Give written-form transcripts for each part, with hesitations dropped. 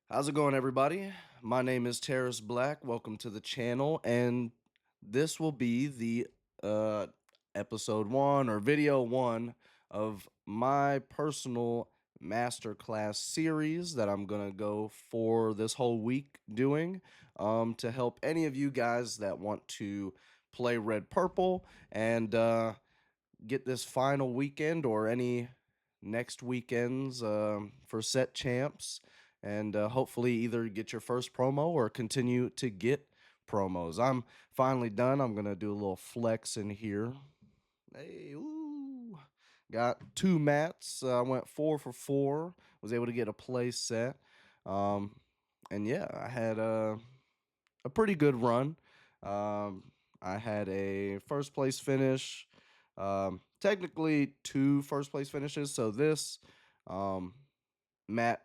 How's it going, everybody? My name is Taris Black. Welcome to the channel, and this will be the episode one or video one of my personal masterclass series that I'm gonna go for this whole week doing to help any of you guys that want to play Red Purple and get this final weekend or any next weekends for set champs and hopefully either get your first promo or continue to get promos. I'm finally done. I'm going to do a little flex in here. Hey, ooh. Got two mats. I went 4 for 4. Was able to get a play set. Um, and yeah, I had a pretty good run. Um, I had a first place finish, technically two first place finishes. So this um, Matt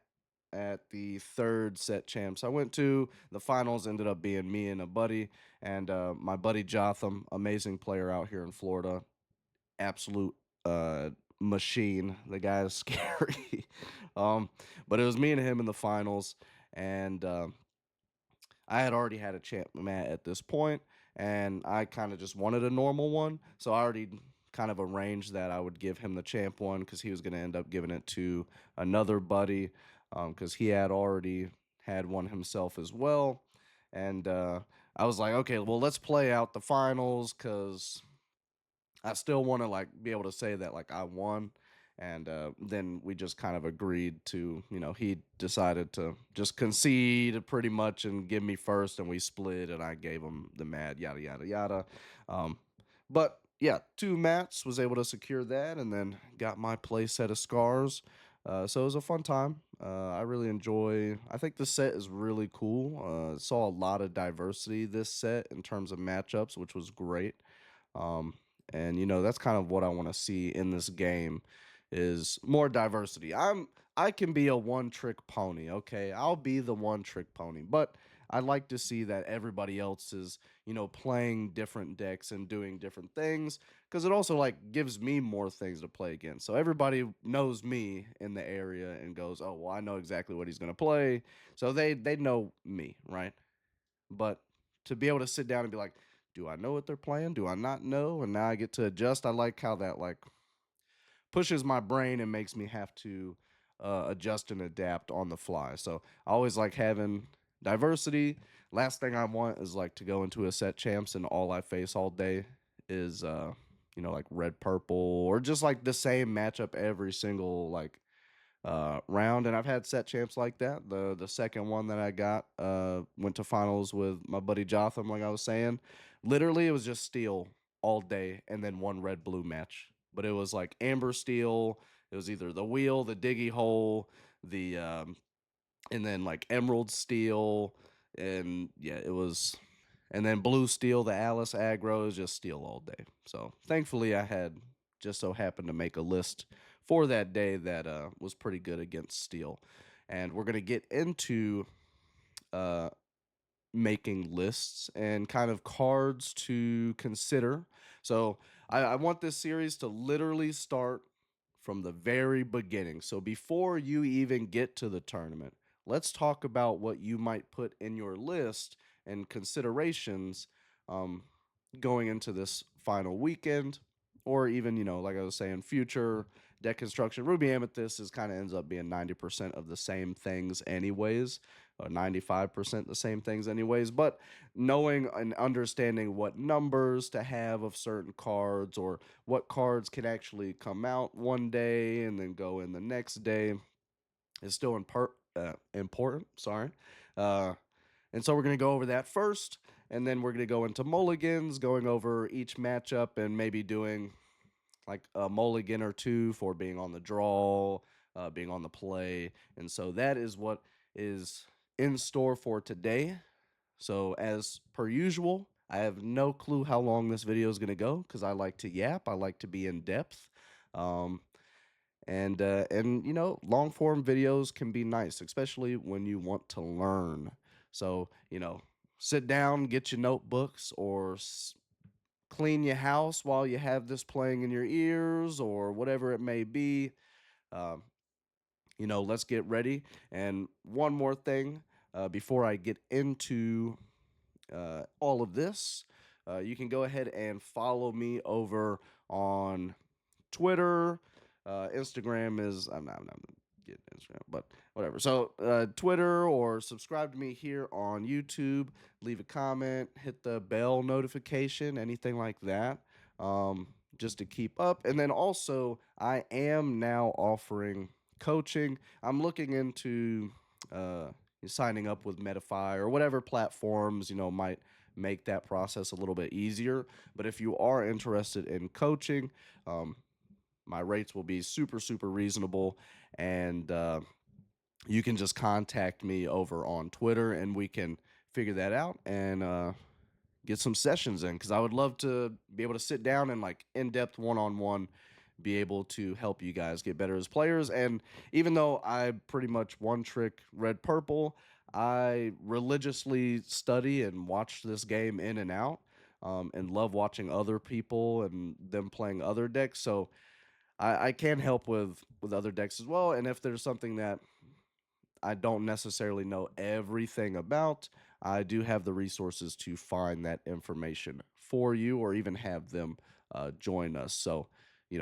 at the third set champs I went to, the finals ended up being me and a buddy, and my buddy Jotham, amazing player out here in Florida, absolute uh, machine. The guy is scary. um, but it was me and him in the finals, and I had already had a champ mat at this point, and I kind of just wanted a normal one. So I already kind of arranged that I would give him the champ one because he was going to end up giving it to another buddy because he had already had one himself as well. And I was like, okay, well, let's play out the finals because I still want to like be able to say that like I won. And then we just kind of agreed to, he decided to just concede pretty much and give me first, and we split, and I gave him the mad, yada yada yada. Um, but yeah, two mats, was able to secure that, and then got my play set of scars. So it was a fun time. I really enjoy. I think the set is really cool. Saw a lot of diversity this set in terms of matchups, which was great. Um, and that's kind of what I want to see in this game is more diversity. I can be a one trick pony, okay? I'll be the one trick pony, but I like to see that everybody else is, playing different decks and doing different things because it also like gives me more things to play against. So everybody knows me in the area and goes, "Oh, well, I know exactly what he's going to play." So they know me, right? But to be able to sit down and be like, do I know what they're playing? Do I not know? And now I get to adjust. I like how that like pushes my brain and makes me have to adjust and adapt on the fly. So I always like having diversity. Last thing I want is like to go into a set champs and all I face all day is like red purple or just like the same matchup every single like round, and I've had set champs like that. The second one that I got went to finals with my buddy Jotham, like I was saying. Literally, it was just steel all day, and then one red blue match. But it was like amber steel. It was either the wheel, the diggy hole, the and then like emerald steel, and yeah, it was. And then blue steel, the Alice aggro is just steel all day. So thankfully, I had just so happened to make a list for that day that was pretty good against steel. And we're gonna get into uh, making lists and kind of cards to consider. So I want this series to literally start from the very beginning. So before you even get to the tournament, let's talk about what you might put in your list and considerations um, going into this final weekend, or even, like I was saying, future deck construction. Ruby Amethyst is kind of ends up being 90% of the same things, anyways, or 95% the same things, anyways. But knowing and understanding what numbers to have of certain cards, or what cards can actually come out one day and then go in the next day, is still important. Sorry. Uh, and so we're going to go over that first, and then we're going to go into mulligans, going over each matchup and maybe doing like a mulligan or two for being on the draw, being on the play. And so that is what is in store for today. So, as per usual, I have no clue how long this video is going to go because I like to yap, I like to be in depth. Um, and long form videos can be nice, especially when you want to learn. So sit down, get your notebooks, or clean your house while you have this playing in your ears, or whatever it may be. um, let's get ready. And one more thing before I get into all of this, you can go ahead and follow me over on Twitter. Instagram is I'm not getting Instagram, but whatever. So Twitter, or subscribe to me here on YouTube. Leave a comment, hit the bell notification, anything like that, um, just to keep up. And then also, I am now offering coaching. I'm looking into uh, signing up with Medify or whatever platforms might make that process a little bit easier. But if you are interested in coaching, um, my rates will be super, super reasonable. And you can just contact me over on Twitter and we can figure that out and get some sessions in, because I would love to be able to sit down and like in depth one on one be able to help you guys get better as players. And even though I pretty much one trick red purple, I religiously study and watch this game in and out, and love watching other people and them playing other decks. So I can help with other decks as well. And if there's something that I don't necessarily know everything about, I do have the resources to find that information for you, or even have them join us. So,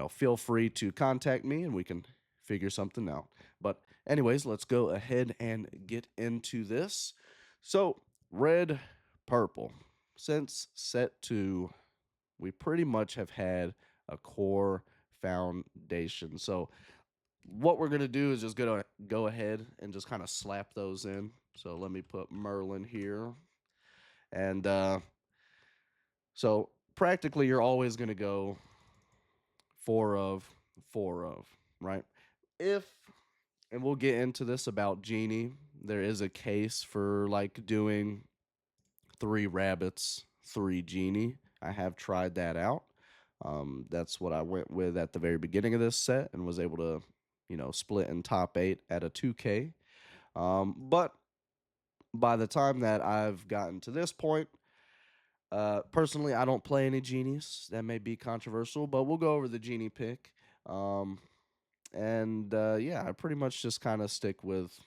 feel free to contact me and we can figure something out. But, anyways, let's go ahead and get into this. So, red, purple. Since set 2, we pretty much have had a core foundation. So, what we're going to do is just going to go ahead and just kind of slap those in. So let me put Merlin here. And so practically you're always going to go four of, four of, right? If, and we'll get into this about Genie, there is a case for like doing 3 rabbits, 3 Genie. I have tried that out. That's what I went with at the very beginning of this set and was able to, split in top 8 at a 2K. But by the time that I've gotten to this point, personally, I don't play any genies. That may be controversial, but we'll go over the genie pick. Um, and yeah, I pretty much just kind of stick with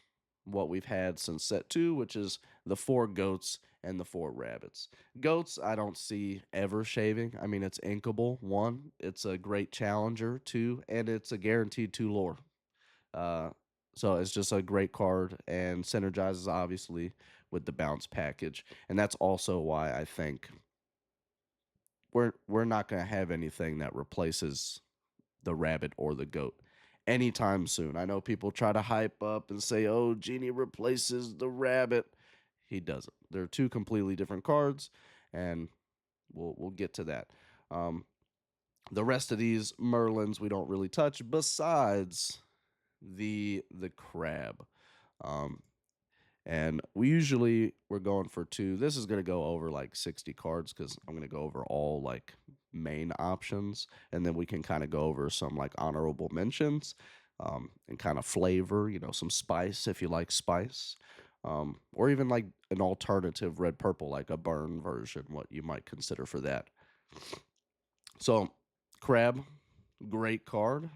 what we've had since set 2, which is the 4 goats and the 4 rabbits. Goats, I don't see ever shaving. I mean, it's inkable, 1, it's a great challenger, 2, and it's a guaranteed 2 lore. Uh, so it's just a great card and synergizes obviously with the bounce package. And that's also why I think we're not going to have anything that replaces the rabbit or the goat anytime soon. I know people try to hype up and say, "Oh, Genie replaces the rabbit." He doesn't. They're 2 completely different cards, and we'll get to that. Um, the rest of these Merlins we don't really touch, besides the crab. Um, and we're going for 2. This is going to go over like 60 cards because I'm going to go over all like main options, and then we can kind of go over some like honorable mentions, and kind of flavor, some spice if you like spice, or even like an alternative red purple, like a burn version, what you might consider for that. So, crab, great card.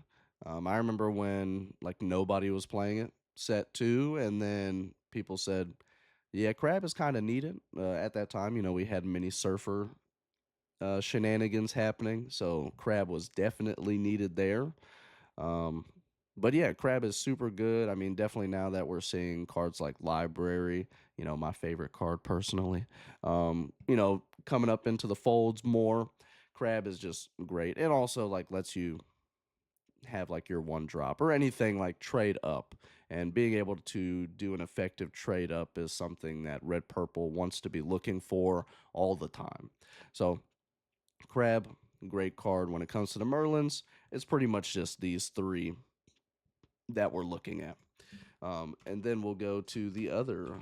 I remember when like nobody was playing it, set 2, and then people said, "Yeah, crab is kind of needed." At that time, we had mini surfer shenanigans happening, so crab was definitely needed there. Um, but yeah, crab is super good. I mean, definitely now that we're seeing cards like library, my favorite card personally, coming up into the folds more. Crab is just great, and also like lets you have like your 1 drop or anything like trade up. And being able to do an effective trade up is something that red purple wants to be looking for all the time. So crab, great card. When it comes to the Merlins, it's pretty much just these 3 that we're looking at. And then we'll go to the other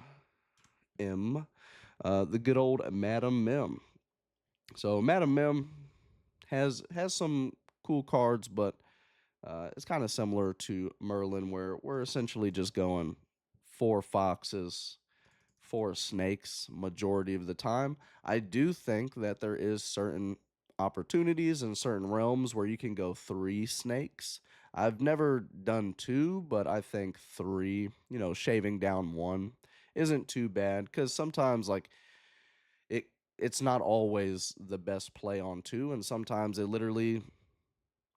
M, the good old Madam Mim. So Madam Mim has some cool cards, but it's kind of similar to Merlin, where we're essentially just going 4 foxes, 4 snakes majority of the time. I do think that there is certain opportunities in certain realms where you can go three snakes. I've never done two, but I think three, shaving down one isn't too bad because sometimes like it it's not always the best play on two, and sometimes it literally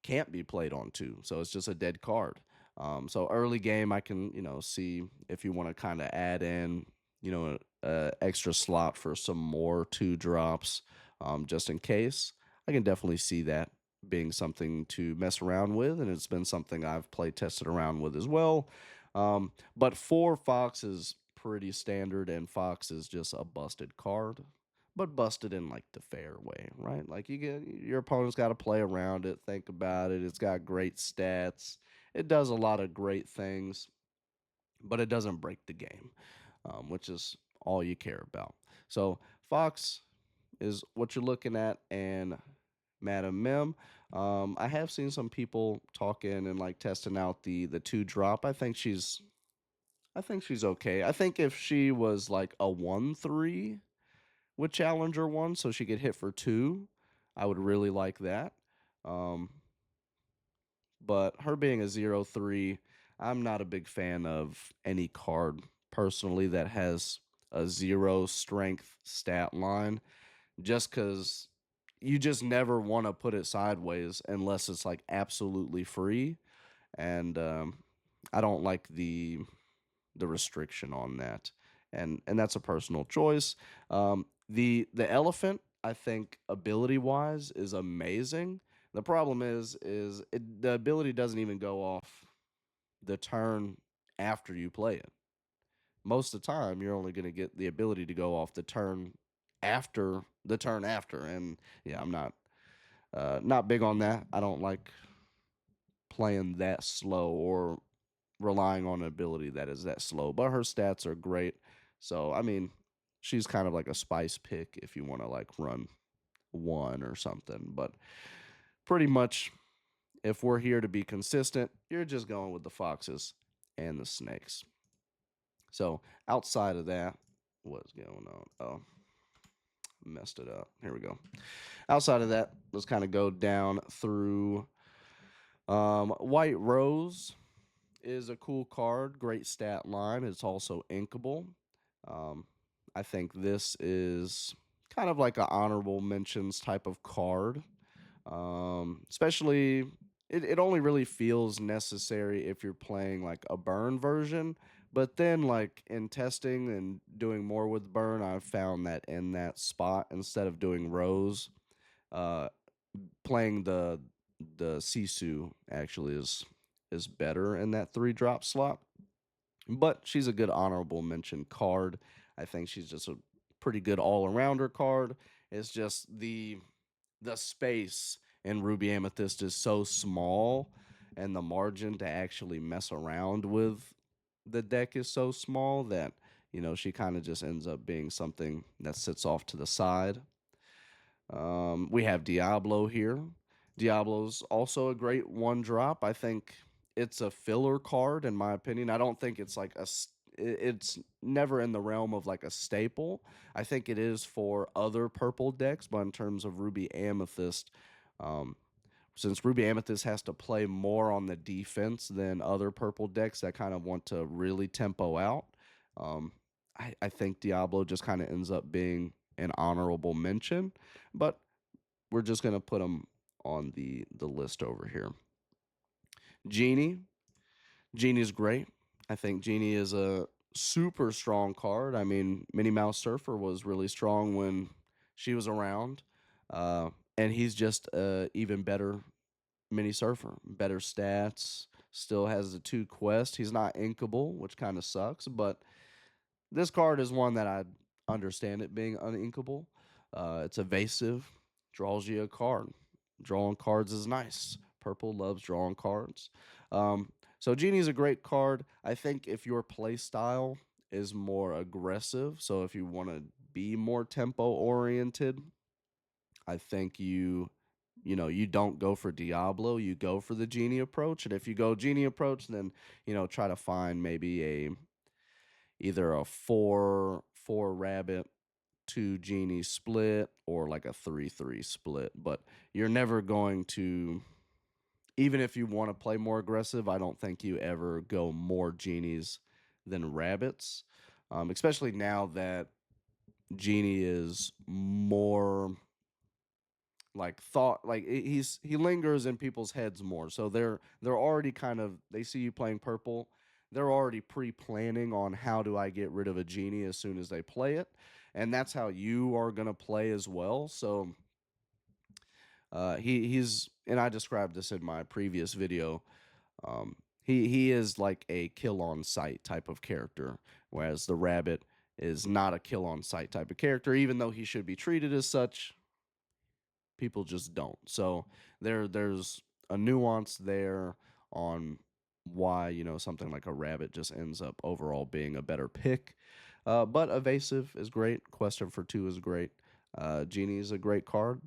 can't be played on two, so it's just a dead card. So early game, I can see if you want to kind of add in extra slot for some more two drops, just in case. I can definitely see that being something to mess around with, and it's been something I've play tested around with as well. But four Fox is pretty standard, and Fox is just a busted card, but busted in like the fair way, right? Like you get your opponent's got to play around it, think about it. It's got great stats. It does a lot of great things, but it doesn't break the game, which is all you care about. So Fox is what you're looking at, and Madam Mim. I have seen some people talking and like testing out the two drop. I think she's okay. I think if she was like a 1/3 with Challenger one, so she could hit for two. I would really like that. Um, but her being a 0/3, I'm not a big fan of any card personally that has a zero strength stat line, just because you just never want to put it sideways unless it's like absolutely free. And I don't like the restriction on that, and that's a personal choice. The elephant, I think, ability wise, is amazing. The problem is the ability doesn't even go off the turn after you play it. Most of the time, you're only going to get the ability to go off the turn after, and yeah, I'm not big on that. I don't like playing that slow or relying on an ability that is that slow, but her stats are great. So, I mean, she's kind of like a spice pick if you want to like run one or something. But pretty much, if we're here to be consistent, you're just going with the foxes and the snakes. So, outside of that, what's going on? Oh, messed it up. Here we go. Outside of that, let's kind of go down through White Rose is a cool card, great stat line. It's also inkable. Um, I think this is kind of like an honorable mentions type of card. Especially, it only really feels necessary if you're playing like a burn version. But then, like in testing and doing more with burn, I've found that in that spot, instead of doing rose, uh, playing the Sisu actually is better in that three drop slot. But she's a good honorable mention card. I think she's just a pretty good all arounder card. It's just the space in Ruby Amethyst is so small, and the margin to actually mess around with the deck is so small that she kind of just ends up being something that sits off to the side. We have Diablo here. Diablo's also a great one drop. I think it's a filler card in my opinion. I don't think it's like it's never in the realm of like a staple. I think it is for other purple decks, but in terms of Ruby Amethyst, um, since Ruby Amethyst has to play more on the defense than other purple decks that kind of want to really tempo out, um, I think Diablo just kind of ends up being an honorable mention, but we're just gonna put them on the list over here. Genie, Genie's great. I think Genie is a super strong card. I mean, Minnie Mouse Surfer was really strong when she was around, and he's just even better Mini Surfer, better stats. Still has the two quests. He's not inkable, which kind of sucks, but this card is one that I understand it being uninkable. It's evasive, draws you a card. Drawing cards is nice. Purple loves drawing cards. So Genie's a great card. I think if your play style is more aggressive, so if you want to be more tempo oriented, I think you don't go for Diablo, you go for the Genie approach. And if you go Genie approach, then try to find maybe either a four rabbit 2 genie split or like a 3-3 split, but you're never going to, even if you want to play more aggressive, I don't think you ever go more genies than rabbits. Especially now that Genie is more like thought, like he lingers in people's heads more. So they're already kind of, they see you playing purple, they're already pre-planning on how do I get rid of a genie as soon as they play it, and that's how you are gonna play as well. So he's, and I described this in my previous video. Um, he is like a kill on sight type of character, whereas the rabbit is not a kill on sight type of character, even though he should be treated as such. People just don't. So there's a nuance there on why, something like a rabbit just ends up overall being a better pick. But evasive is great. Question for two is great. Genie is a great card.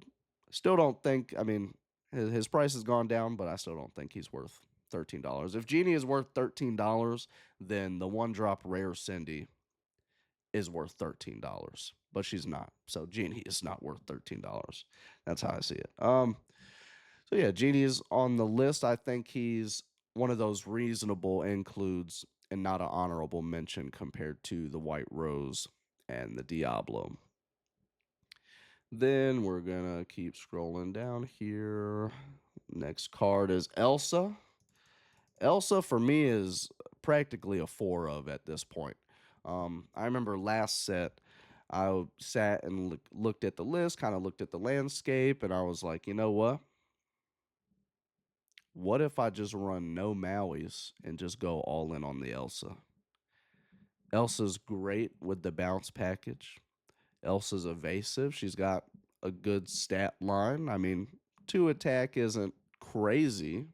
Still don't think. I mean, his price has gone down, but I still don't think he's worth $13. If Genie is worth $13, then the one drop rare Cindy is worth $13, but she's not. So Genie is not worth $13. That's how I see it. So yeah, Genie is on the list. I think he's one of those reasonable includes and not an honorable mention compared to the White Rose and the Diablo. Then we're gonna keep scrolling down here. Next card is Elsa. Elsa for me is practically a four of at this point. I remember last set, I sat and looked at the list, kind of looked at the landscape, and I was like, you know what? What if I just run no Maui's and just go all in on the Elsa? Elsa's great with the bounce package. Elsa's evasive. She's got a good stat line. I mean, two attack isn't crazy,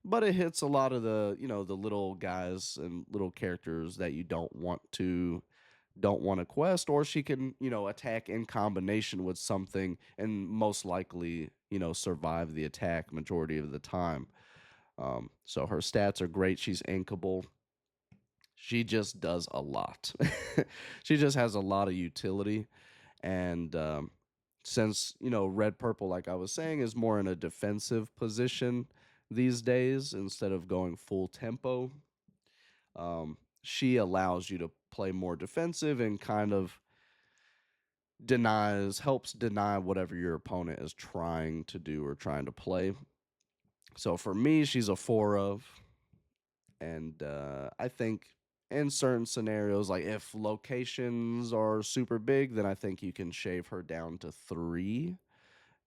but it hits a lot of the, the little guys and little characters that you don't want to quest, or she can, attack in combination with something and most likely, survive the attack majority of the time. So her stats are great. She's inkable. She just does a lot. She just has a lot of utility. And since, red purple, like I was saying, is more in a defensive position these days instead of going full tempo, she allows you to play more defensive and kind of helps deny whatever your opponent is trying to do or trying to play. So for me, she's a four of, and I think in certain scenarios, like if locations are super big, then I think you can shave her down to three,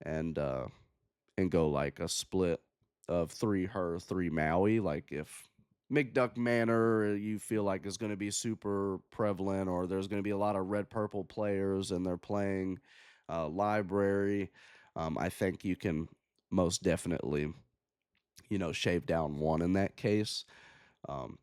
and go like a split of three her, three Maui. Like if McDuck Manor you feel like is going to be super prevalent, or there's going to be a lot of red purple players and they're playing library, I think you can most definitely, shave down one in that case. Um,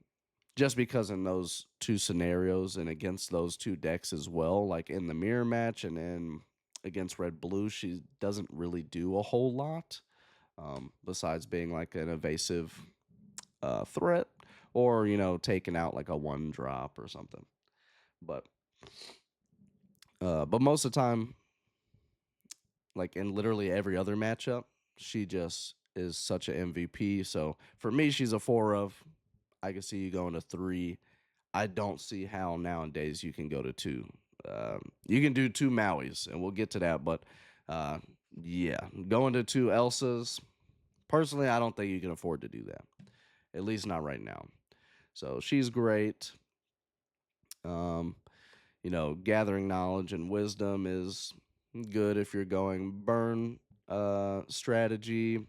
just because in those two scenarios and against those two decks as well, like in the mirror match and in against red blue, she doesn't really do a whole lot, besides being like an evasive threat, or taking out like a one drop or something. But most of the time, like in literally every other matchup, she just is such an MVP. So for me, she's a four of. I can see you going to three. I don't see how nowadays you can go to two. You can do two Maui's, and we'll get to that. But uh, yeah, going to two Elsas, personally, I don't think you can afford to do that. At least not right now. So she's great. Um, gathering knowledge and wisdom is good if you're going burn strategy.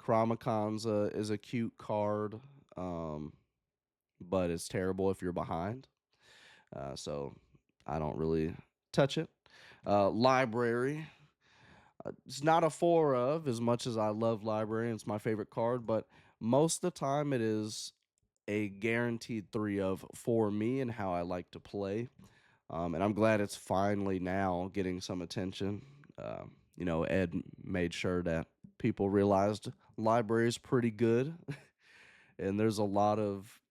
Chromaconza is a cute card, but it's terrible if you're behind. So I don't really touch it. Library. It's not a four of, as much as I love library. It's my favorite card, but most of the time it is a guaranteed three of for me and how I like to play. And I'm glad it's finally now getting some attention. Ed made sure that people realized library is pretty good, and there's a lot of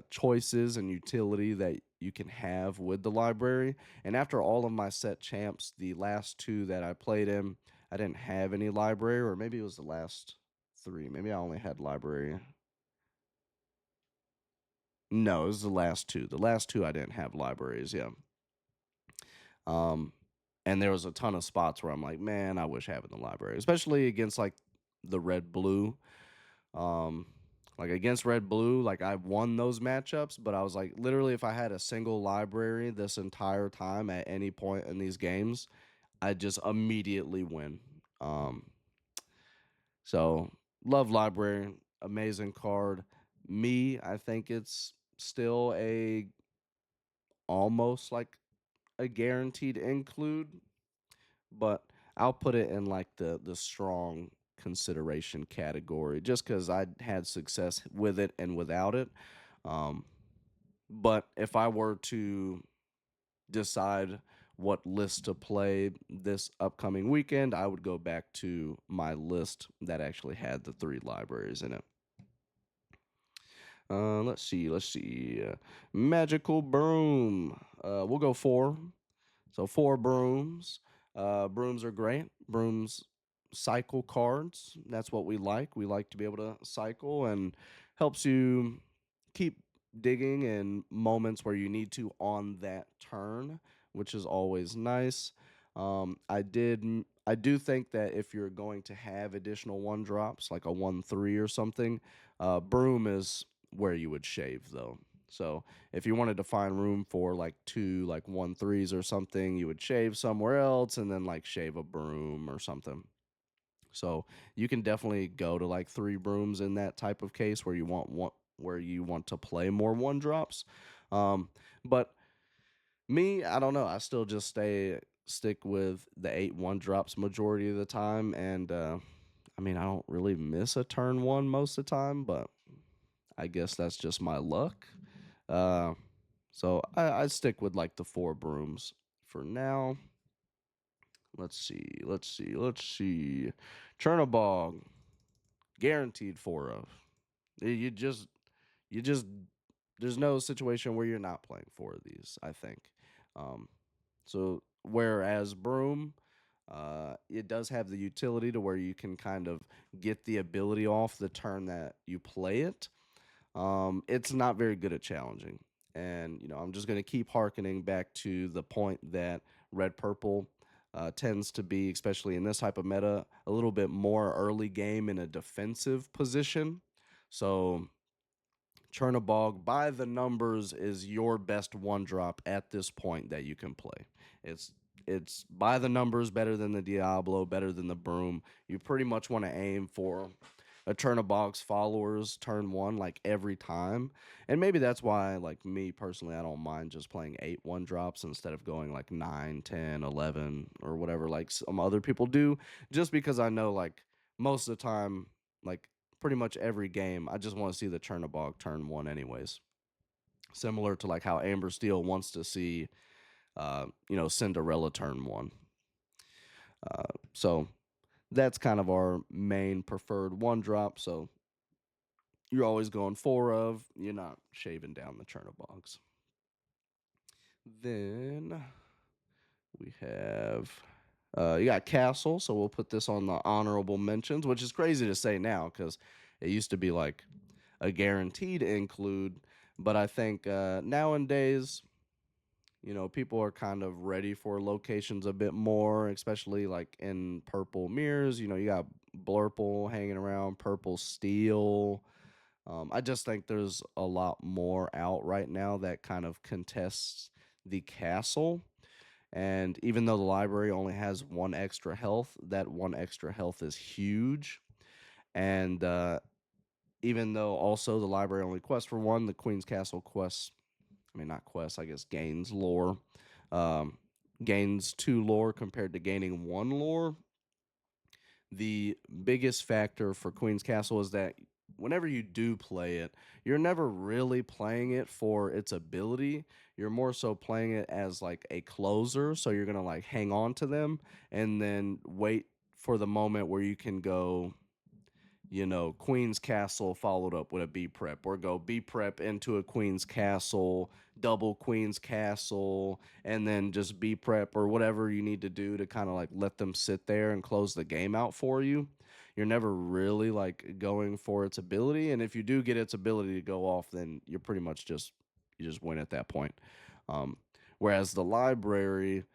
choices and utility that you can have with the library. And after all of my set champs, the last two that I played in, I didn't have any library, or maybe it was the last three. Maybe I only had library. No, it was the last two. The last two I didn't have libraries. Yeah. Um, and there was a ton of spots where I'm like, man, I wish having the library, especially against like the red blue. Um, like against red blue, like I won those matchups, but I was like, literally, if I had a single library this entire time at any point in these games, I'd just immediately win. So love library, amazing card. Me, I think it's still a almost like a guaranteed include, but I'll put it in like the strong consideration category just because I had success with it and without it. Um, but if I were to decide what list to play this upcoming weekend, I would go back to my list that actually had the three libraries in it. Let's see. Let's see. Magical broom. We'll go four. So four brooms. Brooms are great. Brooms cycle cards. That's what we like. We like to be able to cycle and helps you keep digging in moments where you need to on that turn, which is always nice. I do think that if you're going to have additional one drops, like a 1/3 or something, broom is where you would shave though. So if you wanted to find room for like two like 1/3s or something, you would shave somewhere else and then like shave a broom or something. So you can definitely go to like three brooms in that type of case where you want one where you want to play more one drops. But me, I don't know. I still just stick with the eight one drops majority of the time, and I mean I don't really miss a turn one most of the time, but I guess that's just my luck. Uh, so I stick with like the four brooms for now. Let's see, let's see, let's see. Chernobog, guaranteed four of. You just, there's no situation where you're not playing four of these, I think. Um, so whereas Broom, it does have the utility to where you can kind of get the ability off the turn that you play it. It's not very good at challenging. And, I'm just going to keep harkening back to the point that red purple tends to be, especially in this type of meta, a little bit more early game in a defensive position. So, Chernobog by the numbers is your best one drop at this point that you can play. It's it's by the numbers better than the Diablo, better than the Broom. You pretty much want to aim for a Chernobog's followers turn one like every time. And maybe that's why like me personally I don't mind just playing 8 one drops instead of going like 9, 10, 11 or whatever like some other people do just because I know like most of the time like pretty much every game I just want to see the Chernobog turn one anyways. Similar to like how Amber Steel wants to see Cinderella turn one. So that's kind of our main preferred one drop. So you're always going four of, you're not shaving down the Chernobogs. Then we have you got Castle, so we'll put this on the honorable mentions, which is crazy to say now because it used to be like a guaranteed include. But I think nowadays, people are kind of ready for locations a bit more, especially like in purple mirrors. You got Blurple hanging around, purple steel. I just think there's a lot more out right now that kind of contests the castle. And even though the library only has one extra health, that one extra health is huge. And even though also the library only quests for one, the Queen's Castle quests, I mean, not quests, I guess gains lore. Um, Gains two lore compared to gaining one lore. The biggest factor for Queen's Castle is that whenever you do play it, you're never really playing it for its ability. You're more so playing it as like a closer. So you're going to like hang on to them and then wait for the moment where you can go, Queen's Castle followed up with a B prep, or go B prep into a Queen's Castle, double Queen's Castle, and then just B prep or whatever you need to do to kind of like let them sit there and close the game out for you. You're never really like going for its ability, and if you do get its ability to go off, then you're pretty much just you just win at that point. Um, Whereas the library,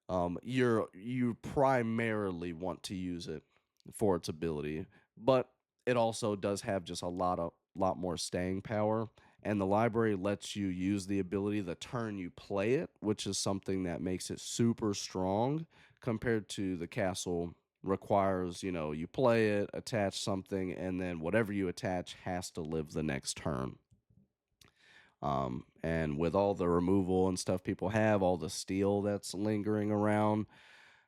you primarily want to use it for its ability, but it also does have just a lot more staying power. And the library lets you use the ability the turn you play it, which is something that makes it super strong compared to the castle. Requires, you play it, attach something, and then whatever you attach has to live the next turn. And with all the removal and stuff people have, all the steel that's lingering around,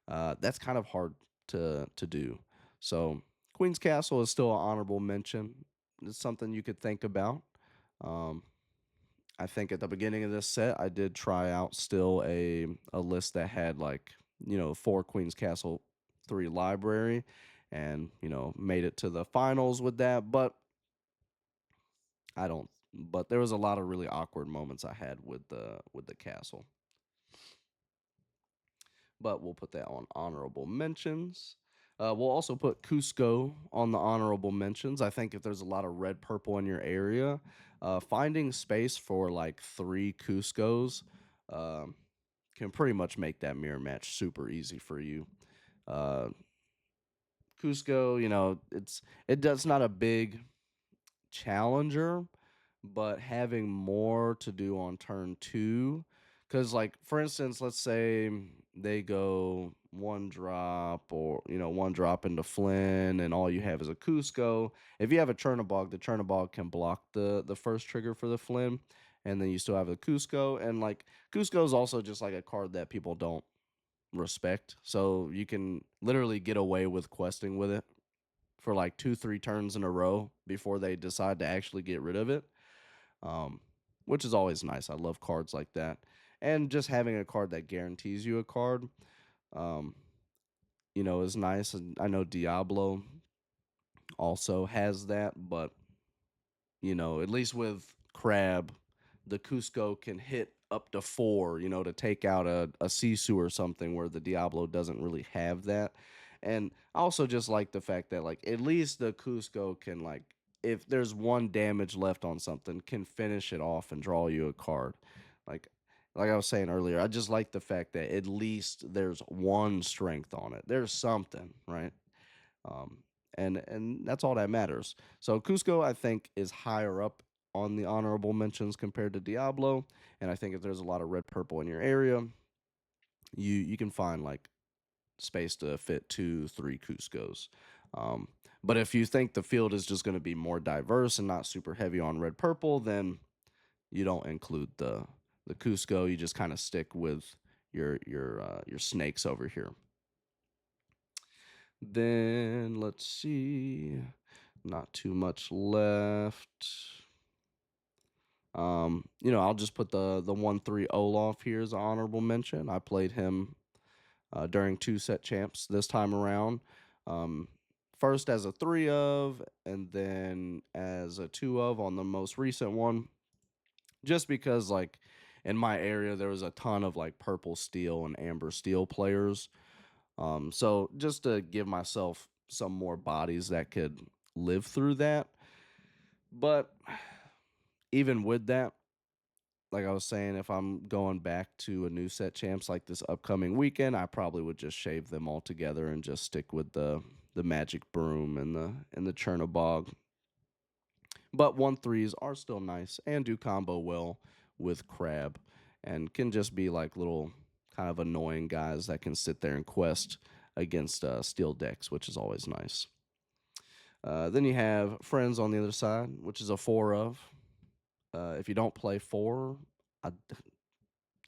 that's kind of hard to do. So Queen's Castle is still an honorable mention. It's something you could think about. Um, I think at the beginning of this set, I did try out still a list that had like 4 Queen's Castle, 3 library, and made it to the finals with that. But I don't. But there was a lot of really awkward moments I had with the castle. But we'll put that on honorable mentions. We'll also put Cusco on the honorable mentions. I think if there's a lot of red purple in your area, finding space for like 3 Cuscos um can pretty much make that mirror match super easy for you. Uh, Cusco, it does not a big challenger, but having more to do on turn 2. Because, like, for instance, let's say they go one drop, or one drop into Flynn, and all you have is a Cusco. If you have a Chernobog, the Chernobog can block the first trigger for the Flynn, and then you still have the Cusco. And like, Cusco is also just like a card that people don't respect, so you can literally get away with questing with it for like 2-3 turns in a row before they decide to actually get rid of it, um, which is always nice. I love cards like that. And just having a card that guarantees you a card, um, is nice. And I know Diablo also has that, but at least with Crab, the Cusco can hit up to 4, to take out a Sisu or something, where the Diablo doesn't really have that. And I also just like the fact that, like, at least the Cusco can, like, if there's one damage left on something, can finish it off and draw you a card. Like, like I was saying earlier, I just like the fact that at least there's one strength on it. There's something, right? Um, and that's all that matters. So Cusco, I think, is higher up on the honorable mentions compared to Diablo, and I think if there's a lot of red purple in your area, you can find like space to fit 2-3 Cuscos. Um, but if you think the field is just going to be more diverse and not super heavy on red purple, then you don't include the Cusco. You just kind of stick with your snakes over here. Then let's see. Not too much left. I'll just put the 1-3 Olaf here as an honorable mention. I played him during 2 set champs this time around. Um, First as a 3 of, and then as a 2 of on the most recent one. Just because, like, in my area there was a ton of like purple steel and amber steel players. So just to give myself some more bodies that could live through that. But even with that, like I was saying, if I'm going back to a new set champs like this upcoming weekend, I probably would just shave them all together and just stick with the magic broom and the Chernobog. But 1-3s are still nice and do combo well with Crab, and can just be like little kind of annoying guys that can sit there and quest against steel decks, which is always nice. Then you have Friends on the other side, which is a 4 of. If you don't play 4, I,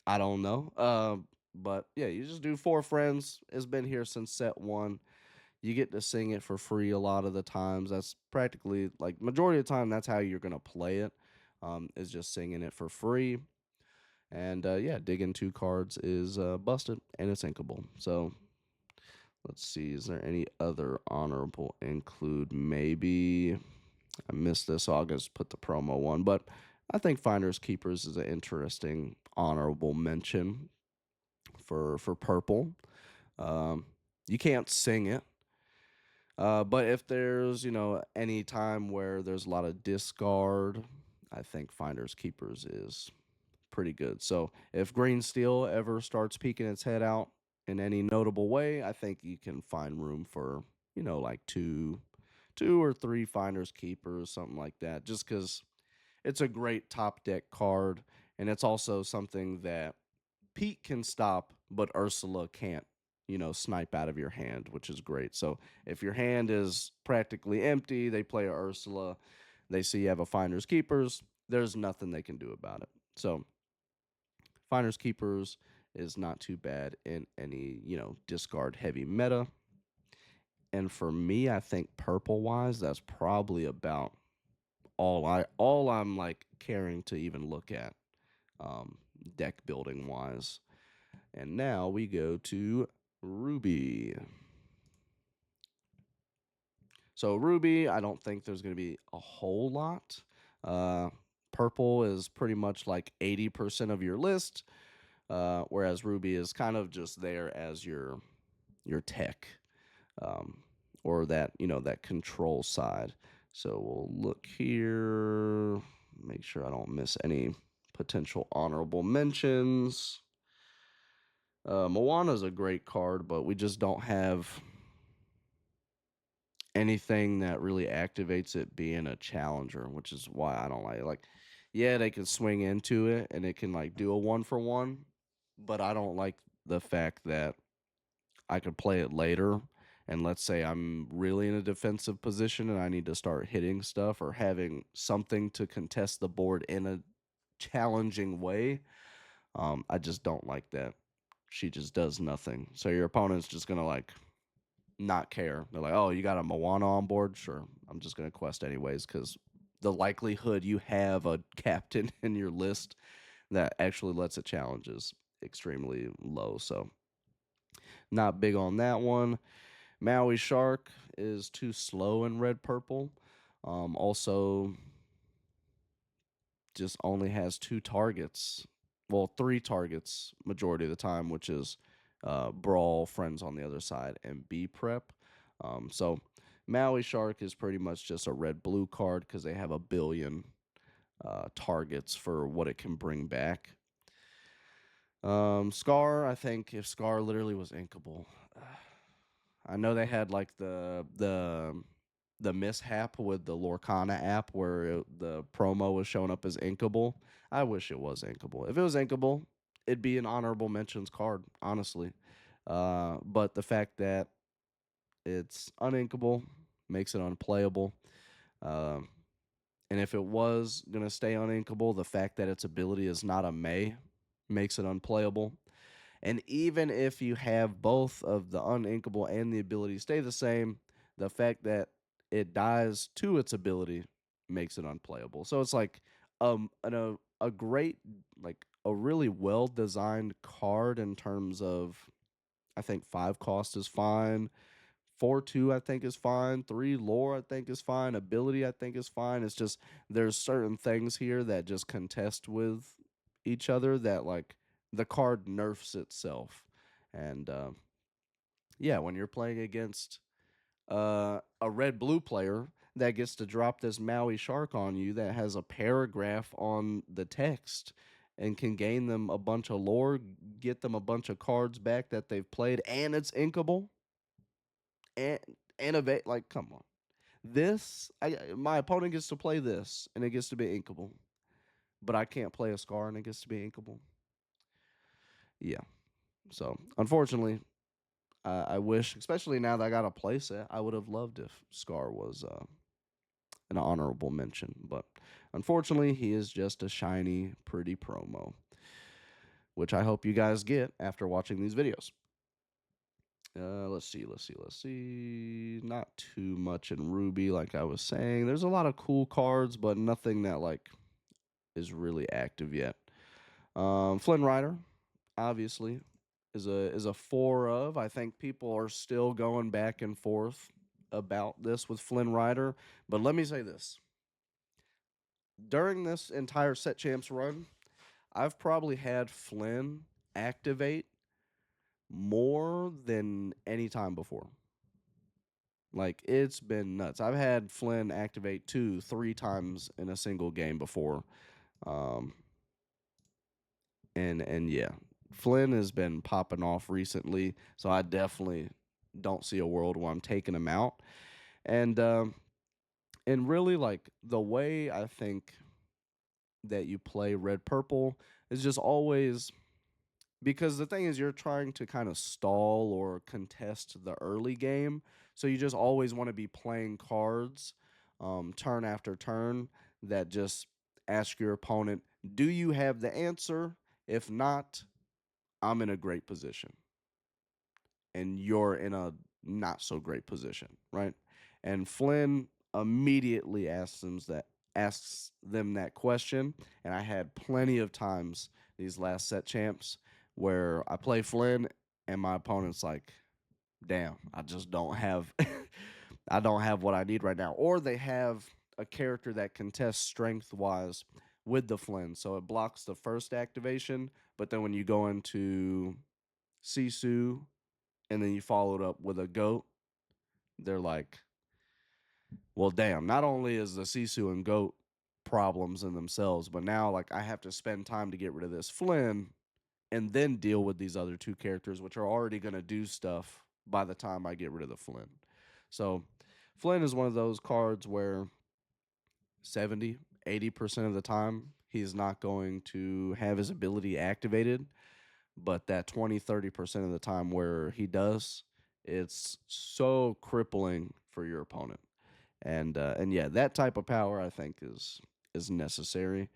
I don't know. But yeah, you just do 4 Friends. It's been here since set 1. You get to sing it for free a lot of the times. That's practically, like, majority of the time, that's how you're going to play it, is just singing it for free. And yeah, digging 2 cards is busted, and it's inkable. So Let's see, is there any other honorable include? Maybe I missed this, so I'll just put the promo one. But I think Finders Keepers is an interesting honorable mention for purple. Um, you can't sing it, but if there's any time where there's a lot of discard, I think Finders Keepers is pretty good. So if Green Steel ever starts peeking its head out in any notable way, I think you can find room for like two or three Finders Keepers, something like that. Just because it's a great top deck card, and it's also something that Pete can stop, but Ursula can't, snipe out of your hand, which is great. So if your hand is practically empty, they play a Ursula, they see you have a Finders Keepers, there's nothing they can do about it. So Finders Keepers is not too bad in any, discard heavy meta. And for me, I think purple wise, that's probably about all I'm like caring to even look at um, deck building wise. And now we go to Ruby. So Ruby, I don't think there's going to be a whole lot. Uh, Purple is pretty much like 80% of your list, whereas Ruby is kind of just there as your tech, um, or that control side. So we'll look here, make sure I don't miss any potential honorable mentions. Moana is a great card, but we just don't have anything that really activates it being a challenger, which is why I don't like it. Like, yeah, they can swing into it and it can like do a 1-for-1, but I don't like the fact that I could play it later. And let's say I'm really in a defensive position and I need to start hitting stuff or having something to contest the board in a challenging way. I just don't like that. She just does nothing. So your opponent's just gonna like not care. They're like, oh, you got a Moana on board? Sure. I'm just gonna quest anyways, because the likelihood you have a captain in your list that actually lets it challenge is extremely low. So not big on that one. Maui Shark is too slow in red purple. Also, just only has two targets. Well, three targets majority of the time, which is Brawl, Friends on the other side, and B Prep. So Maui Shark is pretty much just a red blue card because they have a billion targets for what it can bring back. Scar, I think if Scar literally was inkable, I know they had like the mishap with the Lorcana app where the promo was showing up as inkable. I wish it was inkable. If it was inkable, it'd be an honorable mentions card, honestly. But the fact that it's uninkable makes it unplayable. Um, and if it was gonna stay uninkable, the fact that its ability is not a May makes it unplayable. And even if you have both of the uninkable and the ability stay the same, the fact that it dies to its ability makes it unplayable. So it's like a great, like a really well designed card in terms of, I think 5 cost is fine. 4-2 I think is fine. 3 lore I think is fine. Ability I think is fine. It's just there's certain things here that just contest with each other that like the card nerfs itself. And yeah, when you're playing against a red blue player that gets to drop this Maui Shark on you that has a paragraph on the text and can gain them a bunch of lore, get them a bunch of cards back that they've played, and it's inkable and innovate. Like, come on, my opponent gets to play this and it gets to be inkable, but I can't play a Scar and it gets to be inkable. Yeah, so unfortunately, I wish, especially now that I got a playset, I would have loved if Scar was an honorable mention, but unfortunately, he is just a shiny, pretty promo, which I hope you guys get after watching these videos. Let's see. Not too much in Ruby, like I was saying. There's a lot of cool cards, but nothing that like is really active yet. Flynn Rider, obviously, is a four of. I think people are still going back and forth about this with Flynn Rider, but let me say this: during this entire set champs run, I've probably had Flynn activate more than any time before. Like it's been nuts. I've had Flynn activate 2, 3 times in a single game before. Um, and yeah, Flynn has been popping off recently, so I definitely don't see a world where I'm taking him out. And and really like the way I think that you play red purple is just always because the thing is you're trying to kind of stall or contest the early game, so you just always want to be playing cards turn after turn that just ask your opponent, do you have the answer? If not, I'm in a great position and you're in a not so great position, right? And Flynn immediately asks them that question. And I had plenty of times these last set champs where I play Flynn and my opponent's like, damn, I just don't have I don't have what I need right now. Or they have a character that contests strength wise with the Flynn. So it blocks the first activation, but then when you go into Sisu and then you follow it up with a goat, they're like, well, damn, not only is the Sisu and goat problems in themselves, but now like I have to spend time to get rid of this Flynn and then deal with these other two characters, which are already going to do stuff by the time I get rid of the Flynn. So Flynn is one of those cards where 70, 80% of the time he's not going to have his ability activated. But that 20, 30% of the time where he does, it's so crippling for your opponent. And yeah, that type of power I think is necessary.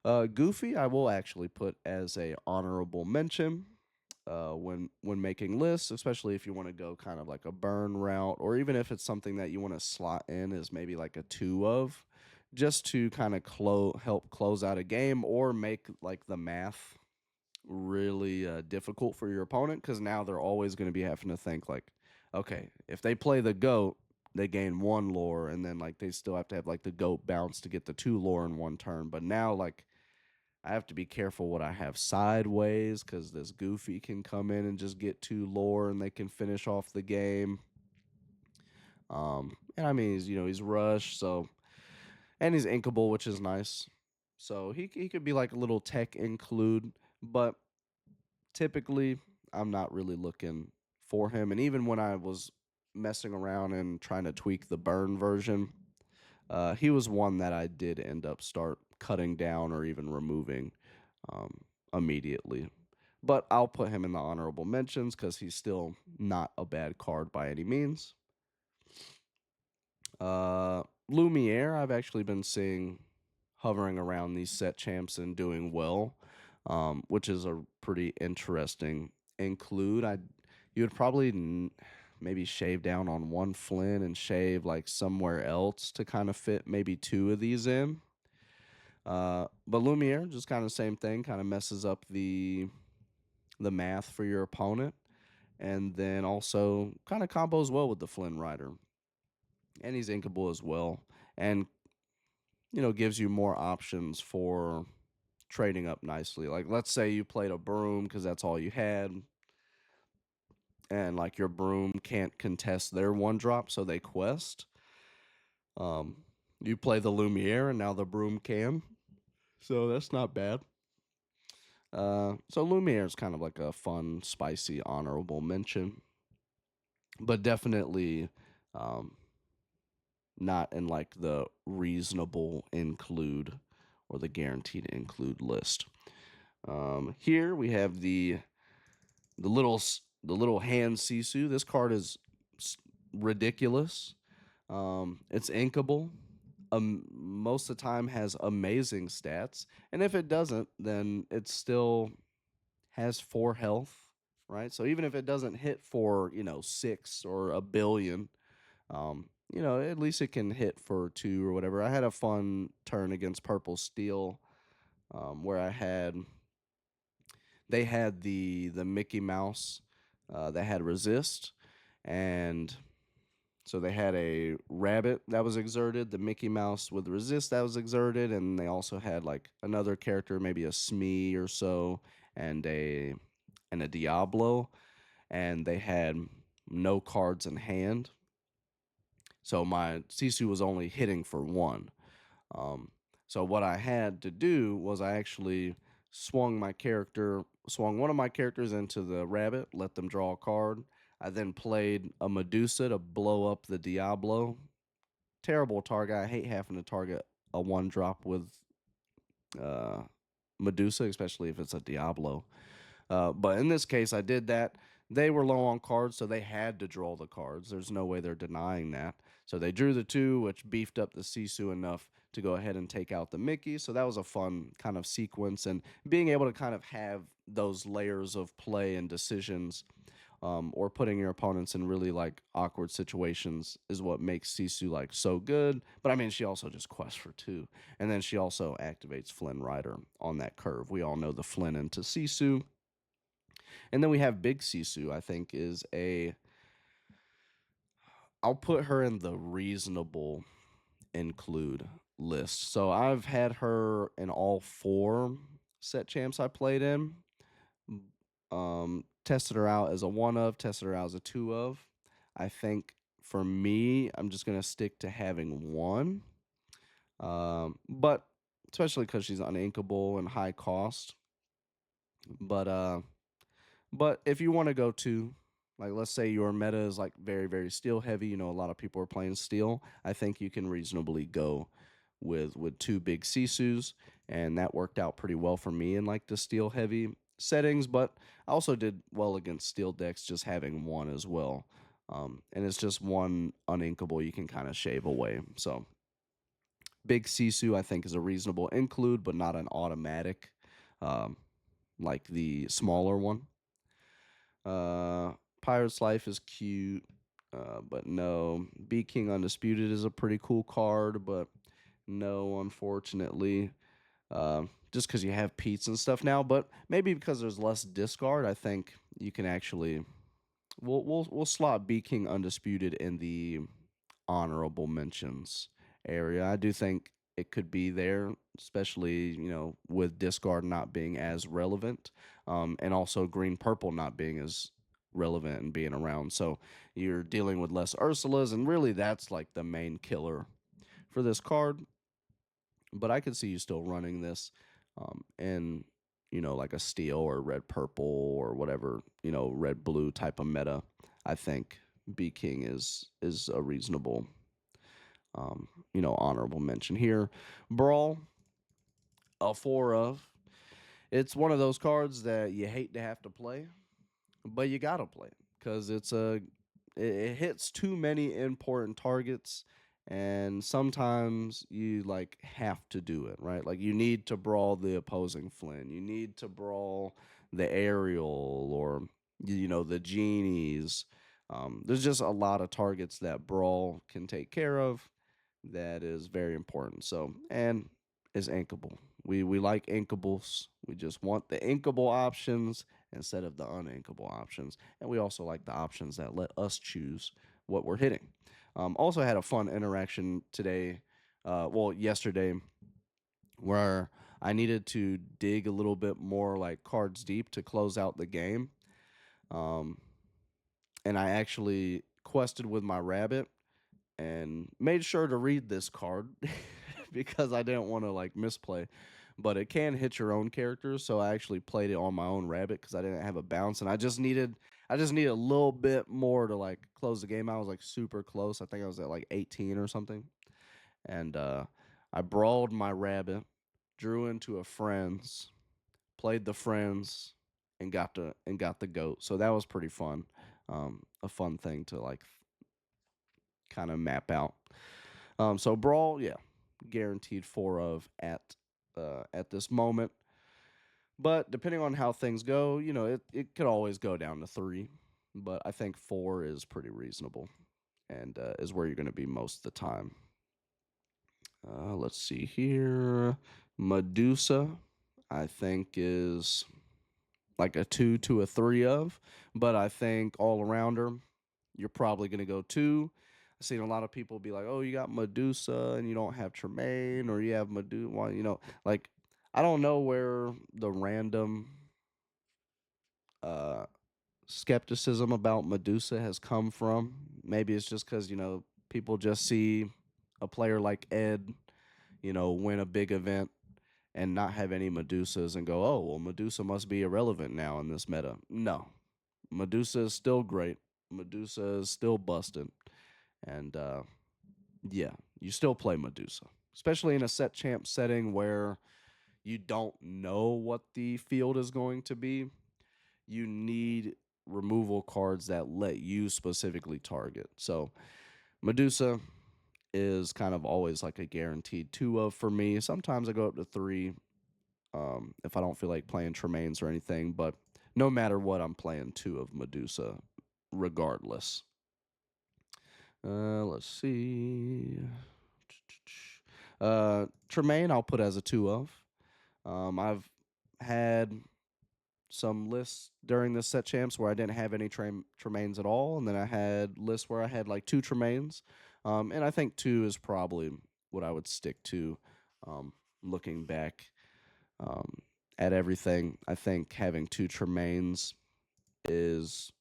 Goofy, I will actually put as a honorable mention when making lists, especially if you want to go kind of like a burn route, or even if it's something that you want to slot in as maybe like a two of, just to kind of help close out a game or make like the math really difficult for your opponent because now they're always going to be having to think like, okay, if they play the goat, they gain one lore, and then like they still have to have like the goat bounce to get the two lore in one turn. But now like I have to be careful what I have sideways because this Goofy can come in and just get two lore and they can finish off the game. And I mean he's rush, so and he's inkable, which is nice. So he could be like a little tech include, but typically I'm not really looking for him. And even when I was messing around and trying to tweak the burn version, he was one that I did end up start cutting down or even removing immediately. But I'll put him in the honorable mentions because he's still not a bad card by any means. Uh, Lumiere, I've actually been seeing hovering around these set champs and doing well, which is a pretty interesting include. You would probably maybe shave down on one Flynn and shave like somewhere else to kind of fit maybe two of these in. But Lumiere, just kind of same thing, kind of messes up the math for your opponent, and then also kind of combos well with the Flynn Rider, and he's inkable as well, and gives you more options for trading up nicely. Like let's say you played a broom because that's all you had, and like your broom can't contest their one drop, so they quest. Um, you play the Lumiere, and now the broom can, so that's not bad. So Lumiere is kind of like a fun, spicy, honorable mention, but definitely um, not in like the reasonable include or the guaranteed include list. Here we have the little the little hand Sisu. This card is ridiculous. It's inkable. Most of the time has amazing stats, and if it doesn't, then it still has 4 health, right? So even if it doesn't hit for 6 or a billion, at least it can hit for 2 or whatever. I had a fun turn against Purple Steel, where I had they had the Mickey Mouse that had resist, and so they had a rabbit that was exerted, the Mickey Mouse with resist that was exerted, and they also had like another character, maybe a Smee or so, and a Diablo, and they had no cards in hand. So my Sisu was only hitting for one. Um, so what I had to do was I actually swung one of my characters into the rabbit, let them draw a card. I then played a Medusa to blow up the Diablo. Terrible target. I hate having to target a one drop with uh, Medusa, especially if it's a Diablo. But in this case, I did that. They were low on cards, so they had to draw the cards. There's no way they're denying that. So they drew the two, which beefed up the Sisu enough to go ahead and take out the Mickey. So that was a fun kind of sequence. And being able to kind of have those layers of play and decisions, or putting your opponents in really like awkward situations is what makes Sisu like so good. But I mean, she also just quests for two. And then she also activates Flynn Rider on that curve. We all know the Flynn into Sisu. And then we have Big Sisu, I think, is a. I'll put her in the reasonable include list. So I've had her in all four set champs I played in. Tested her out as a one of, tested her out as a two of. I think for me, I'm just going to stick to having one. But especially because she's uninkable and high cost. But But if you want to go to, like, let's say your meta is like very, very steel heavy, a lot of people are playing steel, I think you can reasonably go with two big Sisus, and that worked out pretty well for me in like the steel heavy settings. But I also did well against steel decks just having one as well. And it's just one uninkable you can kind of shave away. So big Sisu, I think, is a reasonable include, but not an automatic, um, like the smaller one. Uh, Pirate's Life is cute, but no. Be King Undisputed is a pretty cool card, but no, unfortunately. Just because you have Pete's and stuff now, but maybe because there's less discard, I think you can actually. We'll slot Be King Undisputed in the honorable mentions area. I do think it could be there, especially with discard not being as relevant, and also green purple not being as relevant and being around. So you're dealing with less Ursulas, and really that's like the main killer for this card. But I could see you still running this, in like a steel or red purple or whatever red blue type of meta. I think B King is a reasonable honorable mention here. Brawl, a four of. It's one of those cards that you hate to have to play, but you gotta play it because it hits too many important targets, and sometimes you like have to do it, right? Like you need to brawl the opposing Flynn, you need to brawl the aerial, or the genies. There's just a lot of targets that brawl can take care of that is very important. So, and is inkable. We like inkables. We just want the inkable options instead of the uninkable options. And we also like the options that let us choose what we're hitting. Also had a fun interaction today, yesterday, where I needed to dig a little bit more like cards deep to close out the game. Um, and I actually quested with my rabbit and made sure to read this card because I didn't want to like misplay. But it can hit your own characters, so I actually played it on my own rabbit because I didn't have a bounce, and I just needed a little bit more to like close the game. I was like super close. I think I was at like 18 or something, and I brawled my rabbit, drew into a friends, played the friends, and got the goat. So that was pretty fun. A fun thing to like kind of map out. So brawl, yeah, guaranteed four of at this moment. But depending on how things go, it could always go down to three. But I think four is pretty reasonable, and is where you're going to be most of the time. Let's see here. Medusa, I think, is like a 2 to a 3 of, but I think all around her, you're probably going to go 2. I've seen a lot of people be like, "Oh, you got Medusa and you don't have Tremaine, or you have Medusa." Well, like I don't know where the random uh, skepticism about Medusa has come from. Maybe it's just because people just see a player like Ed, win a big event and not have any Medusas and go, "Oh, well, Medusa must be irrelevant now in this meta." No, Medusa is still great. Medusa is still busted, and yeah, you still play Medusa, especially in a set champ setting where you don't know what the field is going to be. You need removal cards that let you specifically target. So Medusa is kind of always like a guaranteed 2 of for me. Sometimes I go up to 3 if I don't feel like playing Tremaines or anything, but no matter what, I'm playing 2 of Medusa regardless. Let's see. Tremaine, I'll put as a 2 of. I've had some lists during the set champs where I didn't have any Tremaines at all, and then I had lists where I had like 2 Tremaines, and I think 2 is probably what I would stick to. Looking back um, at everything, I think having 2 Tremaines is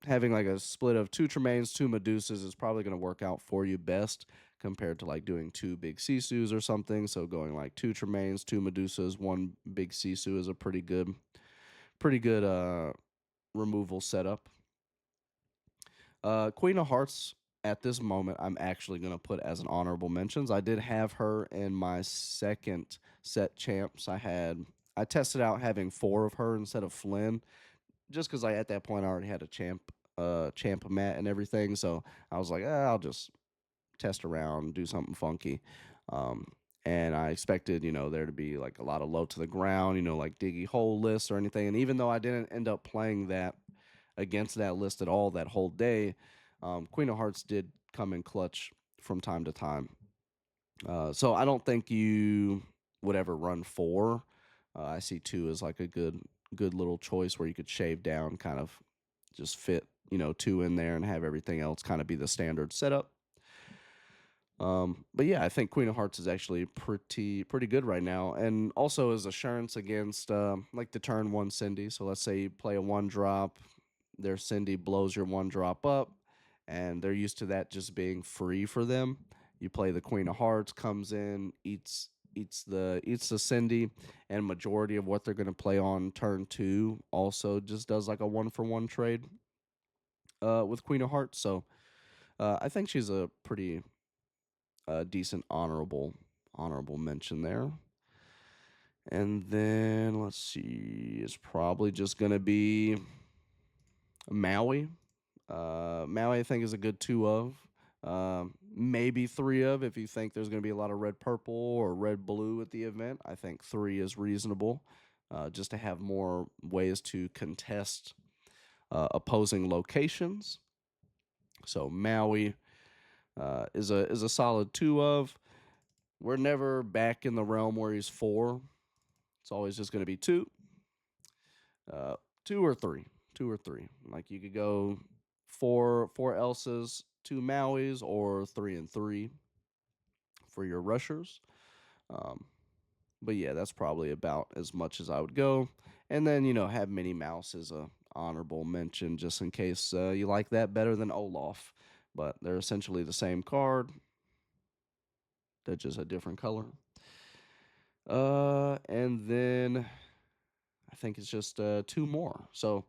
having like a split of 2 Tremaines, 2 Medusas is probably going to work out for you best compared to like doing 2 big Sisus or something. So going like 2 Tremaines, 2 Medusas, 1 big Sisu is a pretty good removal setup. Queen of Hearts at this moment, I'm actually going to put as an honorable mentions. I did have her in my second set champs. I tested out having 4 of her instead of Flynn, just because at that point I already had a champ mat and everything. So I was like, I'll just test around, do something funky. Um, and I expected, there to be like a lot of low to the ground, like diggy hole lists or anything. And even though I didn't end up playing that against that list at all that whole day, Queen of Hearts did come in clutch from time to time. So I don't think you would ever run 4. I see 2 as like a good little choice where you could shave down, kind of just fit 2 in there and have everything else kind of be the standard setup. But yeah, I think Queen of Hearts is actually pretty good right now, and also as assurance against like the turn 1 Cindy. So let's say you play a 1-drop, their Cindy blows your 1-drop up, and they're used to that just being free for them. You play the Queen of Hearts, comes in, eats the Cindy, and majority of what they're going to play on turn 2 also just does like a 1-for-1 trade with Queen of Hearts. So I think she's a pretty decent honorable mention there. And then let's see, it's probably just gonna be Maui. Maui, I think, is a good 2 of. Maybe 3 of if you think there's going to be a lot of red purple or red blue at the event. I think 3 is reasonable, just to have more ways to contest opposing locations. So Maui is a solid 2 of. We're never back in the realm where he's 4. It's always just going to be 2. 2 or 3. 2 or 3. Like you could go 4 Elsas, 2 Mauis, or 3 and 3 for your rushers. Um, but yeah, that's probably about as much as I would go. And then, have Minnie Mouse as a honorable mention just in case you like that better than Olaf. But they're essentially the same card. They're just a different color. And then I think it's just 2 more. So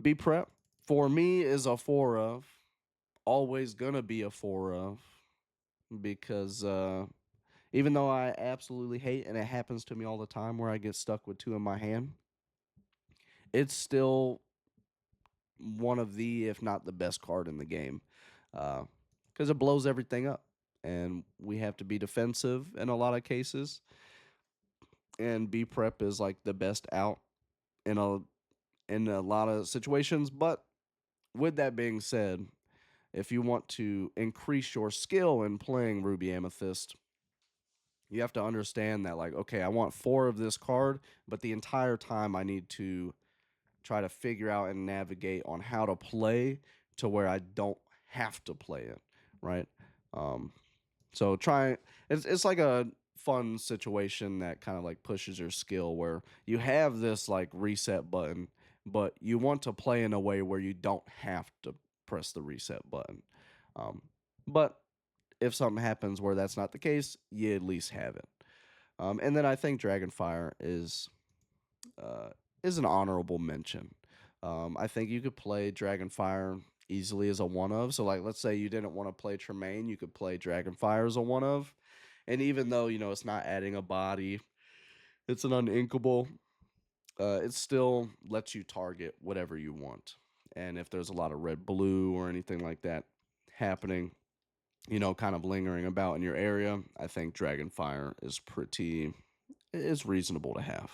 Be Prep for me is a 4 of. Always gonna be a 4 of, because even though I absolutely hate, and it happens to me all the time where I get stuck with 2 in my hand, it's still one of the, if not the best card in the game, because it blows everything up, and we have to be defensive in a lot of cases. And B prep is like the best out in a lot of situations. But with that being said, if you want to increase your skill in playing Ruby Amethyst, you have to understand that, like, okay, I want 4 of this card, but the entire time I need to try to figure out and navigate on how to play to where I don't have to play it, right? Um, so try it's like a fun situation that kind of like pushes your skill where you have this like reset button, but you want to play in a way where you don't have to press the reset button. Um, but if something happens where that's not the case, you at least have it. And then I think Dragonfire uh, is an honorable mention. I think you could play Dragonfire easily as a one of. So, like, let's say you didn't want to play Tremaine, you could play Dragonfire as a one of. And even though, it's not adding a body, it's an uninkable, it still lets you target whatever you want. And if there's a lot of red blue or anything like that happening, kind of lingering about in your area, I think Dragonfire is reasonable to have.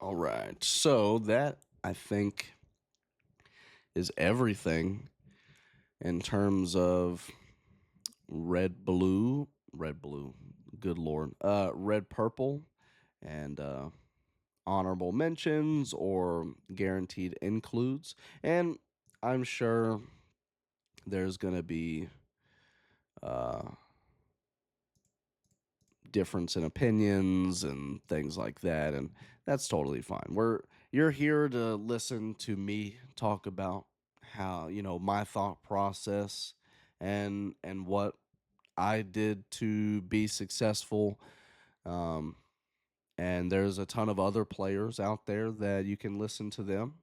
All right. So that I think is everything in terms of red blue, good lord, red purple, and honorable mentions or guaranteed includes. And I'm sure there's gonna be uh difference in opinions and things like that, and that's totally fine. You're here to listen to me talk about how, my thought process and what I did to be successful. um and there's a ton of other players out there that you can listen to them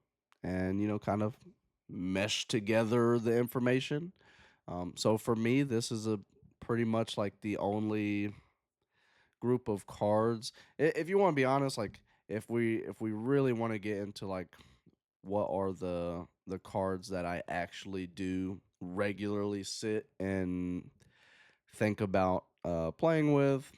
and, kind of mesh together the information. So for me, this is a pretty much like the only group of cards. If you want to be honest, like if we really want to get into like what are the cards that I actually do regularly sit and think about playing with,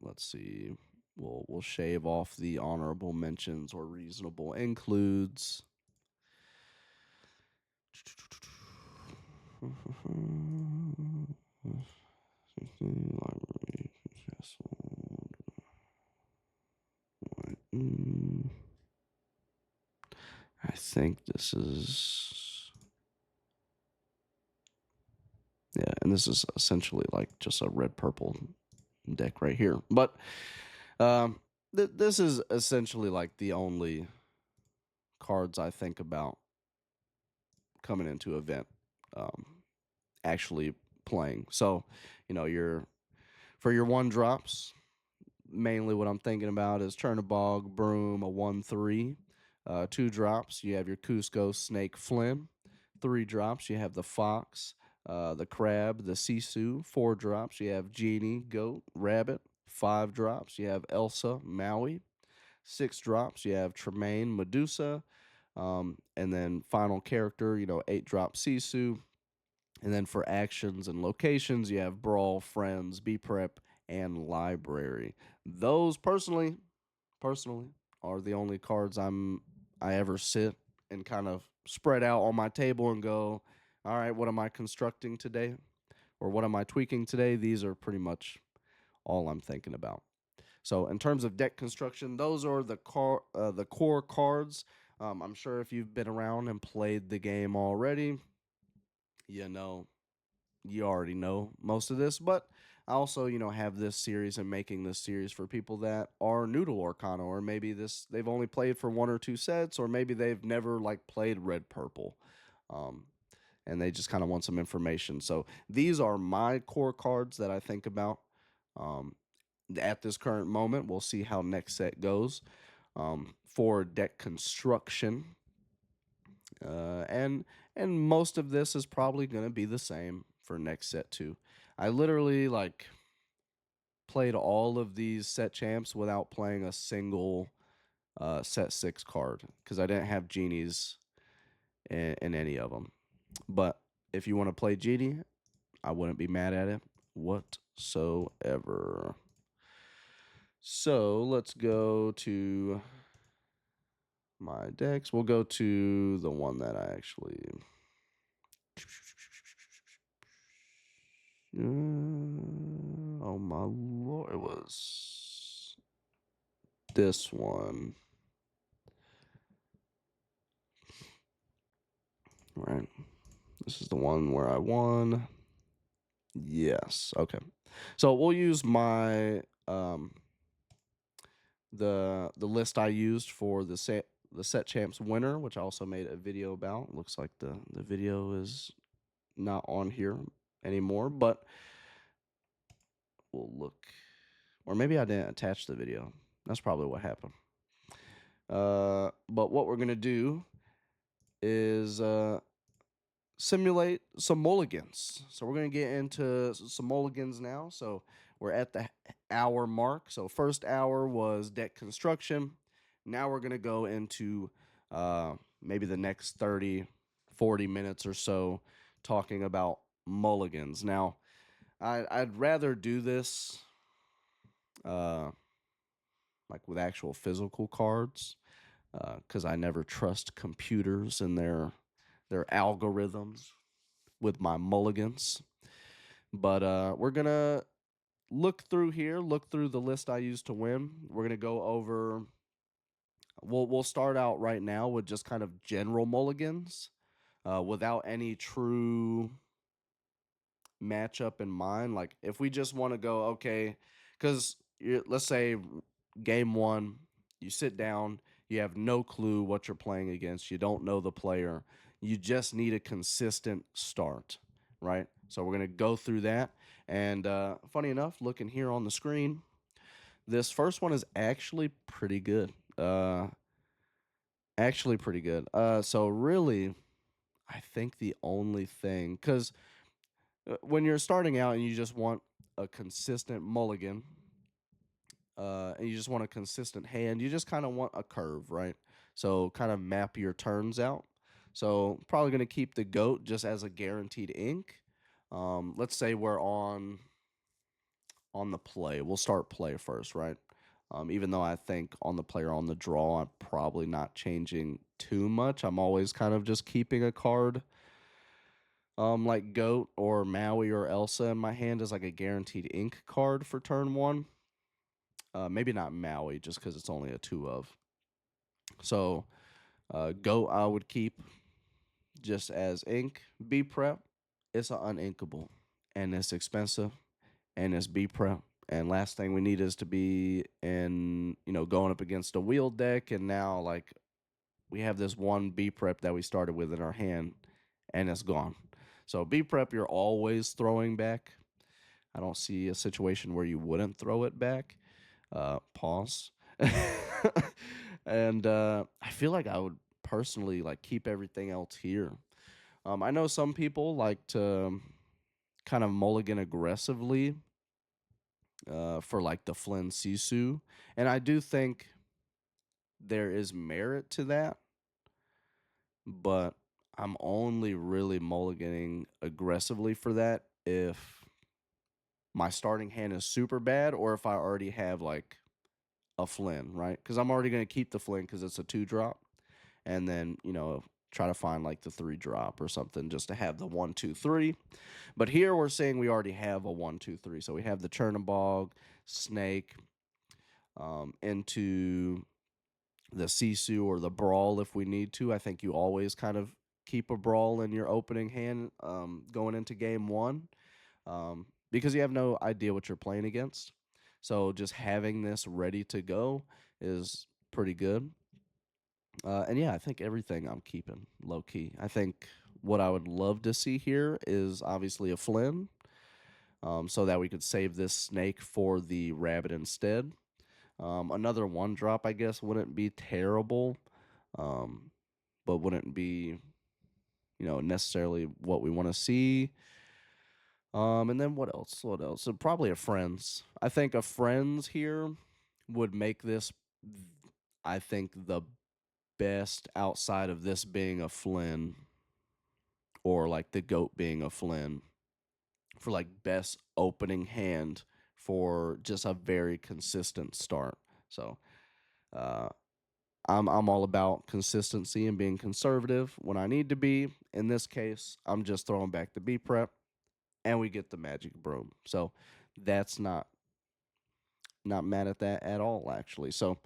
let's see. We'll shave off the honorable mentions or reasonable includes. Library, castle. I think this is, yeah, and this is essentially like just a red purple deck right here. But this is essentially like the only cards I think about coming into event, um, actually playing. So, you're for your one drops, mainly what I'm thinking about is Chernabog, Broom, a 1/3. Two drops, you have your Cusco, Snake, Flynn. Three drops, you have the Fox, the Crab, the Sisu. Four drops, you have Genie, Goat, Rabbit. Five drops, you have Elsa, Maui. Six drops, you have Tremaine, Medusa. And then final character, 8 drop Sisu. And then for actions and locations, you have Brawl, Friends, Be Prep, and Library. Those personally, are the only cards I ever sit and kind of spread out on my table and go, all right, what am I constructing today? Or what am I tweaking today? These are pretty much all I'm thinking about. So in terms of deck construction, those are the core cards. I'm sure if you've been around and played the game already, you know you already know most of this, but I also, have this series and making this series for people that are new to Lorcana, or maybe they've only played for one or two sets, or maybe they've never like played red purple. Um, and they just kind of want some information. So these are my core cards that I think about um, at this current moment. We'll see how next set goes. For deck construction, and most of this is probably going to be the same for next set too. I literally like played all of these set champs without playing a single set 6 card because I didn't have genies in any of them. But if you want to play genie, I wouldn't be mad at it whatsoever. So let's go to my decks. We'll go to the one that I actually. Oh my lord. it was this one. Right. This is the one where I won. Yes. Okay. So we'll use my the list I used for the set champs winner, which I also made a video about. Looks like the video is not on here anymore, but we'll look. Or maybe I didn't attach the video. That's probably what happened. But what we're gonna do is simulate some mulligans. So we're going to get into some mulligans now. So we're at the hour mark. So first hour was deck construction. Now we're going to go into maybe the next 30, 40 minutes or so talking about mulligans. Now, I'd rather do this like with actual physical cards because I never trust computers and their algorithms with my mulligans. But we're going to look through the list I used to win. We're going to go over, we'll start out right now with just kind of general mulligans without any true matchup in mind. Like if we just want to go, okay, because let's say game one, you sit down, you have no clue what you're playing against, you don't know the player, you just need a consistent start, right? So we're going to go through that. And funny enough, looking here on the screen, this first one is actually pretty good. So really, I think the only thing, because when you're starting out and you just want a consistent mulligan, and you just want a consistent hand, you just kind of want a curve, right? So kind of map your turns out. So probably going to keep the GOAT just as a guaranteed ink. Let's say we're on the play. We'll start play first, right? Even though I think on the play or on the draw, I'm probably not changing too much. I'm always kind of just keeping a card like Goat or Maui or Elsa in my hand as like a guaranteed ink card for turn one. Maybe not Maui, just because it's only a 2 of. So Goat I would keep just as ink. B prep, it's an uninkable, and it's expensive, and it's B prep. And last thing we need is to be in, going up against a wheel deck, and now like we have this one B prep that we started with in our hand, and it's gone. So B prep, you're always throwing back. I don't see a situation where you wouldn't throw it back. Pause. And I feel like I would personally like keep everything else here. I know some people like to kind of mulligan aggressively for like the Flynn Sisu, and I do think there is merit to that, but I'm only really mulliganing aggressively for that if my starting hand is super bad or if I already have like a Flynn, right? Because I'm already going to keep the Flynn because it's a 2-drop, and then try to find like the 3-drop or something just to have the 1, 2, 3. But here we're saying we already have a 1, 2, 3, so we have the Chernobog, Snake, into the Sisu or the Brawl if we need to. I think you always kind of keep a Brawl in your opening hand going into game one because you have no idea what you're playing against. So just having this ready to go is pretty good. And yeah, I think everything I'm keeping low key. I think what I would love to see here is obviously a Flynn, so that we could save this Snake for the Rabbit instead. Another 1-drop, I guess, wouldn't be terrible, but wouldn't be, necessarily what we want to see. And then what else? What else? So probably a Friends. I think a Friends here would make this, I think, the best outside of this being a Flynn or like the GOAT being a Flynn for like best opening hand for just a very consistent start. So I'm all about consistency and being conservative when I need to be. In this case, I'm just throwing back the B prep and we get the Magic Broom. So that's not not mad at that at all, actually. So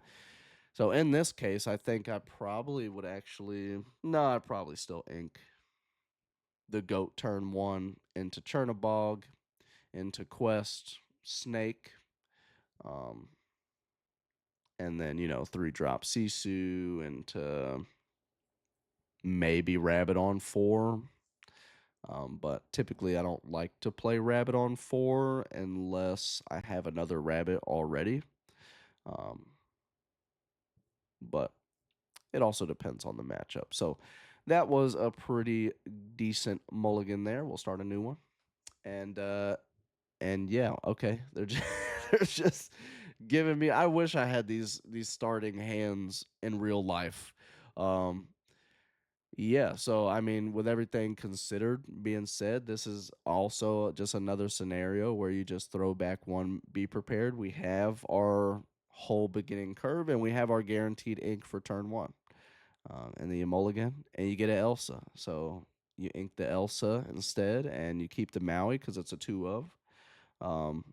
in this case, I think I probably would actually no, I'd probably still ink the goat turn one into Chernabog, into Quest, Snake, um, and then 3 drop Sisu into maybe Rabbit on 4. But typically, I don't like to play Rabbit on 4 unless I have another Rabbit already. Um, but it also depends on the matchup. So that was a pretty decent mulligan there. We'll start a new one. And yeah, okay. They're just, they're just giving me I wish I had these starting hands in real life. Um yeah, so I mean, with everything considered being said, this is also just another scenario where you just throw back one, be prepared. We have our whole beginning curve and we have our guaranteed ink for turn one. And then you mulligan and you get an Elsa. So you ink the Elsa instead and you keep the Maui because it's a 2 of. Um,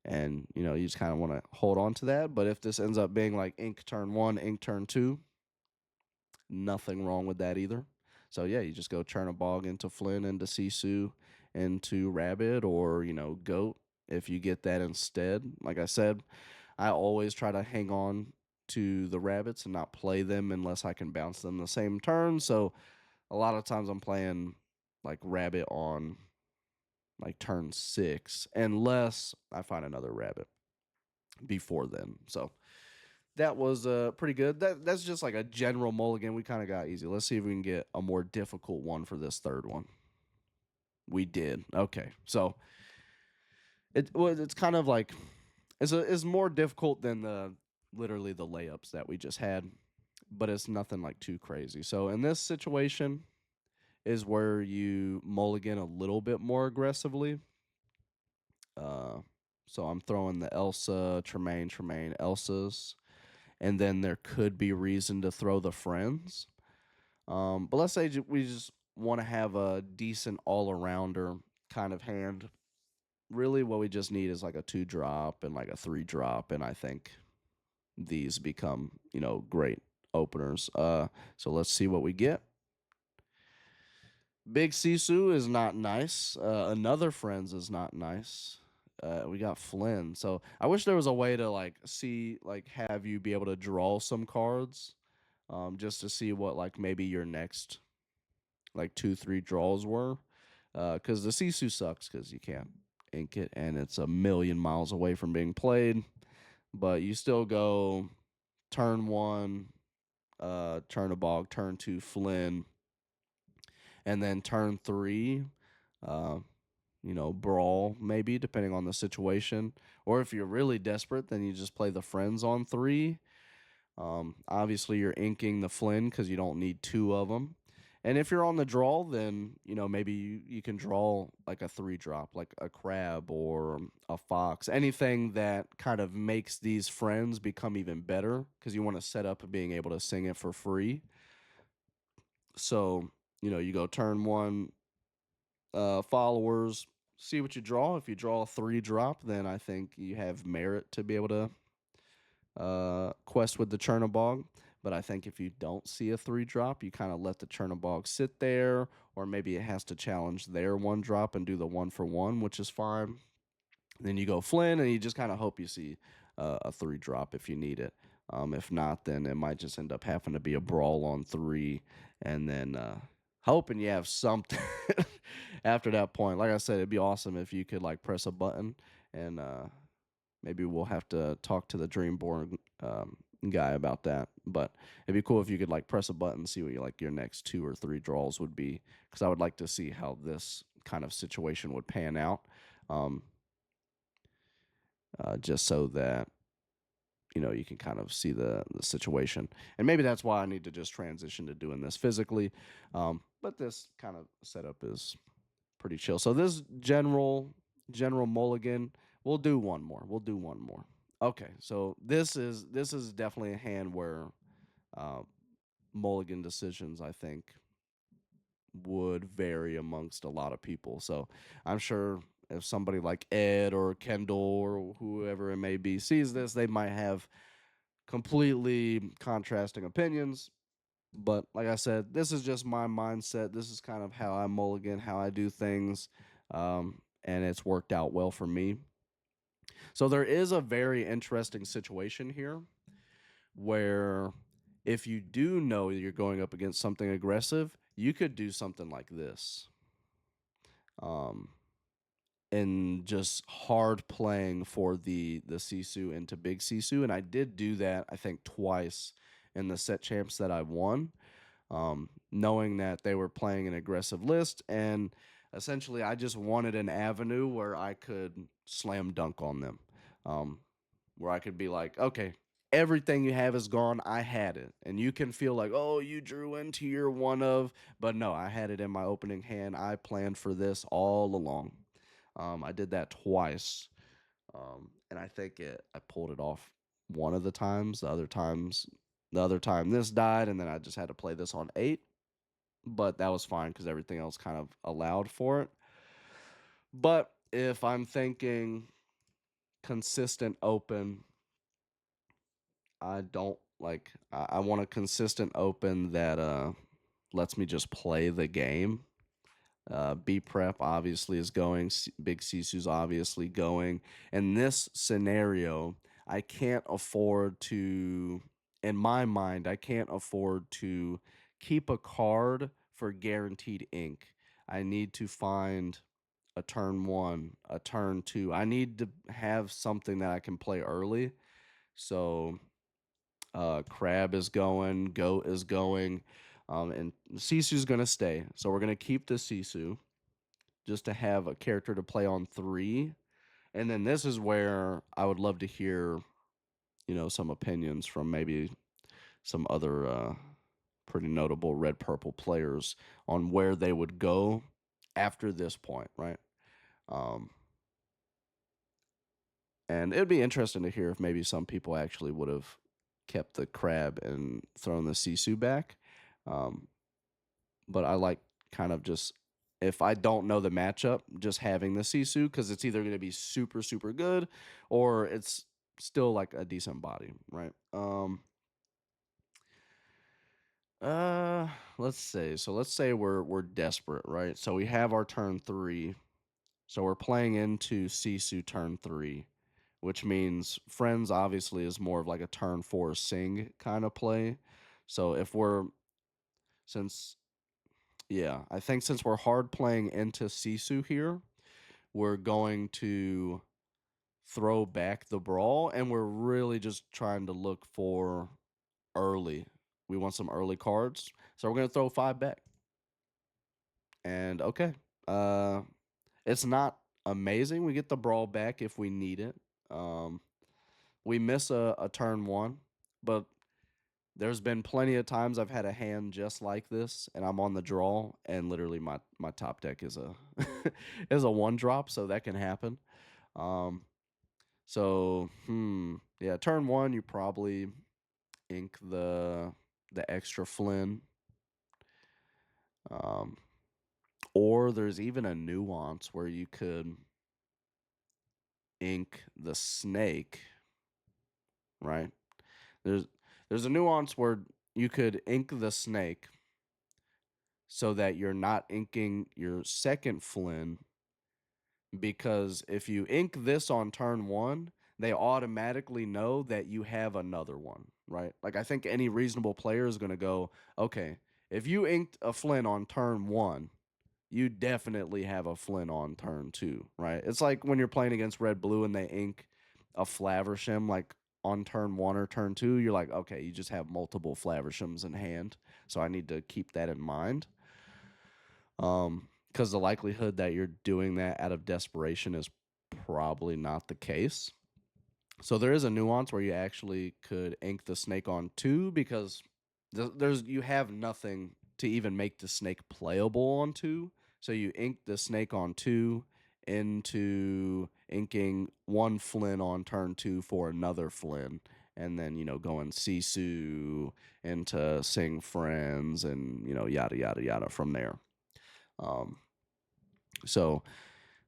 and you just kind of want to hold on to that. But if this ends up being like ink turn one, ink turn two, nothing wrong with that either. So yeah, you just go turn a bog into Flynn, into Sisu, into Rabbit, or Goat if you get that instead. Like I said, I always try to hang on to the rabbits and not play them unless I can bounce them the same turn. So a lot of times I'm playing like rabbit on like turn 6 unless I find another rabbit before then. So that was pretty good. That's just like a general mulligan. We kind of got easy. Let's see if we can get a more difficult one for this third one. We did. Okay. So it's kind of like it's more difficult than the literally the layups that we just had, but it's nothing like too crazy. So in this situation is where you mulligan a little bit more aggressively. Uh, so I'm throwing the Elsa, Tremaine, Elsa's, and then there could be reason to throw the friends. But let's say we just want to have a decent all arounder kind of hand. Really, what we just need is like a 2 drop and like a 3 drop, and I think these become great openers. So let's see what we get. Big Sisu is not nice. Another Friends is not nice. We got Flynn. So I wish there was a way to like see like have you be able to draw some cards, just to see what like maybe your next like 2-3 draws were. Because the Sisu sucks because you can't ink it and it's a million miles away from being played. But you still go turn one, turn a bog, turn two Flynn, and then turn three, uh, brawl maybe depending on the situation. Or if you're really desperate, then you just play the friends on 3. Obviously, you're inking the Flynn because you don't need 2 of them. And if you're on the draw, then maybe you can draw like a 3 drop, like a crab or a fox, anything that kind of makes these friends become even better because you want to set up being able to sing it for free. So you go turn one, followers, see what you draw. If you draw a 3 drop, then I think you have merit to be able to quest with the Chernabog. But I think if you don't see a 3 drop, you kind of let the Chernabog sit there, or maybe it has to challenge their 1 drop and do the 1-for-1, which is fine. Then you go Flynn, and you just kind of hope you see a 3 drop if you need it. If not, then it might just end up having to be a brawl on 3, and then hoping you have something after that point. Like I said, it'd be awesome if you could like press a button and maybe we'll have to talk to the Dreamborn guy about that. But it'd be cool if you could like press a button, see what your next 2 or 3 draws would be, because I would like to see how this kind of situation would pan out, just so that you can kind of see the situation. And maybe that's why I need to just transition to doing this physically. But this kind of setup is pretty chill. So this general mulligan. We'll do one more. Okay, so this is definitely a hand where uh, mulligan decisions I think would vary amongst a lot of people. So I'm sure if somebody like Ed or Kendall or whoever it may be sees this, they might have completely contrasting opinions. But like I said, this is just my mindset. This is kind of how I mulligan, how I do things, and it's worked out well for me. So there is a very interesting situation here where if you do know you're going up against something aggressive, you could do something like this. Um, and just hard playing for the Sisu into big Sisu. And I did do that, I think, twice in the set champs that I won, knowing that they were playing an aggressive list. And essentially, I just wanted an avenue where I could slam dunk on them, um, where I could be like, okay, everything you have is gone. I had it. And you can feel like, oh, you drew into your one of, but no, I had it in my opening hand. I planned for this all along. I did that twice, and I think I pulled it off one of the times. The other time this died, and then I just had to play this on 8. But that was fine because everything else kind of allowed for it. But if I'm thinking consistent open, I don't like. I want a consistent open that lets me just play the game. B prep obviously is going. Big Sisu's obviously going. In this scenario, I can't afford to. In my mind, I can't afford to keep a card for guaranteed ink. I need to find a turn 1, a turn 2. I need to have something that I can play early. So Crab is going, Goat is going, and Sisu's going to stay. So we're going to keep the Sisu just to have a character to play on 3. And then this is where I would love to hear, some opinions from maybe some other pretty notable red purple players on where they would go after this point, right? Um, and it'd be interesting to hear if maybe some people actually would have kept the Crab and thrown the Sisu back. Um, but I like kind of just, if I don't know the matchup, just having the Sisu because it's either going to be super super good or it's still like a decent body, right? Uh let's say. So let's say we're desperate, right? So we have our turn 3. So we're playing into Sisu turn 3, which means Friends obviously is more of like a turn 4 Sing kind of play. So if we're since Yeah, I think since we're hard playing into Sisu here, we're going to throw back the brawl, and we're really just trying to look for early. We want some early cards, so we're gonna throw 5 back. And okay, uh, it's not amazing. We get the brawl back if we need it. Um, we miss a turn 1, but there's been plenty of times I've had a hand just like this, and I'm on the draw, and literally my top deck is a is a 1-drop, so that can happen. Um, yeah, turn 1 you probably ink the extra Flynn, um, or there's even a nuance where you could ink the snake, right? There's there's a nuance where you could ink the snake so that you're not inking your second Flynn, because if you ink this on turn 1, they automatically know that you have another one, right? Like I think any reasonable player is going to go, okay, if you inked a Flynn on turn 1, you definitely have a Flynn on turn 2, right? It's like when you're playing against red blue and they ink a Flaversham like on turn 1 or turn 2, you're like, okay, you just have multiple Flavershams in hand, so I need to keep that in mind. Because the likelihood that you're doing that out of desperation is probably not the case. So there is a nuance where you actually could ink the snake on 2, because you have nothing to even make the snake playable on 2. So you ink the snake on 2 into inking 1 Flynn on turn 2 for another Flynn, and then going Sisu into Sing Friends, and yada yada yada from there. Um, so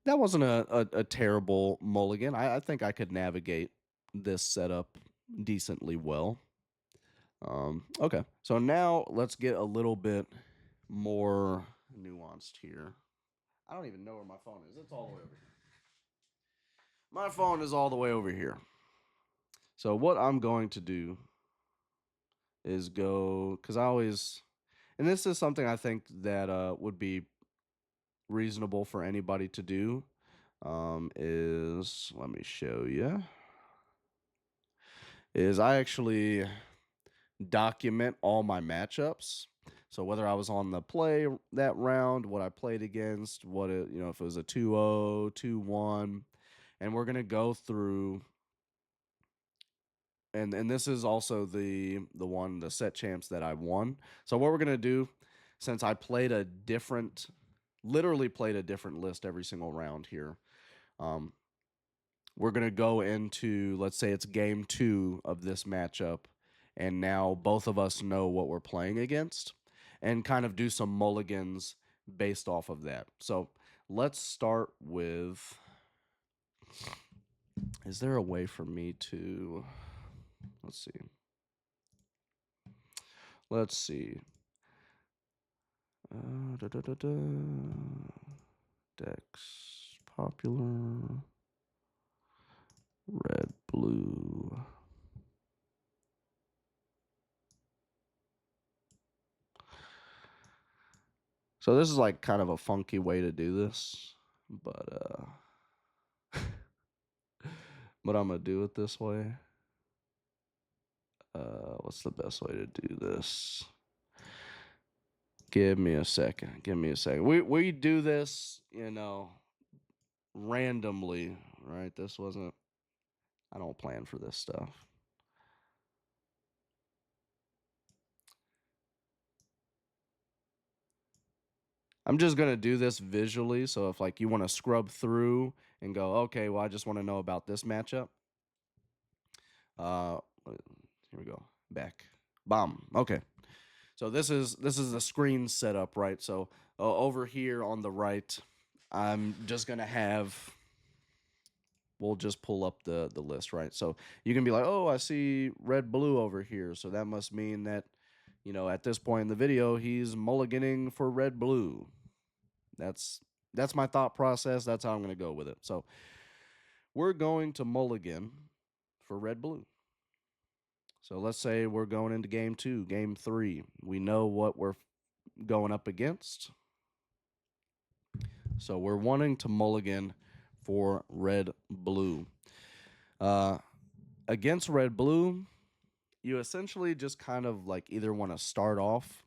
that wasn't a terrible mulligan. I think I could navigate this setup decently well. Okay, so now let's get a little bit more nuanced here. I don't even know where my phone is. It's all the way over here. My phone is all the way over here. So what I'm going to do is go, because I always, and this is something I think that would be reasonable for anybody to do. Is let me show you. Is I actually document all my matchups. So whether I was on the play that round, what I played against, what it, if it was a 2-0, 2-1, and we're going to go through, and this is also the set champs that I won. So what we're going to do, since I literally played a different list every single round here, we're going to go into, let's say it's game 2 of this matchup, and now both of us know what we're playing against, and kind of do some mulligans based off of that. So let's start with, is there a way for me to, let's see. Decks, popular, red, blue. So this is like kind of a funky way to do this, but but I'm gonna do it this way. What's the best way to do this? Give me a second. We do this, randomly, right? This wasn't. I don't plan for this stuff. I'm just gonna do this visually. So if like you want to scrub through and go, okay, well I just want to know about this matchup. Here we go. Back. Bomb. Okay. So this is the screen setup, right? So over here on the right, I'm just gonna have. We'll just pull up the list, right? So you can be like, oh, I see red blue over here, so that must mean that, at this point in the video, he's mulliganing for red blue. That's my thought process. That's how I'm gonna go with it. So we're going to mulligan for red blue. So let's say we're going into game 2, game 3. We know what we're going up against. So we're wanting to mulligan for red blue. Against red blue, you essentially just kind of like either want to start off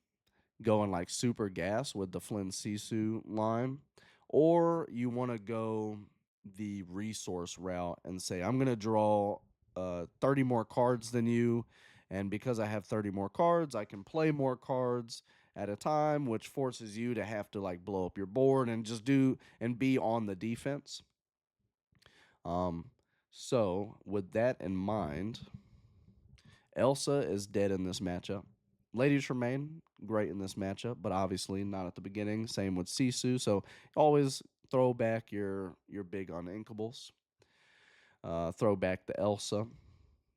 going like super gas with the Flynn Sisu line, or you want to go the resource route and say, I'm going to draw 30 more cards than you. And because I have 30 more cards, I can play more cards at a time, which forces you to have to like blow up your board and just do and be on the defense. So with that in mind, Elsa is dead in this matchup. Lady Tremaine, great in this matchup, but obviously not at the beginning. Same with Sisu. So always throw back your big uninkables. Throw back the Elsa.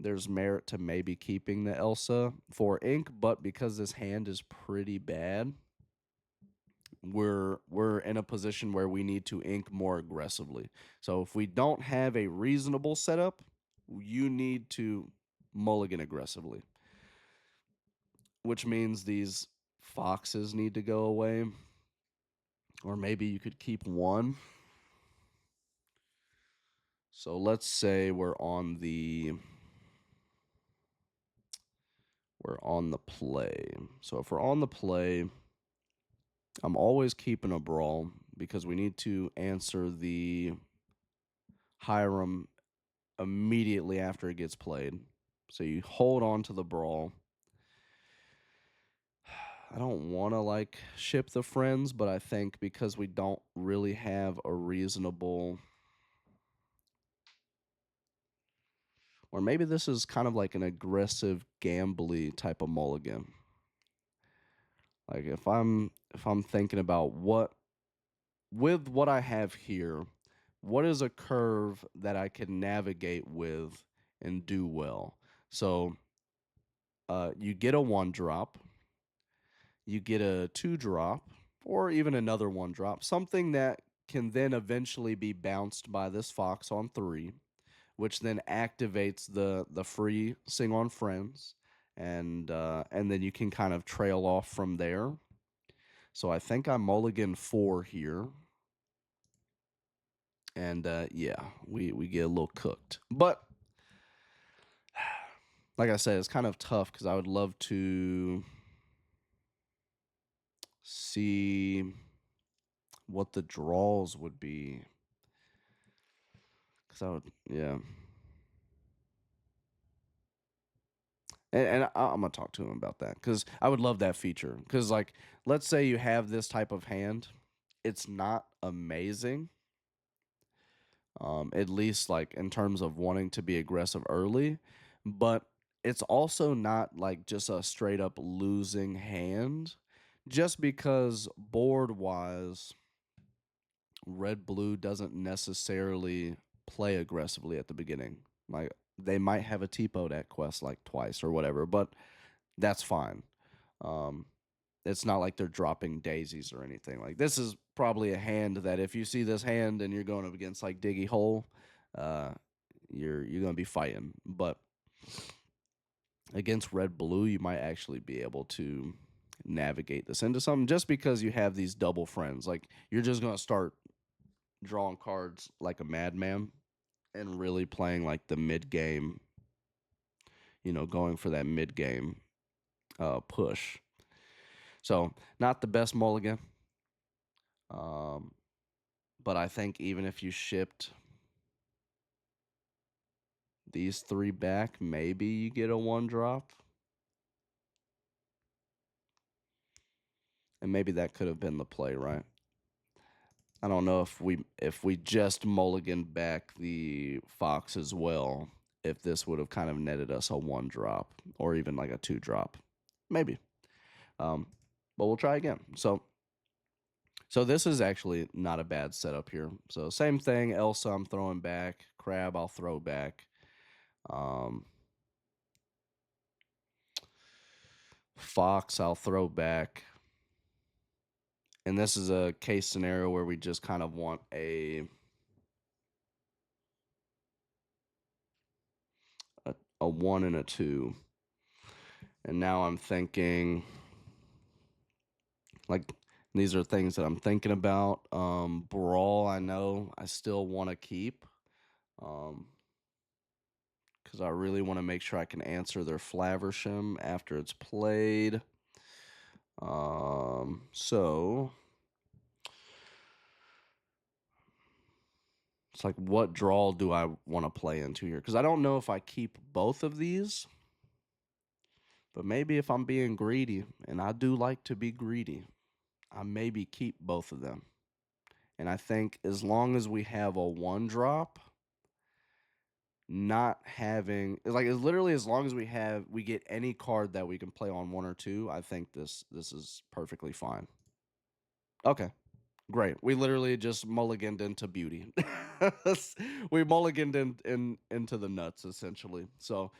There's merit to maybe keeping the Elsa for ink, but because this hand is pretty bad, we're in a position where we need to ink more aggressively. So if we don't have a reasonable setup, you need to mulligan aggressively, which means these foxes need to go away, or maybe you could keep one. So let's say we're on the play. So if we're on the play, I'm always keeping a brawl because we need to answer the Hiram immediately after it gets played. So you hold on to the brawl. I don't want to like ship the friends, but I think because we don't really have a reasonable, or maybe this is kind of like an aggressive gambly type of mulligan. Like if I'm thinking about with what I have here, what is a curve that I can navigate with and do well? So you get a 1-drop, you get a 2-drop, or even another 1-drop, something that can then eventually be bounced by this fox on 3, which then activates the free Sing on Friends, and then you can kind of trail off from there. So I think I mulligan 4 here, and yeah, we get a little cooked. But like I said, it's kind of tough because I would love to see what the draws would be. Because I would, yeah. And I'm going to talk to him about that because I would love that feature. Because, like, let's say you have this type of hand, it's not amazing, at least, like, in terms of wanting to be aggressive early, but it's also not, like, just a straight up losing hand just because board wise red blue doesn't necessarily play aggressively at the beginning. Like they might have a T-Pode at quest like twice or whatever, but that's fine. Um, it's not like they're dropping daisies or anything. Like this is probably a hand that if you see this hand and you're going up against like Diggy Hole, uh, you're gonna be fighting. But against red blue, you might actually be able to navigate this into something just because you have these double friends. Like you're just gonna start drawing cards like a madman and really playing like the mid game, going for that mid game push. So not the best mulligan, um, but I think even if you shipped these 3 back, maybe you get a 1-drop, and maybe that could have been the play, right? I don't know if we just mulligan back the fox as well, if this would have kind of netted us a 1-drop or even like a 2-drop, maybe. Um, but we'll try again. So this is actually not a bad setup here. So same thing. Elsa I'm throwing back. Crab I'll throw back. Fox I'll throw back. And this is a case scenario where we just kind of want a 1 and a 2. And now I'm thinking, like, these are things that I'm thinking about. Brawl, I know I still want to keep. Because I really want to make sure I can answer their Flaversham after it's played. So it's like, what draw do I want to play into here? Because I don't know if I keep both of these, but maybe if I'm being greedy, and I do like to be greedy, I maybe keep both of them. And I think as long as we have a 1-drop, not having like it's literally as long as we get any card that we can play on 1 or 2, I think this is perfectly fine. Okay. Great. We literally just mulliganed into beauty. We mulliganed into the nuts essentially. So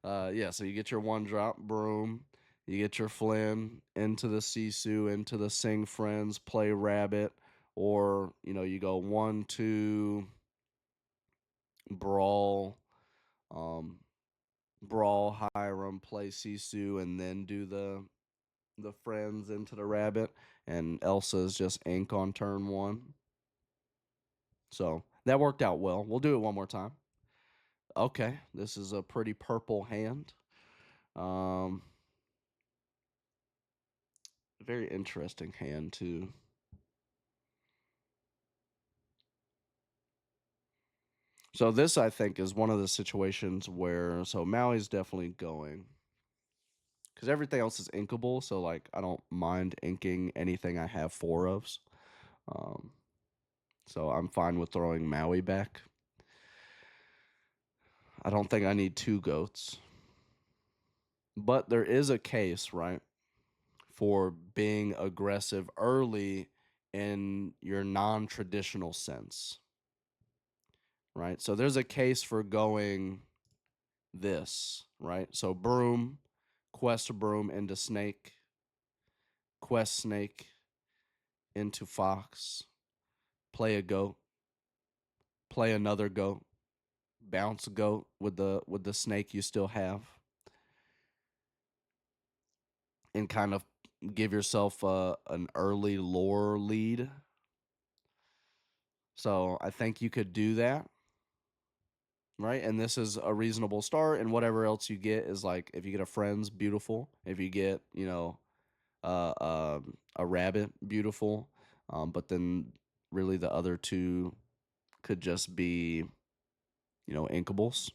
yeah, so you get your 1-drop broom, you get your Flynn into the Sisu, into the Sing Friends, play Rabbit, or you go 1, 2, brawl, um, brawl Hiram, play Sisu, and then do the friends into the rabbit, and Elsa's just ink on turn 1. So that worked out well. We'll do it one more time. Okay, this is a pretty purple hand. Very interesting hand too. So this I think is one of the situations where Maui's definitely going because everything else is inkable. So like I don't mind inking anything I have 4 of. Um, so I'm fine with throwing Maui back. I don't think I need 2 goats. But there is a case, right, for being aggressive early in your non-traditional sense. right? So there's a case for going this, right? So broom, quest broom into snake, quest snake into fox, play a goat, play another goat, bounce goat with the snake you still have, and kind of give yourself an early lore lead. So I think you could do that, right? And this is a reasonable start. And whatever else you get is like, if you get a friend's beautiful. If you get, a rabbit, beautiful. But then really the other two could just be, inkables.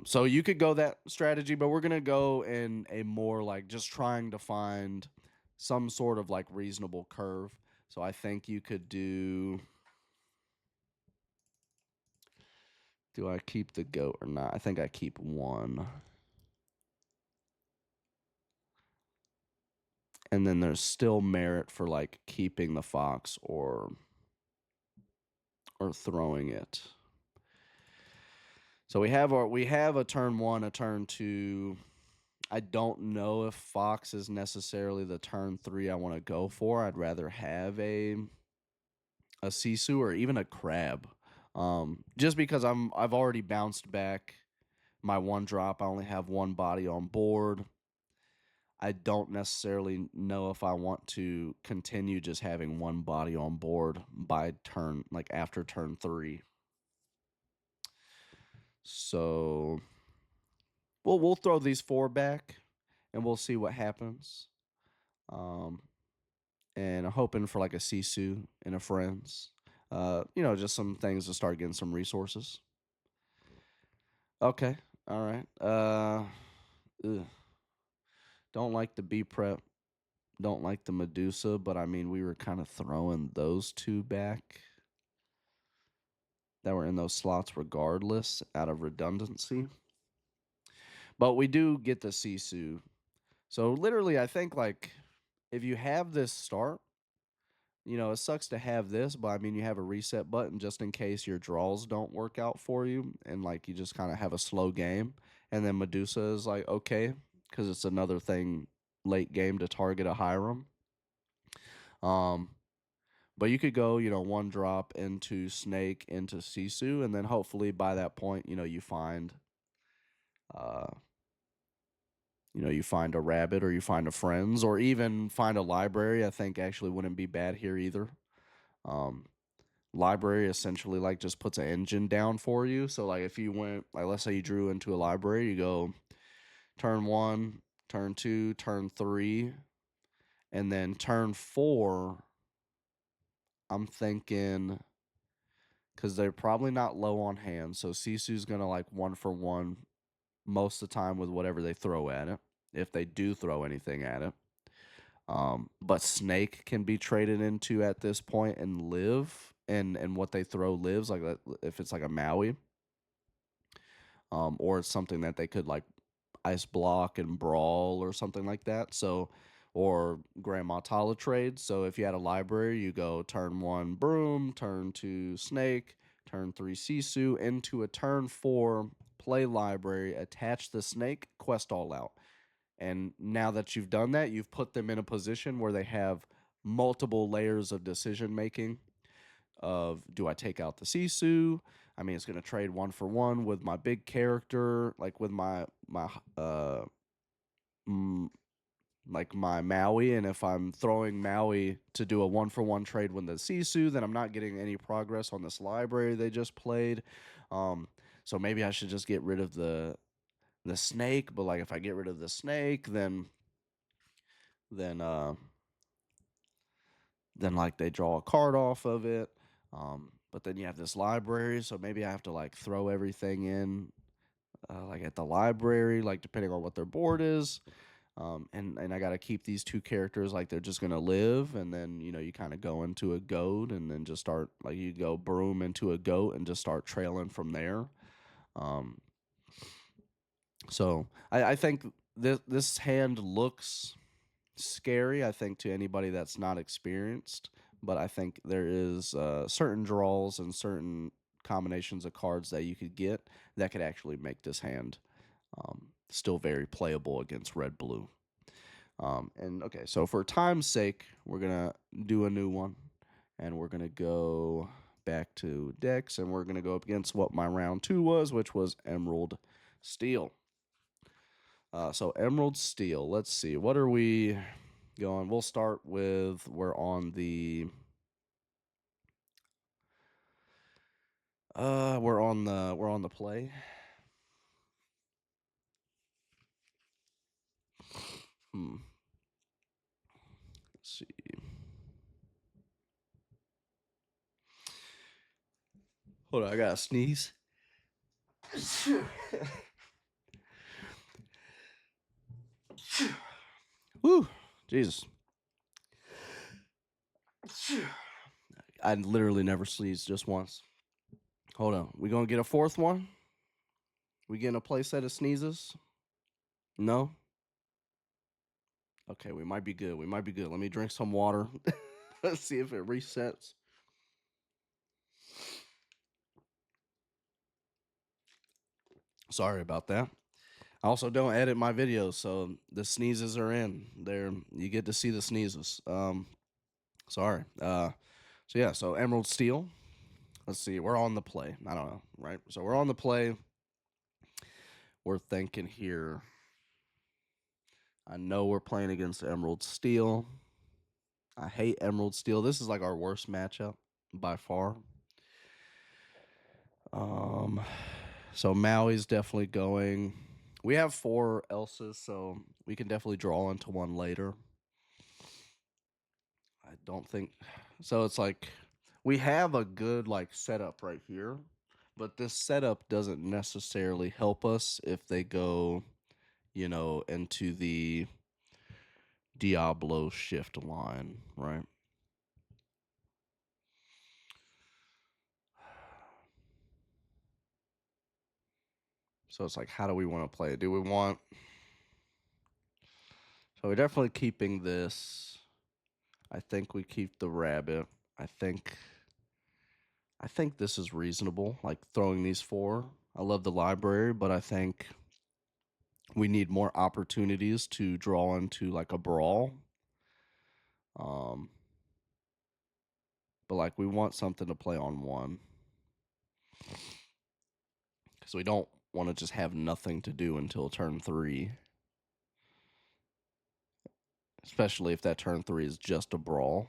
So you could go that strategy, but we're gonna go in a more like just trying to find some sort of like reasonable curve. So I think you could do. Do I keep the goat or not? I think I keep one. And then there's still merit for like keeping the fox or throwing it. So we have a turn 1, a turn 2. I don't know if fox is necessarily the turn 3 I want to go for. I'd rather have a sisu or even a crab. Just because I've already bounced back my 1 drop. I only have 1 body on board. I don't necessarily know if I want to continue just having 1 body on board by turn, like after turn 3. So we'll throw these 4 back and we'll see what happens. And I'm hoping for like a Sisu and a friends. Just some things to start getting some resources. Okay. All right. Ugh. Don't like the B prep. Don't like the Medusa, but I mean, we were kind of throwing those 2 back that were in those slots regardless out of redundancy. But we do get the Sisu. So literally, I think like if you have this start, it sucks to have this, but I mean, you have a reset button just in case your draws don't work out for you and like you just kind of have a slow game. And then Medusa is like, okay, because it's another thing late game to target a Hiram. But you could go, 1 drop into Snake into Sisu, and then hopefully by that point, you find, uh, you find a rabbit or you find a friends or even find a library. I think actually wouldn't be bad here either. Library essentially like just puts an engine down for you. So like if you went, like let's say you drew into a library, you go turn 1, turn 2, turn 3, and then turn 4. I'm thinking because they're probably not low on hand. So Sisu's gonna like 1 for 1 most of the time with whatever they throw at it, if they do throw anything at it. But Snake can be traded into at this point and live, and what they throw lives, like if it's like a Maui, or it's something that they could like ice block and brawl or something like that. So, or Grandma Tala trade. So if you had a library, you go turn 1 broom, turn 2 snake, turn 3 sisu, into a turn 4 play library, attach the snake, quest all out. And now that you've done that, you've put them in a position where they have multiple layers of decision making of, do I take out the Sisu? I mean, it's going to trade 1 for 1 with my big character, like with my like my Maui, and if I'm throwing Maui to do a 1 for 1 trade with the Sisu, then I'm not getting any progress on this library they just played. So maybe I should just get rid of the snake, but like if I get rid of the snake, then then like they draw a card off of it. But then you have this library, so maybe I have to like throw everything in like at the library, like depending on what their board is. And I got to keep these 2 characters like they're just gonna live, and then you kind of go into a goat, and then just start like you go broom into a goat and just start trailing from there. Um, so I think this hand looks scary, I think, to anybody that's not experienced. But I think there is certain draws and certain combinations of cards that you could get that could actually make this hand still very playable against red blue. And okay, so for time's sake, we're gonna do a new one, and we're gonna go back to decks, and we're gonna go up against what my round 2 was, which was Emerald Steel. So Emerald Steel. Let's see, what are we going? We'll start with we're on the we're on the play. Let's see. Hold on, I gotta sneeze. Woo, Jesus. I literally never sneezed, just once. Hold on, we gonna get a fourth one? We getting a play set of sneezes? No? Okay, we might be good. We might be good. Let me drink some water. Let's see if it resets. Sorry about that. I also don't edit my videos, so the sneezes are in there. You get to see the sneezes. Sorry. So yeah, so Emerald Steel. Let's see. We're on the play. I don't know, right? So we're on the play. We're thinking here. I know we're playing against Emerald Steel. I hate Emerald Steel. This is like our worst matchup by far. So Maui's definitely going. We have 4 Elses, so we can definitely draw into one later. I don't think so. It's like we have a good like setup right here, but this setup doesn't necessarily help us if they go, into the Diablo shift line, right? So it's like, how do we want to play it? Do we want? So we're definitely keeping this. I think we keep the rabbit. I think this is reasonable, like throwing these 4. I love the library, but I think we need more opportunities to draw into like a brawl. But like we want something to play on 1. Because we don't want to just have nothing to do until turn 3. Especially if that turn 3 is just a brawl.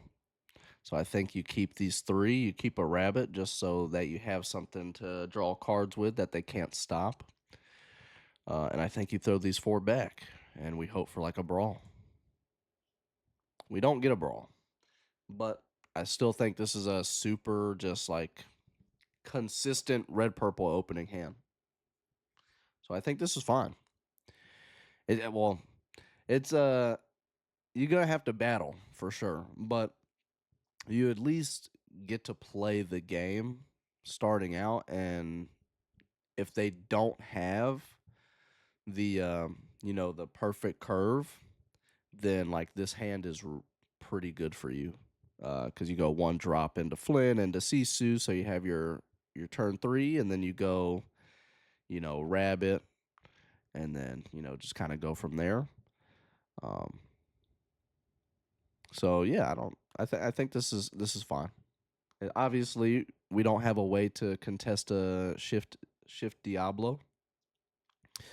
So I think you keep these 3, you keep a rabbit just so that you have something to draw cards with that they can't stop. And I think you throw these 4 back, and we hope for like a brawl. We don't get a brawl, but I still think this is a super just like consistent red-purple opening hand. So I think this is fine. Well, it's you're gonna have to battle for sure, but you at least get to play the game starting out, and if they don't have the the perfect curve, then like this hand is pretty good for you because you go 1 drop into Flynn and to Sisu, so you have your turn 3, and then you go rabbit, and then just kind of go from there. So yeah, I think this is fine. Obviously, we don't have a way to contest a shift Diablo,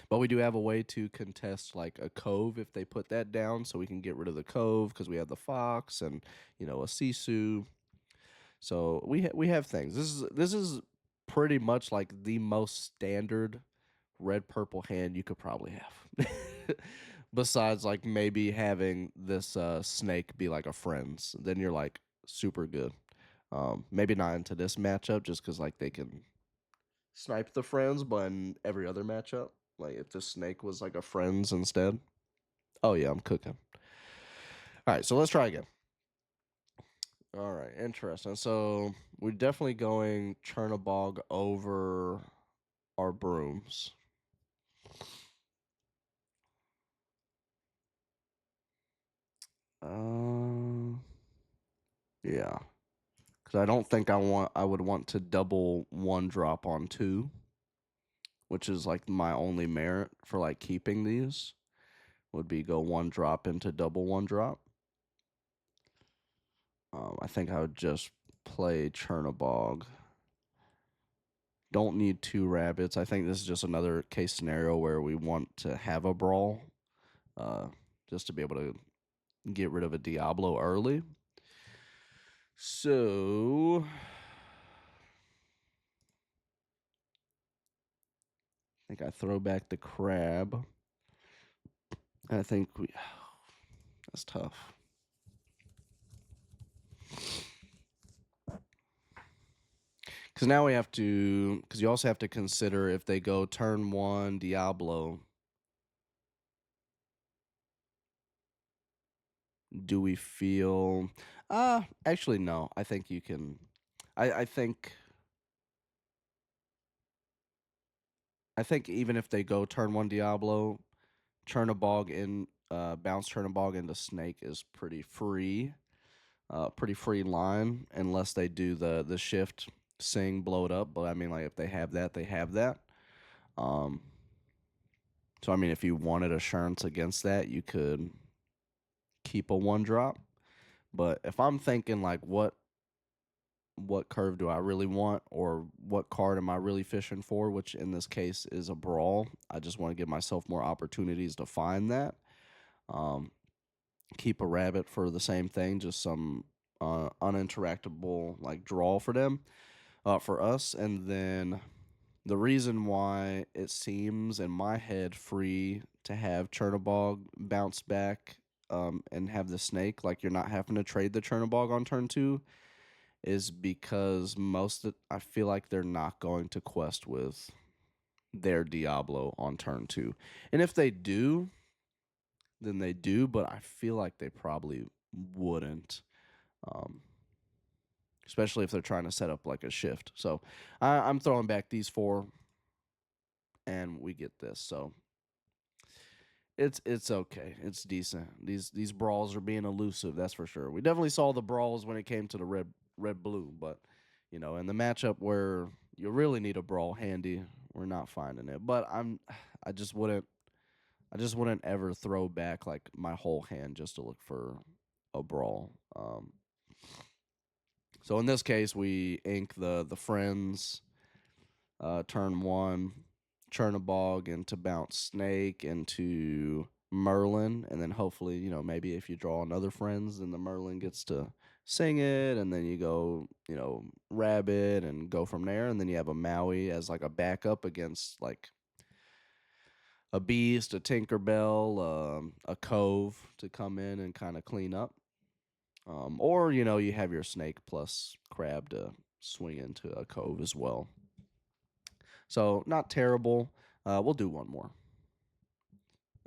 but we do have a way to contest like a cove if they put that down, so we can get rid of the cove because we have the fox and a Sisu. So we have things. This is pretty much like the most standard red purple hand you could probably have. Besides like maybe having this snake be like a friend's, then you're like super good. Maybe not into this matchup just because like they can snipe the friends, but in every other matchup, like if the snake was like a friend's instead. Oh yeah, I'm cooking. All right, so let's try again. All right, interesting. So we're definitely going Chernobog over our brooms. Yeah, because I don't think I would want to double one drop on two, which is like my only merit for like keeping these would be go one drop into double one drop. I think I would just play Chernobog. Don't need two rabbits. I think this is just another case scenario where we want to have a brawl, uh, just to be able to get rid of a Diablo early. So I think I throw back the crab. I think that's tough. Because now we have to, because you also have to consider if they go turn one Diablo, do we feel, actually, no. I think you can, I think, even if they go turn one Diablo, Chernobog in, bounce Chernobog into Snake is pretty free. Pretty free line unless they do the shift sing blow it up. But I mean, like if they have that, they have that. Um, so I mean, if you wanted assurance against that, you could keep a one drop. But if I'm thinking like what curve do I really want, or what card am I really fishing for, which in this case is a brawl, I just want to give myself more opportunities to find that. Um, keep a rabbit for the same thing, just some uninteractable like draw for them, for us. And then the reason why it seems in my head free to have Chernobog bounce back, and have the snake, like you're not having to trade the Chernobog on turn two, is because I feel like they're not going to quest with their Diablo on turn two. And if they do, then they do, but I feel like they probably wouldn't. Um, Especially if they're trying to set up like a shift. So I'm throwing back these four, and we get this. So it's okay. It's decent. These brawls are being elusive. That's for sure. We definitely saw the brawls when it came to the red blue, but in the matchup where you really need a brawl handy, we're not finding it. But I just wouldn't ever throw back like my whole hand just to look for a brawl. So in this case, we ink the friends, turn one, Chernobog into bounce Snake into Merlin, and then hopefully, maybe if you draw another friends, then the Merlin gets to sing it, and then you go, Rabbit and go from there, and then you have a Maui as like a backup against like a Beast, a Tinkerbell, a Cove to come in and kind of clean up. Or, you have your Snake plus Crab to swing into a Cove as well. So, not terrible. We'll do one more.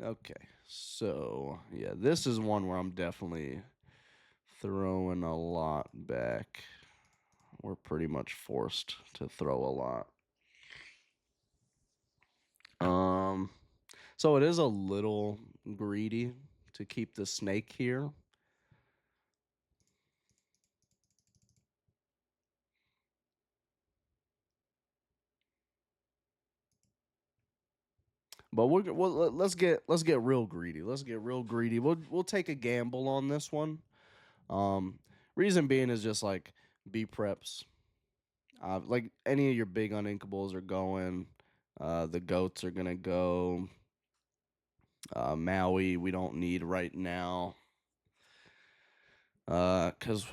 Okay. So, yeah, this is one where I'm definitely throwing a lot back. We're pretty much forced to throw a lot. So it is a little greedy to keep the snake here. But let's get real greedy. Let's get real greedy. We'll take a gamble on this one. Um, Reason being is just like B preps. Like any of your big uninkables are going. The goats are gonna go. Maui we don't need right now. Because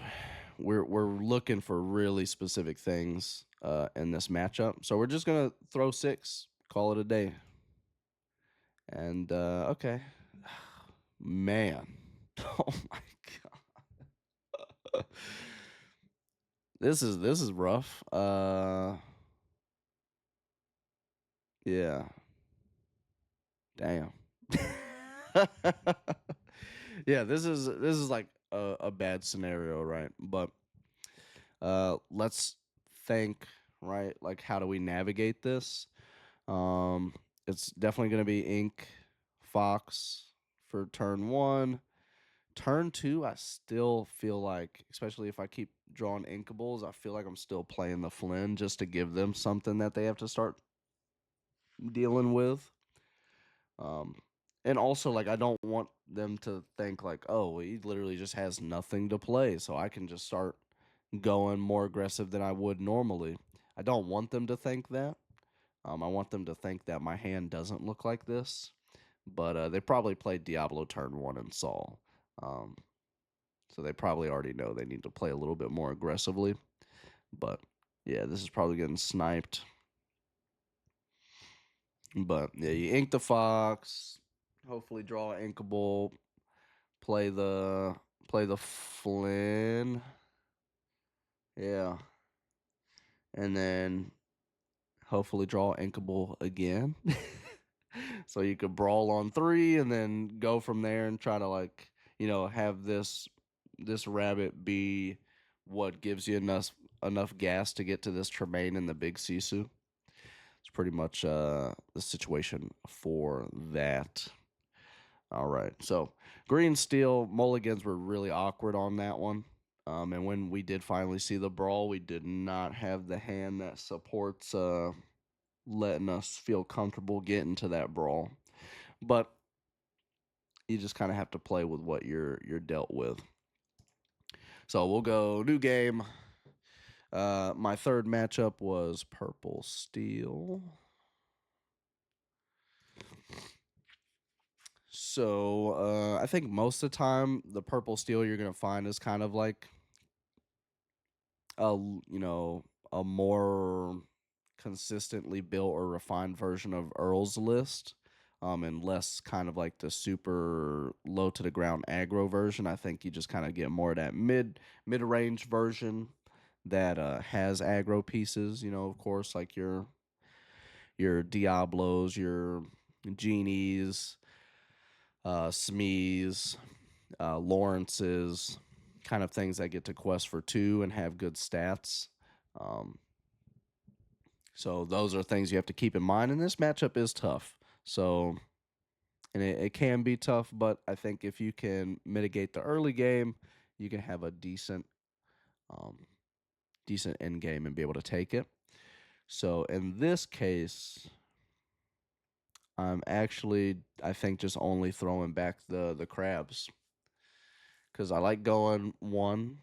we're looking for really specific things in this matchup. So we're just gonna throw six, call it a day. And okay, man, oh my god, this is rough. Yeah, damn. Yeah, this is like a bad scenario, right? But let's think, right? Like, how do we navigate this? It's definitely gonna be Ink Fox for turn one. Turn 2, I still feel like, especially if I keep drawing inkables, I feel like I'm still playing the Flynn just to give them something that they have to start dealing with. Um, and also, like, I don't want them to think, like, oh, he literally just has nothing to play, so I can just start going more aggressive than I would normally. I don't want them to think that. I want them to think that my hand doesn't look like this. But they probably played Diablo turn 1 and Saul. Um, so they probably already know they need to play a little bit more aggressively. But yeah, this is probably getting sniped. But yeah, you ink the fox, hopefully draw an inkable, play the Flynn. Yeah. And then hopefully draw inkable again. So you could brawl on 3 and then go from there and try to, like, have this rabbit be what gives you enough gas to get to this Tremaine and the big Sisu. It's pretty much the situation for that. All right. So green steel mulligans were really awkward on that one. And when we did finally see the brawl, we did not have the hand that supports letting us feel comfortable getting to that brawl. But you just kind of have to play with what you're dealt with. So we'll go new game. My third matchup was purple steel. So I think most of the time the purple steel you're gonna find is kind of like a a more consistently built or refined version of Earl's list. And less kind of like the super low to the ground aggro version. I think you just kind of get more of that mid range version that has aggro pieces. Of course, like your Diablos, your Genies, Smees, Lawrences, kind of things that get to quest for 2 and have good stats. So those are things you have to keep in mind. And this matchup is tough. So, and it can be tough, but I think if you can mitigate the early game, you can have a decent end game and be able to take it. So in this case, I'm actually, I think, just only throwing back the crabs because I like going 1.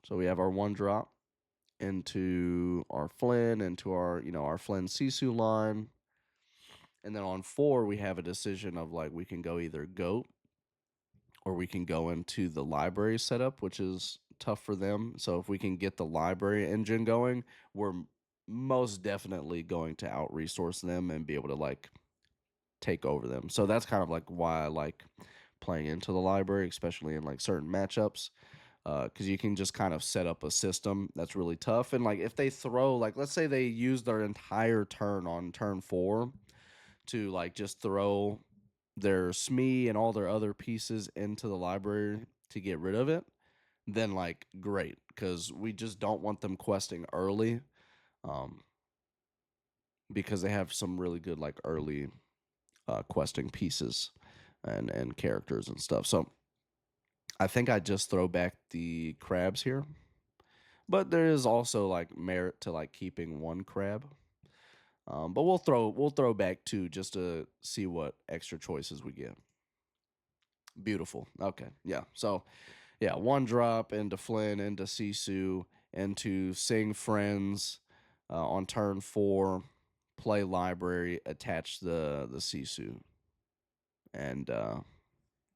So we have our 1 drop into our Flynn, into our our Flynn Sisu line. And then on 4, we have a decision of, like, we can go either goat or we can go into the library setup, which is tough for them. So if we can get the library engine going, we're most definitely going to out resource them and be able to, like, take over them. So that's kind of like why I like playing into the library, especially in like certain matchups. Because you can just kind of set up a system that's really tough. And like if they throw, like, let's say they use their entire turn on turn 4 to like just throw their Smee and all their other pieces into the library to get rid of it, then like great, because we just don't want them questing early, um, because they have some really good like early questing pieces and characters and stuff. So I think I just throw back the crabs here, but there is also like merit to like keeping 1 crab. But we'll throw back 2 just to see what extra choices we get. Beautiful. Okay. Yeah. So yeah, 1 drop into Flynn, into Sisu, into Sing Friends on turn 4, play library, attach the Sisu, and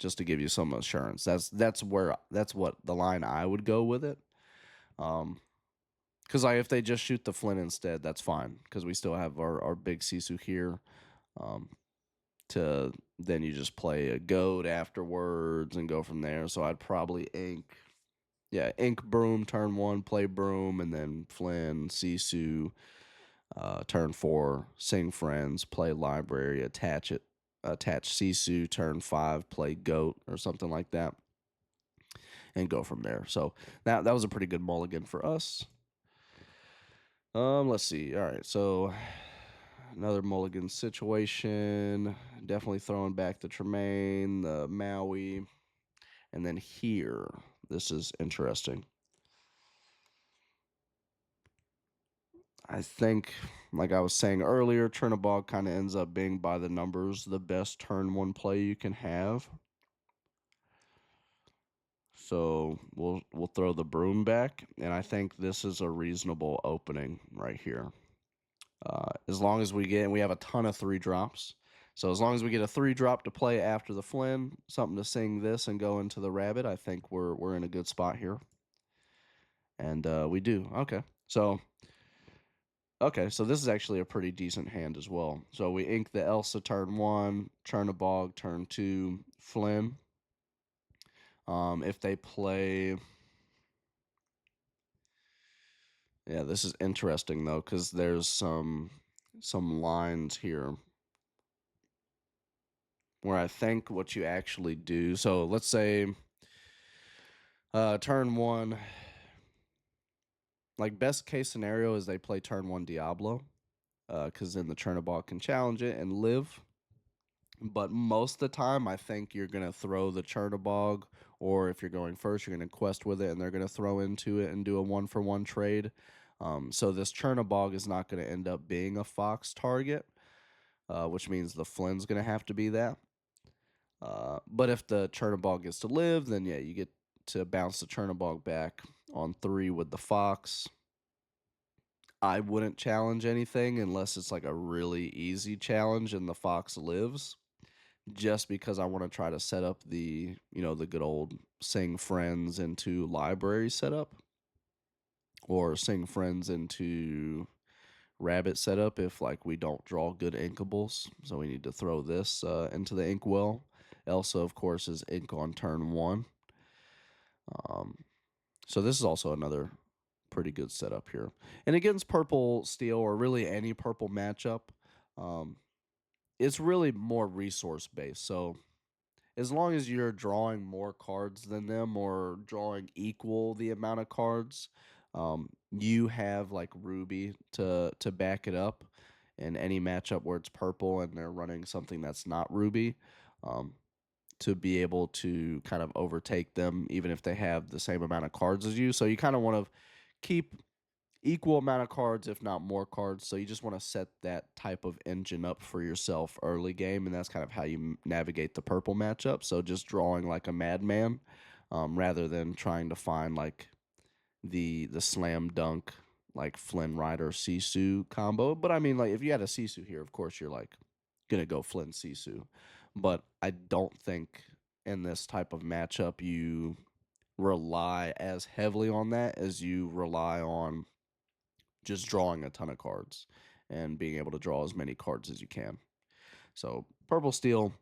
just to give you some assurance, that's what the line I would go with it. Because if they just shoot the Flynn instead, that's fine, because we still have our big Sisu here. To then you just play a goat afterwards and go from there. So I'd probably ink Broom turn 1, play Broom, and then Flynn, Sisu, turn 4, Sing Friends, play Library, attach Sisu, turn 5, play Goat or something like that, and go from there. So that was a pretty good mulligan for us. Let's see. All right, so another mulligan situation. Definitely throwing back the Tremaine, the Maui, And then here, this is interesting. I think, like I was saying earlier, Chernobog kind of ends up being by the numbers the best turn one play you can have. So we'll throw the broom back, and I think this is a reasonable opening right here. As long as we have a ton of 3-drops. So as long as we get a 3-drop to play after the Flynn, something to sing this and go into the rabbit, I think we're in a good spot here. And we do. Okay, so this is actually a pretty decent hand as well. So we ink the Elsa turn 1, Chernobog turn 2, Flynn. If they play, yeah, this is interesting though, because there's some lines here where I think what you actually do. So let's say turn 1, like best case scenario is they play turn 1 Diablo, because then the Chernobog can challenge it and live. But most of the time, I think you're going to throw the Chernobog, or if you're going first, you're going to quest with it, and they're going to throw into it and do a 1-for-1 trade. So this Chernobog is not going to end up being a Fox target, which means the Flynn's going to have to be that. But if the Chernobog gets to live, then yeah, you get to bounce the Chernobog back on 3 with the Fox. I wouldn't challenge anything unless it's like a really easy challenge and the Fox lives, just because I want to try to set up the good old sing friends into library setup, or sing friends into rabbit setup if like we don't draw good inkables. So we need to throw this into the inkwell. Elsa, of course, is ink on turn 1. So this is also another pretty good setup here. And against purple steel, or really any purple matchup, it's really more resource based. So as long as you're drawing more cards than them, or drawing equal the amount of cards, you have like Ruby to back it up in any matchup where it's purple and they're running something that's not Ruby, to be able to kind of overtake them even if they have the same amount of cards as you. So you kind of want to keep equal amount of cards, if not more cards. So you just want to set that type of engine up for yourself early game, and that's kind of how you navigate the purple matchup. So just drawing like a madman, rather than trying to find like the slam dunk like Flynn Rider Sisu combo. But I mean, like if you had a Sisu here, of course you're like gonna go Flynn Sisu. But I don't think in this type of matchup you rely as heavily on that as you rely on just drawing a ton of cards and being able to draw as many cards as you can. So purple steel,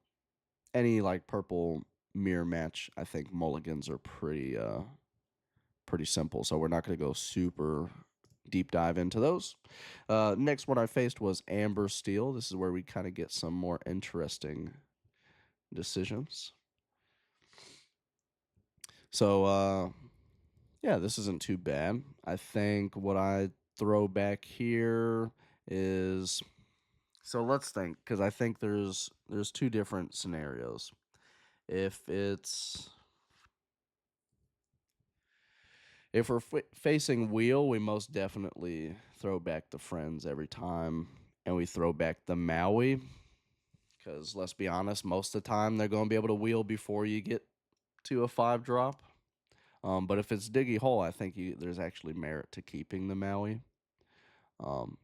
any like purple mirror match, I think mulligans are pretty simple. So we're not going to go super deep dive into those. Next one I faced was amber steel. This is where we kind of get some more interesting decisions. So yeah, this isn't too bad. I think what I throw back here is, so let's think, because I think there's 2 different scenarios. If we're facing wheel, we most definitely throw back the friends every time, and we throw back the Maui, because let's be honest, most of the time they're going to be able to wheel before you get to a 5-drop. But if it's Diggy Hole, I think there's actually merit to keeping the Maui. Um,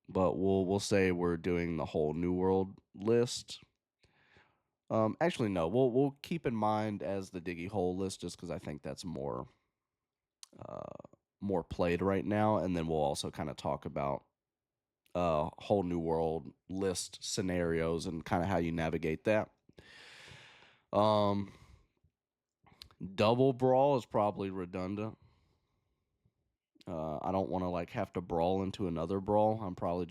but we'll say we're doing the whole New World list. Actually, no. We'll keep in mind as the Diggy Hole list, just because I think that's more played right now, and then we'll also kind of talk about whole New World list scenarios and kind of how you navigate that. Double brawl is probably redundant. I don't want to like have to brawl into another brawl. I'm probably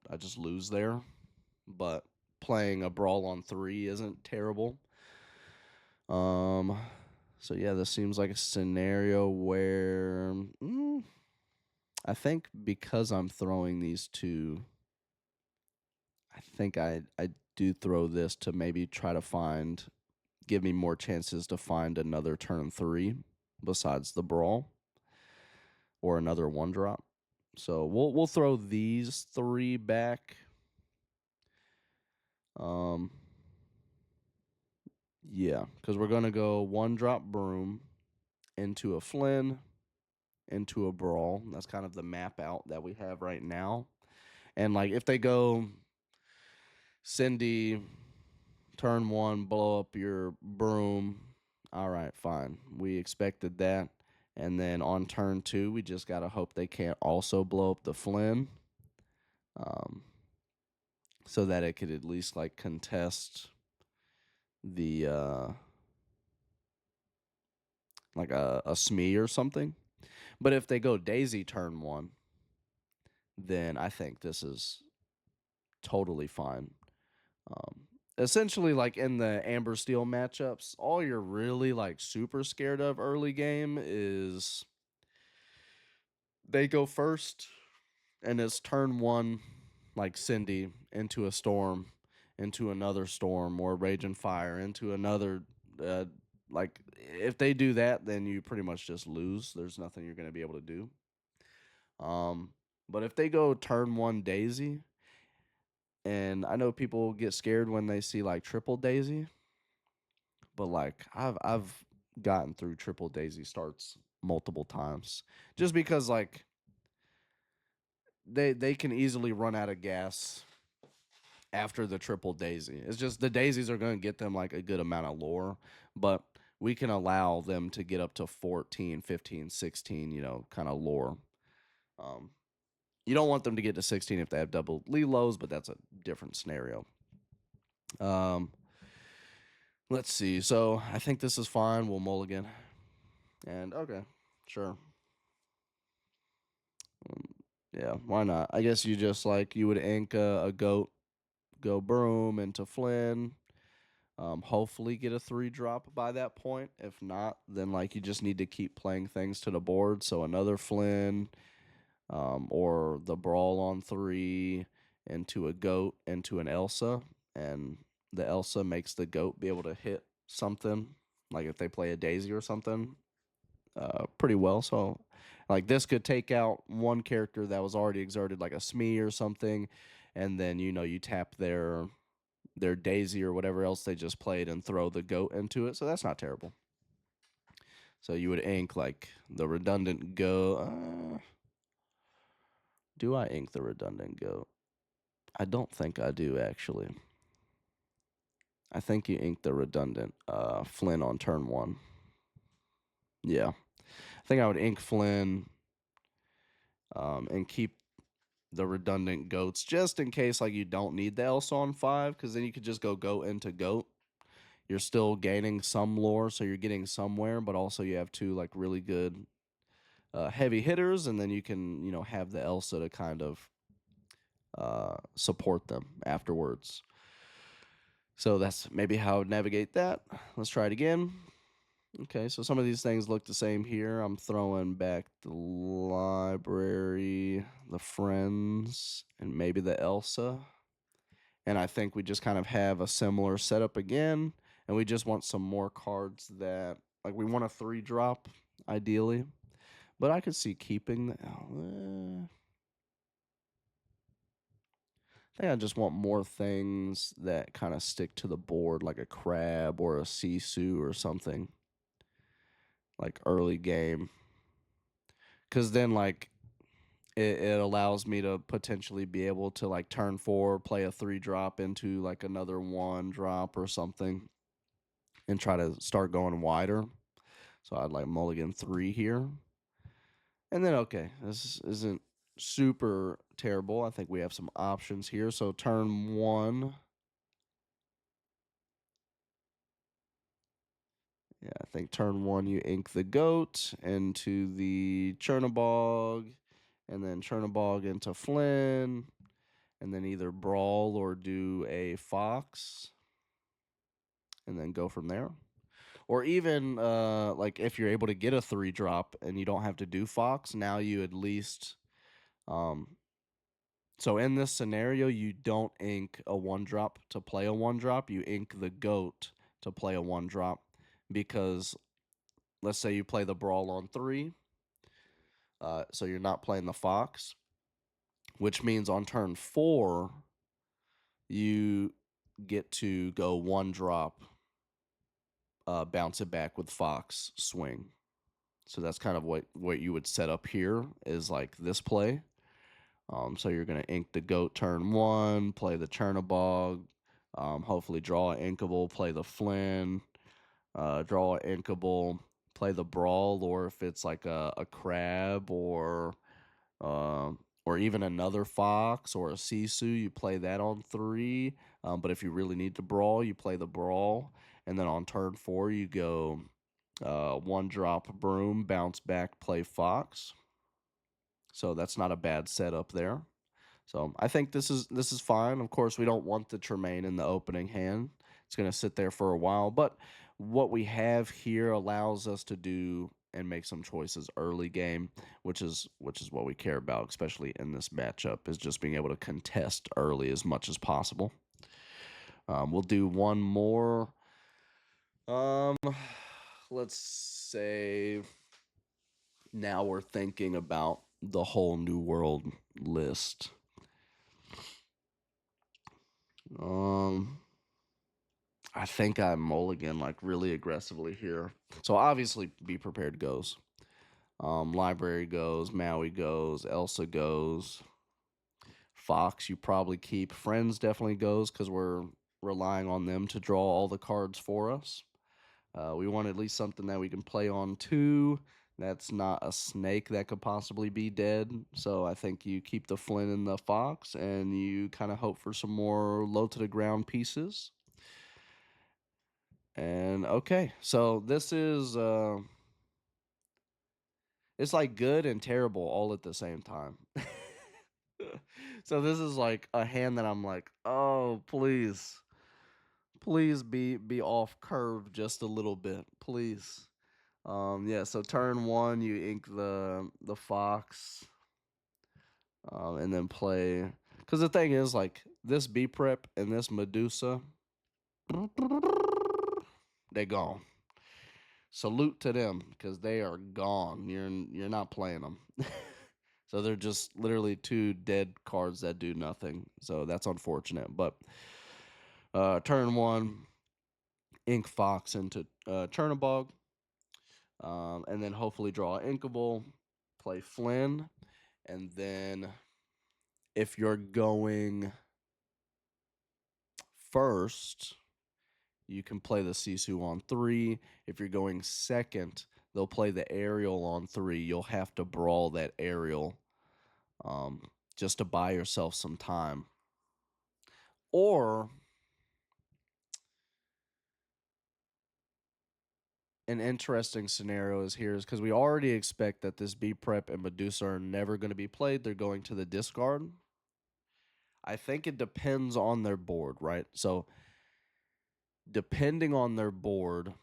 I just lose there. But playing a brawl on 3 isn't terrible. So yeah, this seems like a scenario where I think because I'm throwing these 2, I think I do throw this to maybe try to find give me more chances to find another turn 3 besides the brawl or another 1-drop. So we'll throw these 3 back. Yeah, because we're gonna go 1-drop broom into a Flynn, into a brawl. That's kind of the map out that we have right now. And like if they go Cindy, turn 1, blow up your broom. All right, fine. We expected that. And then on turn 2, we just got to hope they can't also blow up the Flynn. So that it could at least like contest the like a Smee or something. But if they go Daisy turn 1, then I think this is totally fine. Essentially, like in the Amber Steel matchups, all you're really like super scared of early game is they go first and it's turn 1, like Cindy, into a storm, into another storm, or Rage and Fire, into another. Like, if they do that, then you pretty much just lose. There's nothing you're going to be able to do. But if they go turn 1 Daisy, and I know people get scared when they see like triple Daisy, but like I've gotten through triple Daisy starts multiple times just because like they can easily run out of gas after the triple Daisy. It's just the Daisies are going to get them like a good amount of lore, but we can allow them to get up to 14, 15, 16, kind of lore. You don't want them to get to 16 if they have double Lilos, but that's a different scenario. Let's see. So I think this is fine. We'll mulligan. And okay, sure. Yeah, why not? I guess you just like you would ink a goat, go broom into Flynn. Hopefully get a 3-drop by that point. If not, then like you just need to keep playing things to the board. So another Flynn, or the brawl on 3 into a goat into an Elsa, and the Elsa makes the goat be able to hit something. Like if they play a Daisy or something, pretty well. So like this could take out one character that was already exerted, like a Smee or something, and then you tap their Daisy or whatever else they just played and throw the goat into it. So that's not terrible. So you would ink like the redundant goat. Do I ink the redundant goat? I don't think I do, actually. I think you ink the redundant Flynn on turn 1. Yeah. I think I would ink Flynn and keep the redundant goats just in case like you don't need the Elsa on 5, because then you could just go goat into goat. You're still gaining some lore, so you're getting somewhere, but also you have 2 like really good heavy hitters, and then you can have the Elsa to kind of support them afterwards. So that's maybe how I would navigate that. Let's try it again. Okay, so some of these things look the same here. I'm throwing back the library, the friends, and maybe the Elsa. And I think we just kind of have a similar setup again. And we just want some more cards that, like, we want a 3-drop, ideally. But I could see keeping the. I think I just want more things that kind of stick to the board, like a crab or a Sisu or something. Like early game. Because then, like, it allows me to potentially be able to, like, turn 4, play a 3-drop into, like, another 1-drop or something. And try to start going wider. So I'd like mulligan 3 here. And then, okay, this isn't super terrible. I think we have some options here. So turn 1. Yeah, I think turn 1 you ink the goat into the Chernabog, and then Chernabog into Flynn, and then either brawl or do a fox, and then go from there. Or even like if you're able to get a 3-drop and you don't have to do fox, now you at least so in this scenario, you don't ink a 1-drop to play a 1-drop. You ink the goat to play a 1-drop, because let's say you play the Brawl on 3, so you're not playing the Fox, which means on turn 4 you get to go 1-drop, bounce it back with Fox swing. So that's kind of what you would set up here is like this play. So you're going to ink the goat turn 1, play the Chernabog, hopefully draw an inkable, play the Flynn, draw an inkable, play the Brawl, or if it's like a crab uh, or even another Fox or a Sisu, you play that on 3. But if you really need to Brawl, you play the Brawl. And then on turn 4, you go 1-drop Broom, bounce back, play Fox. So that's not a bad setup there. So I think this is fine. Of course, we don't want the Tremaine in the opening hand. It's going to sit there for a while. But what we have here allows us to do and make some choices early game, which is what we care about, especially in this matchup, is just being able to contest early as much as possible. We'll do one more. Let's say now we're thinking about the whole New World list. I think I mulligan like really aggressively here. So obviously Be Prepared goes. Library goes, Maui goes, Elsa goes. Fox you probably keep. Friends definitely goes because we're relying on them to draw all the cards for us. We want at least something that we can play on too. That's not a snake that could possibly be dead. So I think you keep the Flynn and the Fox, and you kind of hope for some more low to the ground pieces. And okay, so this is it's like good and terrible all at the same time. So this is like a hand that I'm like, oh please, please be off curve just a little bit, please. Yeah. So turn 1, you ink the Fox, and then play. Because the thing is, like this B prep and this Medusa, they gone. Salute to them because they are gone. You're not playing them. So they're just literally 2 dead cards that do nothing. So that's unfortunate. But turn 1, ink Fox into Chernabog, and then hopefully draw Inkable, play Flynn, and then if you're going first, you can play the Sisu on 3. If you're going second, they'll play the aerial on 3. You'll have to brawl that aerial, just to buy yourself some time. Or an interesting scenario is here is because we already expect that this B prep and Medusa are never going to be played. They're going to the discard. I think it depends on their board, right? So depending on their board,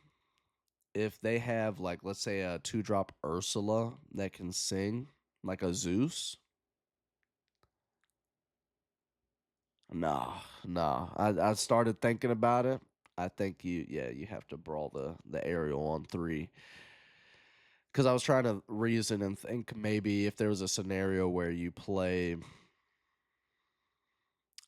if they have like let's say a 2-drop Ursula that can sing like a Zeus. Nah. I started thinking about it. I think you have to brawl the aerial on 3. Because I was trying to reason and think maybe if there was a scenario where you play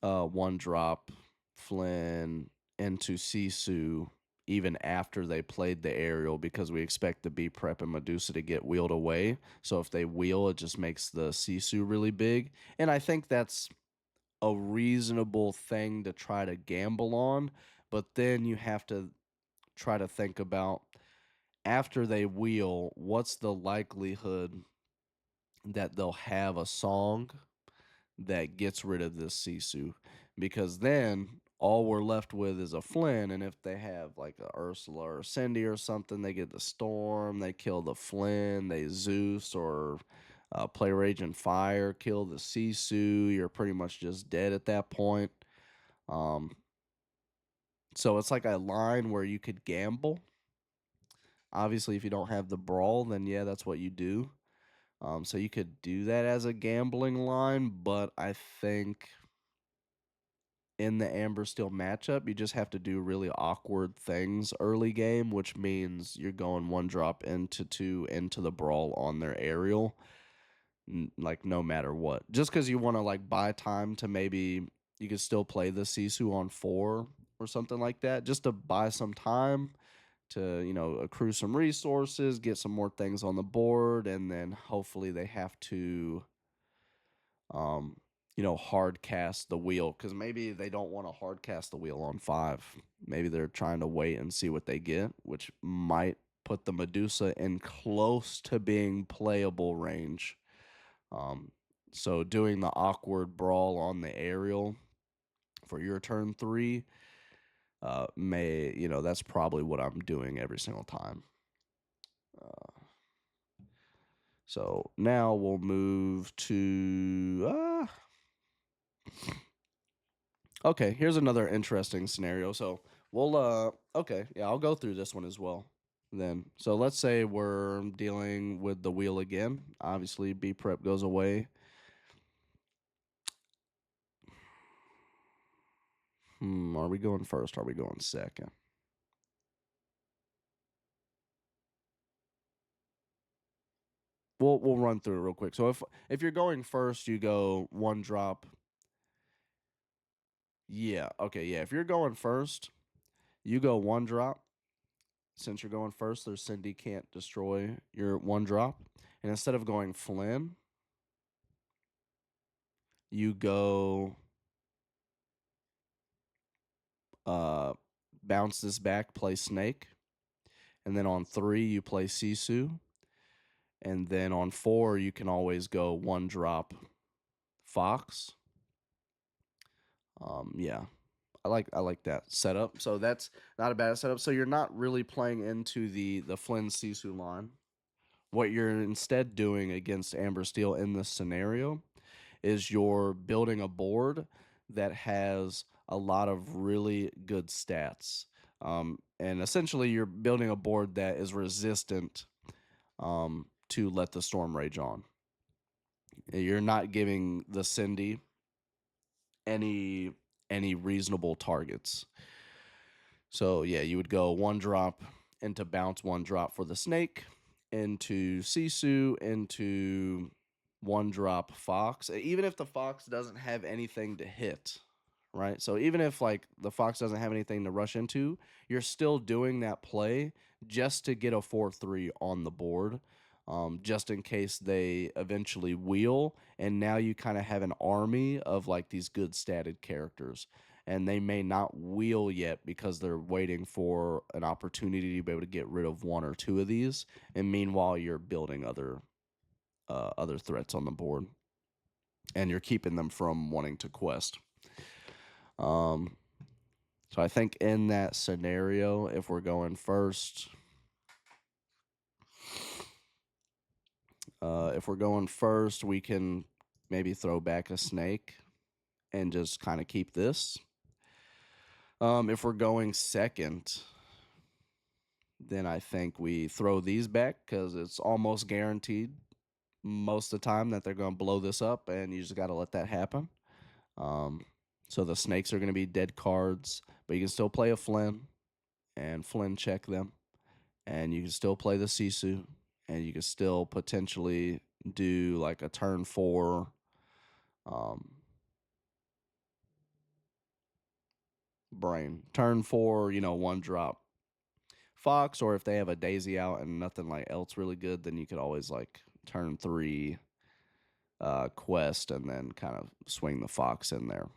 1-drop Flynn into Sisu even after they played the aerial, because we expect the B prep and Medusa to get wheeled away. So if they wheel, it just makes the Sisu really big. And I think that's a reasonable thing to try to gamble on. But then you have to try to think about after they wheel, what's the likelihood that they'll have a song that gets rid of this Sisu, because then all we're left with is a Flynn, and if they have like a Ursula or Cindy or something, they get the Storm, they kill the Flynn, they Zeus or play Rage and Fire, kill the Sisu, you're pretty much just dead at that point. Um, so it's like a line where you could gamble. Obviously, if you don't have the brawl, then yeah, that's what you do. So you could do that as a gambling line, but I think in the Amber Steel matchup, you just have to do really awkward things early game, which means you're going one drop into two into the brawl on their aerial, like no matter what. Just because you want to like buy time to maybe you could still play the Sisu on four or something like that, just to buy some time to accrue some resources, get some more things on the board, and then hopefully they have to um, hard cast the wheel because maybe they don't want to hard cast the wheel on five. Maybe they're trying to wait and see what they get, which might put the Medusa in close to being playable range. Um, so doing the awkward brawl on the aerial for your turn three that's probably what I'm doing every single time. Uh, so now we'll move to okay, here's another interesting scenario. So we'll okay, yeah, I'll go through this one as well. Then, so let's say we're dealing with the wheel again. Obviously, B prep goes away. Are we going first? Are we going second? We'll run through it real quick. So if you're going first, you go one drop. Yeah, okay, yeah. If you're going first, you go one drop. Since you're going first, there's Cindy can't destroy your one drop. And instead of going Flynn, you go uh bounce this back, play Snake. And then on three, you play Sisu. And then on four, you can always go one drop Fox. Yeah. I like that setup. So that's not a bad setup. So you're not really playing into the Flynn Sisu line. What you're instead doing against Amber Steel in this scenario is you're building a board that has a lot of really good stats. And essentially, you're building a board that is resistant to let the storm rage on. You're not giving the Cindy any any reasonable targets. So yeah, you would go one drop into bounce, one drop for the snake, into Sisu, into one drop Fox. Even if the Fox doesn't have anything to hit, right? So even if like the Fox doesn't have anything to rush into, you're still doing that play just to get a 4-3 on the board. Just in case they eventually wheel, and now you kind of have an army of like these good statted characters, and they may not wheel yet because they're waiting for an opportunity to be able to get rid of one or two of these. And meanwhile, you're building other threats on the board, and you're keeping them from wanting to quest. Um, so I think in that scenario, if we're going first, we can maybe throw back a snake and just kind of keep this. If we're going second, then I think we throw these back because it's almost guaranteed most of the time that they're going to blow this up, and you just got to let that happen. Um, so the snakes are going to be dead cards, but you can still play a Flynn and Flynn check them, and you can still play the Sisu, and you can still potentially do like a turn four um, brain. Turn four, one drop Fox, or if they have a Daisy out and nothing like else really good, then you could always like turn three quest and then kind of swing the Fox in there.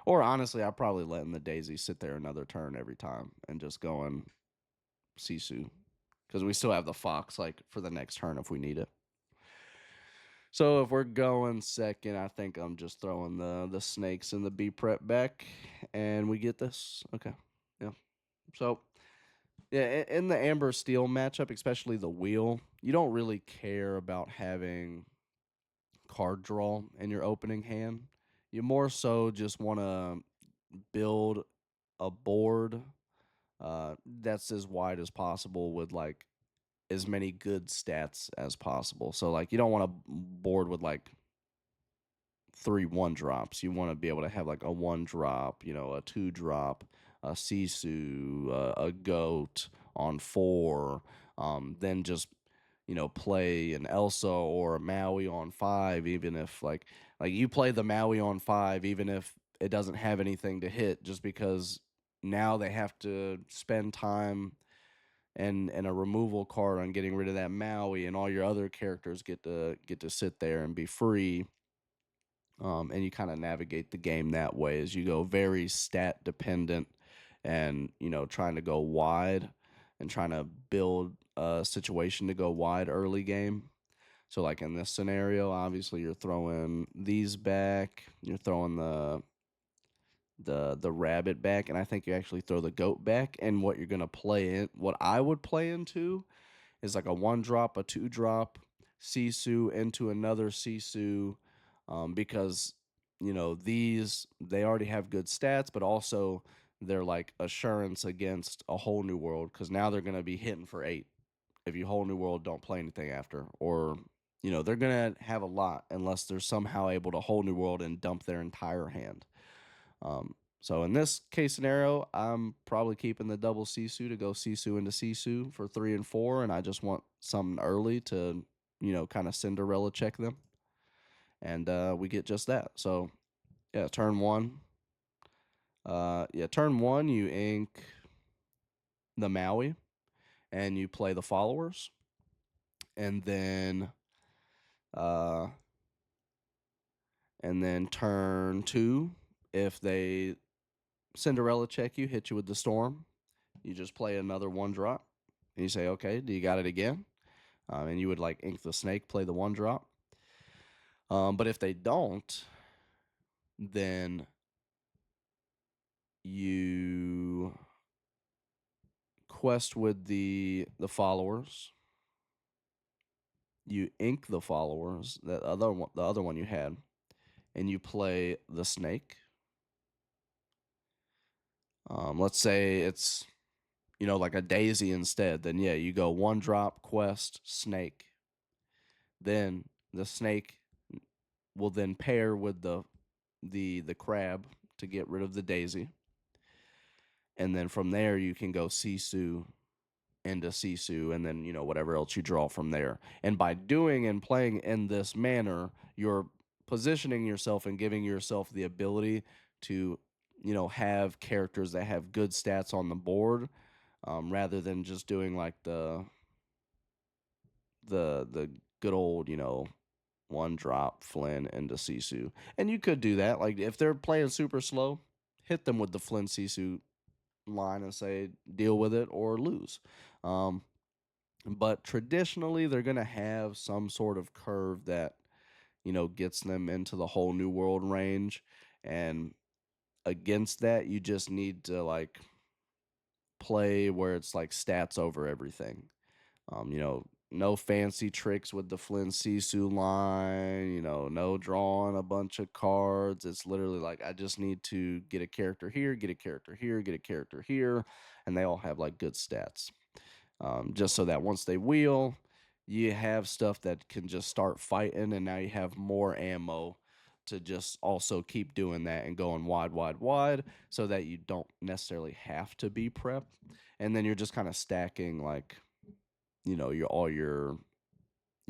Or honestly, I'm probably letting the Daisy sit there another turn every time and just going Sisu because we still have the Fox like for the next turn if we need it. So if we're going second, I think I'm just throwing the snakes and the B prep back, and we get this. Okay, yeah. So yeah, in the Amber Steel matchup, especially the wheel, you don't really care about having card draw in your opening hand. You more so just want to build a board that's as wide as possible with like as many good stats as possible. So like you don't want a board with like three 1-drops. You want to be able to have like a 1-drop, you know, a 2-drop, a Sisu, a goat on 4, then just play an Elsa or a Maui on 5, even if like you play the Maui on 5, even if it doesn't have anything to hit, just because now they have to spend time and a removal card on getting rid of that Maui, and all your other characters get to sit there and be free. And you kind of navigate the game that way as you go very stat dependent, and trying to go wide and trying to build a situation to go wide early game. So like in this scenario, obviously you're throwing these back, you're throwing the rabbit back, and I think you actually throw the goat back. And what you're gonna play in, what I would play into, is like a 1-drop, a 2-drop, Sisu into another Sisu, because these, they already have good stats, but also they're like assurance against a whole new world, because now they're gonna be hitting for 8 if you whole new world don't play anything after, or they're gonna have a lot unless they're somehow able to whole new world and dump their entire hand. So in this case scenario, I'm probably keeping the double Sisu to go Sisu into Sisu for 3 and 4, and I just want something early to, kind of Cinderella check them, and we get just that. So yeah, turn one. Turn one, you ink the Maui, and you play the followers, and then uh, turn two, if they Cinderella check you, hit you with the storm, you just play another 1-drop. And you say, okay, do you got it again? And you would like ink the snake, play the 1-drop. But if they don't, then you quest with the followers. You ink the followers, the other one you had, and you play the snake. Let's say it's like a daisy instead. Then yeah, you go 1-drop, quest, snake. Then the snake will then pair with the crab to get rid of the daisy, and then from there you can go Sisu into Sisu, and then whatever else you draw from there. And by doing and playing in this manner, you're positioning yourself and giving yourself the ability to have characters that have good stats on the board, rather than just doing like the good old 1-drop Flynn into Sisu. And you could do that. Like if they're playing super slow, hit them with the Flynn Sisu line and say deal with it or lose. But traditionally they're gonna have some sort of curve that gets them into the whole new world range. And against that, you just need to like play where it's like stats over everything. No fancy tricks with the Flynn Sisu line, no drawing a bunch of cards. It's literally like, I just need to get a character here, get a character here, get a character here, and they all have like good stats. Just so that once they wheel, you have stuff that can just start fighting, and now you have more ammo to just also keep doing that and going wide, wide, wide, so that you don't necessarily have to be prepped. And then you're just kind of stacking like your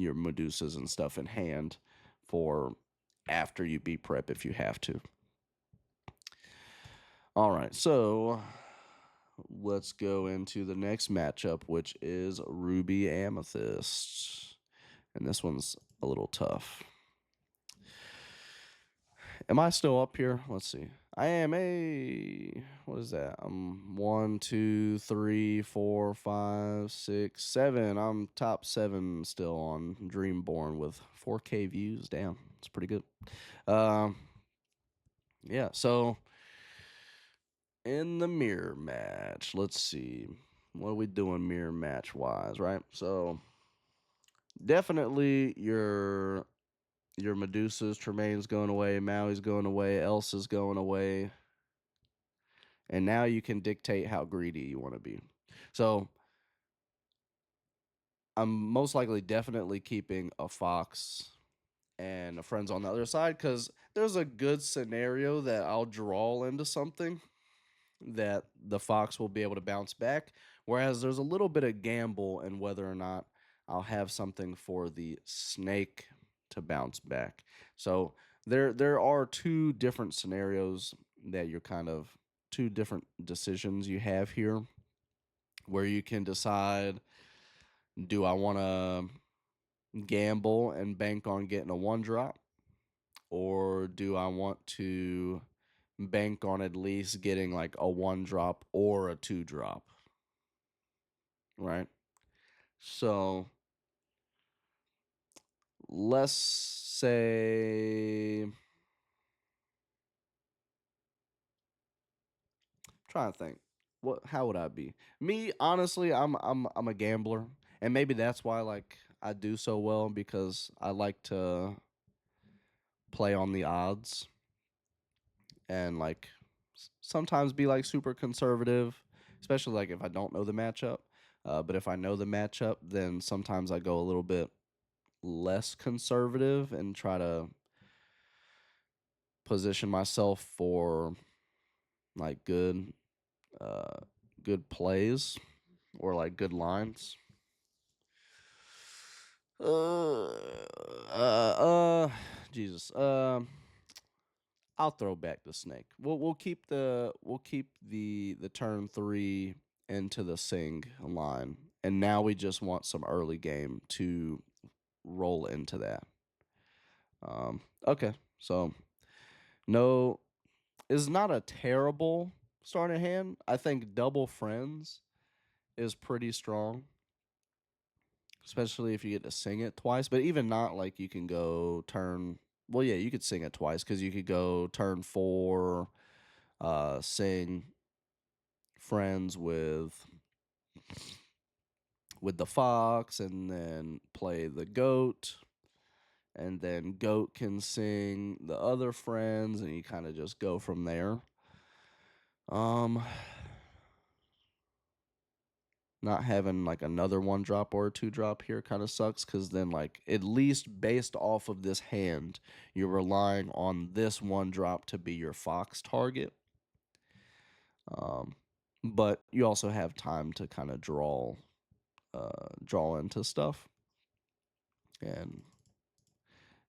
Medusas and stuff in hand for after you be prep if you have to. All right, so let's go into the next matchup, which is Ruby Amethyst. And this one's a little tough. Am I still up here? Let's see. I am what is that? I'm 1, 2, 3, 4, 5, 6, 7. I'm top 7 still on Dreamborn with 4K views. Damn, it's pretty good. Yeah, so in the mirror match, let's see. What are we doing mirror match wise, right? So definitely your Medusas, Tremaine's going away, Maui's going away, Elsa's going away. And now you can dictate how greedy you want to be. So I'm most likely definitely keeping a fox and a friend's on the other side, because there's a good scenario that I'll draw into something that the fox will be able to bounce back, whereas there's a little bit of gamble in whether or not I'll have something for the snake to bounce back. So there are two different scenarios that you're kind of two different decisions you have here where you can decide, do I want to gamble and bank on getting a one drop, or do I want to bank on at least getting like a one drop or a two drop, right? So let's say, trying to think, what how would I be? Me, honestly, I'm a gambler, and maybe that's why like I do so well, because I like to play on the odds and like sometimes be like super conservative, especially like if I don't know the matchup. But if I know the matchup, then sometimes I go a little bit less conservative and try to position myself for like uh good plays or like good lines. Uh, uh, uh Jesus. I'll throw back the snake. We'll keep the turn three into the sing line, and now we just want some early game to roll into that. Okay, so no is not a terrible starting hand. I think double friends is pretty strong, especially if you get to sing it twice. But even not, like, you can go turn. Well, yeah, you could sing it twice because you could go turn four, sing friends with the fox, and then play the goat, and then goat can sing the other friends, and you kind of just go from there. Um, Not having like another one drop or a two drop here kind of sucks, because then, like, at least based off of this hand, you're relying on this one drop to be your fox target. Um, but you also have time to kind of draw into stuff, and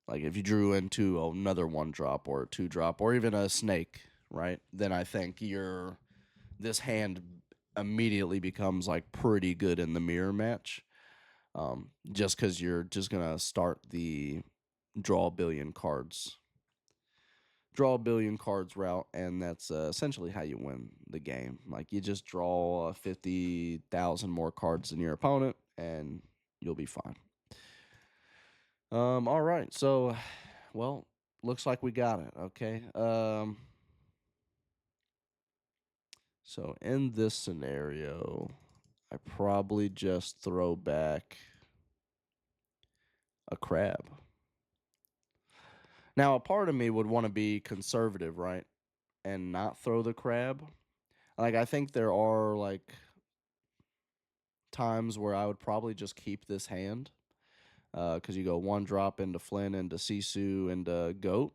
like if you drew into another one drop or a two drop or even a snake, right? Then I think this hand immediately becomes like pretty good in the mirror match. Just because you're just gonna start the draw a billion cards, draw a billion cards route, and that's essentially how you win the game. Like, you just draw 50,000 more cards than your opponent, and you'll be fine. All right, so, well, looks like we got it. Okay. So in this scenario, I probably just throw back a crab. Now, a part of me would want to be conservative, right? And not throw the crab. Like, I think there are like times where I would probably just keep this hand. Because you go one drop into Flynn, into Sisu, into Goat.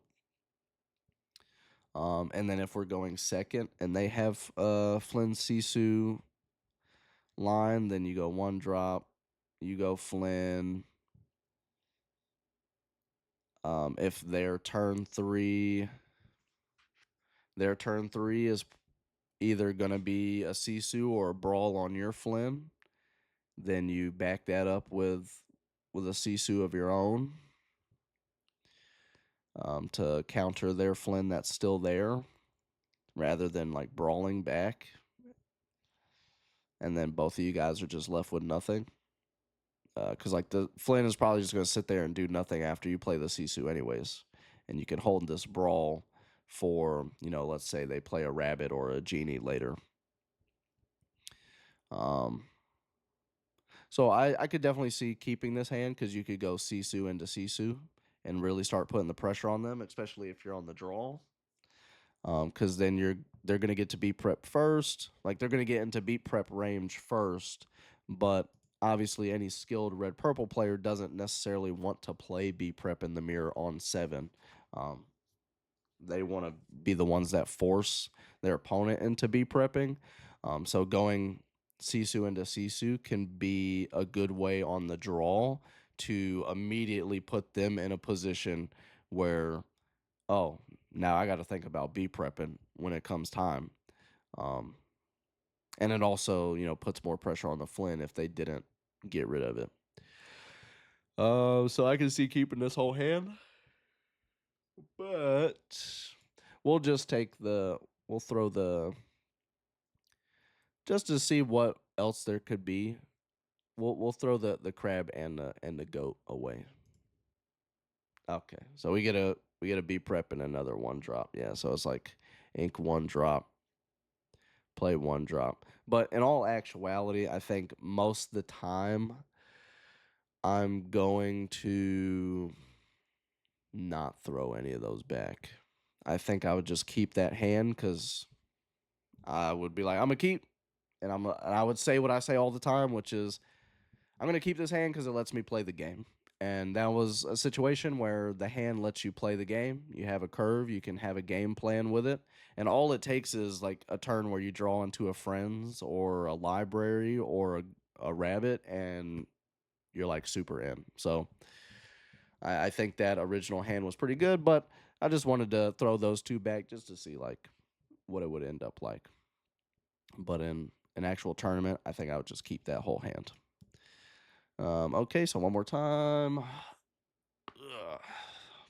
And then if we're going second and they have Flynn Sisu line, then you go one drop, you go Flynn. If their turn three is either gonna be a Sisu or a Brawl on your Flynn, then you back that up with a Sisu of your own, to counter their Flynn that's still there, rather than like brawling back, and then both of you guys are just left with nothing. Because like the Flynn is probably just gonna sit there and do nothing after you play the Sisu anyways, and you can hold this brawl for, let's say they play a rabbit or a genie later. Um, so I could definitely see keeping this hand, because you could go Sisu into Sisu and really start putting the pressure on them, especially if you're on the draw. Because then they're gonna get to beat prep first, like they're gonna get into beat prep range first, but obviously any skilled red purple player doesn't necessarily want to play B prep in the mirror on 7. Um, they want to be the ones that force their opponent into B prepping. So going Sisu into Sisu can be a good way on the draw to immediately put them in a position where, oh, now I got to think about B prepping when it comes time. Um, and it also, puts more pressure on the Flynn if they didn't get rid of it. So I can see keeping this whole hand, but we'll just we'll throw just to see what else there could be. We'll throw the crab and the goat away. Okay, so we get a B prep and another 1-drop. Yeah, so it's like ink 1-drop, play 1-drop. But in all actuality, I think most of the time I'm going to not throw any of those back. I think I would just keep that hand because I would be like, I'm gonna keep, and I would say what I say all the time, which is I'm gonna keep this hand because it lets me play the game. And that was a situation where the hand lets you play the game. You have a curve, you can have a game plan with it, and all it takes is like a turn where you draw into a friend's or a library or a rabbit, and you're like super in. So I think that original hand was pretty good, but I just wanted to throw those two back just to see like what it would end up like. But in an actual tournament, I think I would just keep that whole hand. Okay, so one more time. Ugh,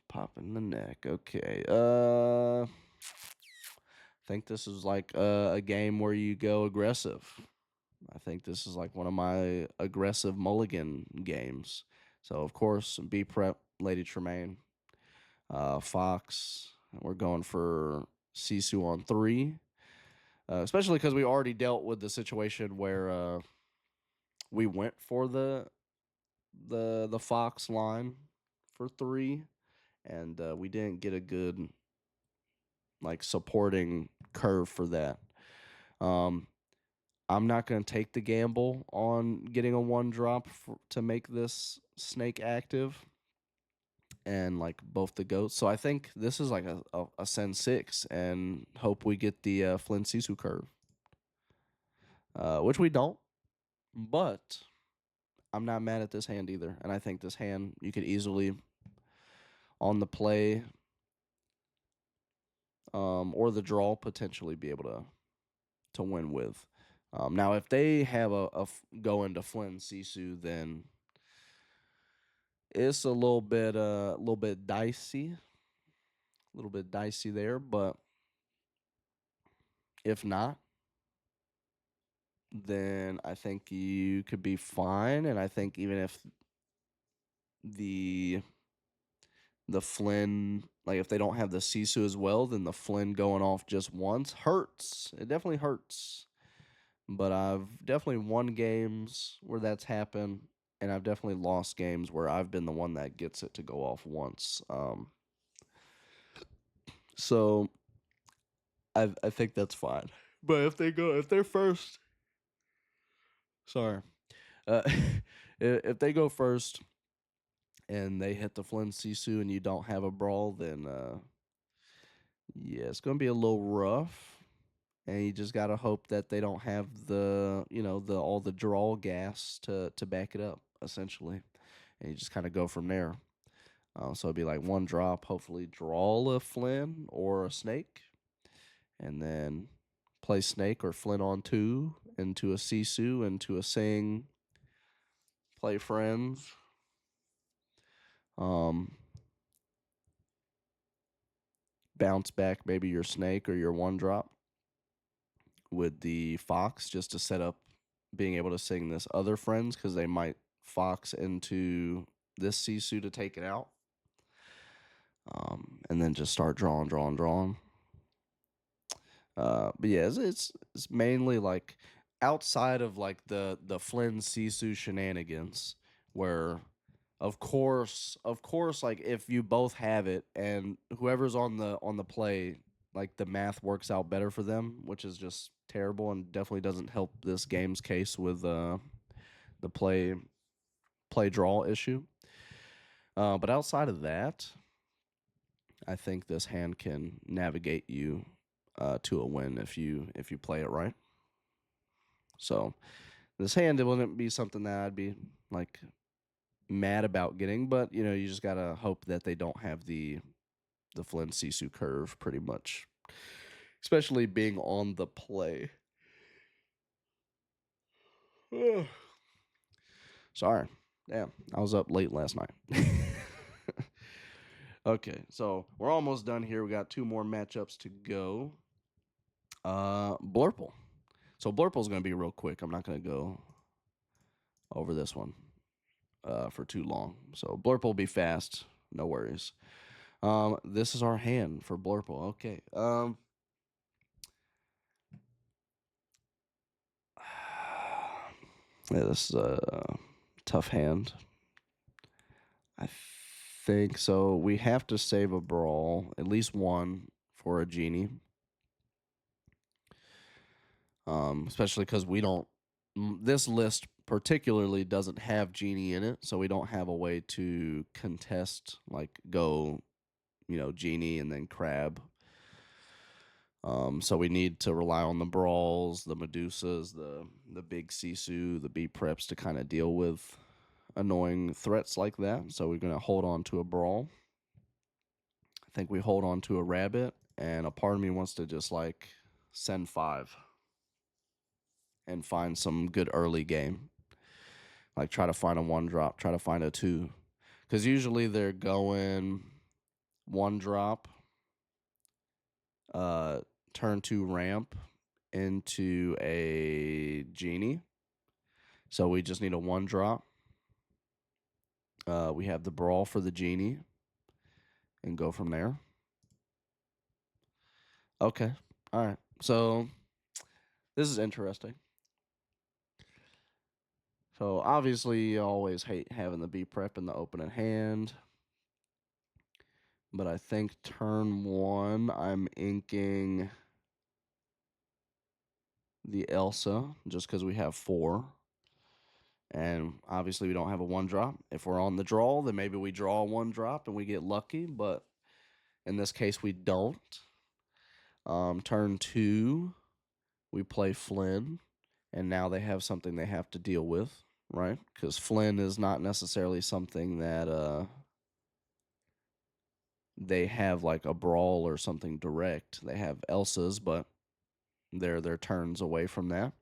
pop in the neck. Okay. I think this is like a game where you go aggressive. I think this is like one of my aggressive mulligan games. So of course, B prep, Lady Tremaine, Fox. We're going for Sisu on 3, especially because we already dealt with the situation where we went for the Fox line for 3, and we didn't get a good like supporting curve for that. Um, I'm not going to take the gamble on getting a 1-drop to make this snake active and like both the goats. So I think this is like a Sen 6 and hope we get the Flynn Sisu curve, which we don't, but I'm not mad at this hand either. And I think this hand you could easily on the play or the draw potentially be able to win with. Now, if they have go into Flynn Sisu, then it's a little bit dicey there. But if not, then I think you could be fine. And I think even if the Flynn, like if they don't have the Sisu as well, then the Flynn going off just once hurts. It definitely hurts. But I've definitely won games where that's happened, and I've definitely lost games where I've been the one that gets it to go off once. So I think that's fine. But if they're first, sorry, uh, if they go first and they hit the Flynn Sisu and you don't have a brawl, then yeah, it's gonna be a little rough. And you just gotta hope that they don't have the all the draw gas to back it up, essentially. And you just kind of go from there. So it'd be like 1-drop, hopefully draw a Flynn or a snake, and then play snake or Flynn on 2 into a Sisu, into a Sing, play friends. Um, Bounce back maybe your snake or your 1-drop with the Fox just to set up being able to sing this other friends because they might Fox into this Sisu to take it out. And then just start drawing. But yeah, it's mainly like outside of like the Flynn Sisu shenanigans, where of course, like if you both have it and whoever's on the play, like the math works out better for them, which is just terrible and definitely doesn't help this game's case with the play draw issue. But outside of that, I think this hand can navigate you to a win if you play it right. So this hand, it wouldn't be something that I'd be like mad about getting, but you know, you just gotta hope that they don't have the Flynn Sisu curve, pretty much, especially being on the play. Sorry, damn, I was up late last night. Okay, so we're almost done here. We got 2 more matchups to go. Blurple. So Blurple's gonna be real quick. I'm not gonna go over this one for too long. So Blurple will be fast. No worries. This is our hand for Blurple. Okay. Yeah, this is a tough hand. I think so. We have to save a brawl, at least one, for a genie. Especially because we don't. This list particularly doesn't have genie in it, so we don't have a way to contest, like go, you know, genie and then crab. So we need to rely on the brawls, the Medusas, the big Sisu, the B preps to kind of deal with annoying threats like that. So we're gonna hold on to a brawl. I think we hold on to a rabbit, and a part of me wants to just like send 5 and find some good early game. Like try to find a 1-drop, try to find a 2. Because usually they're going 1-drop, turn 2 ramp into a genie. So we just need a 1-drop. We have the brawl for the genie and go from there. Okay. All right. So this is interesting. So obviously you always hate having the B prep in the opening hand. But I think turn 1 I'm inking the Elsa just because we have 4. And obviously we don't have a 1-drop. If we're on the draw, then maybe we draw a 1-drop and we get lucky. But in this case, we don't. Turn 2, we play Flynn. And now they have something they have to deal with, right? Because Flynn is not necessarily something that they have like a brawl or something direct. They have Elsa's, but they're turns away from that.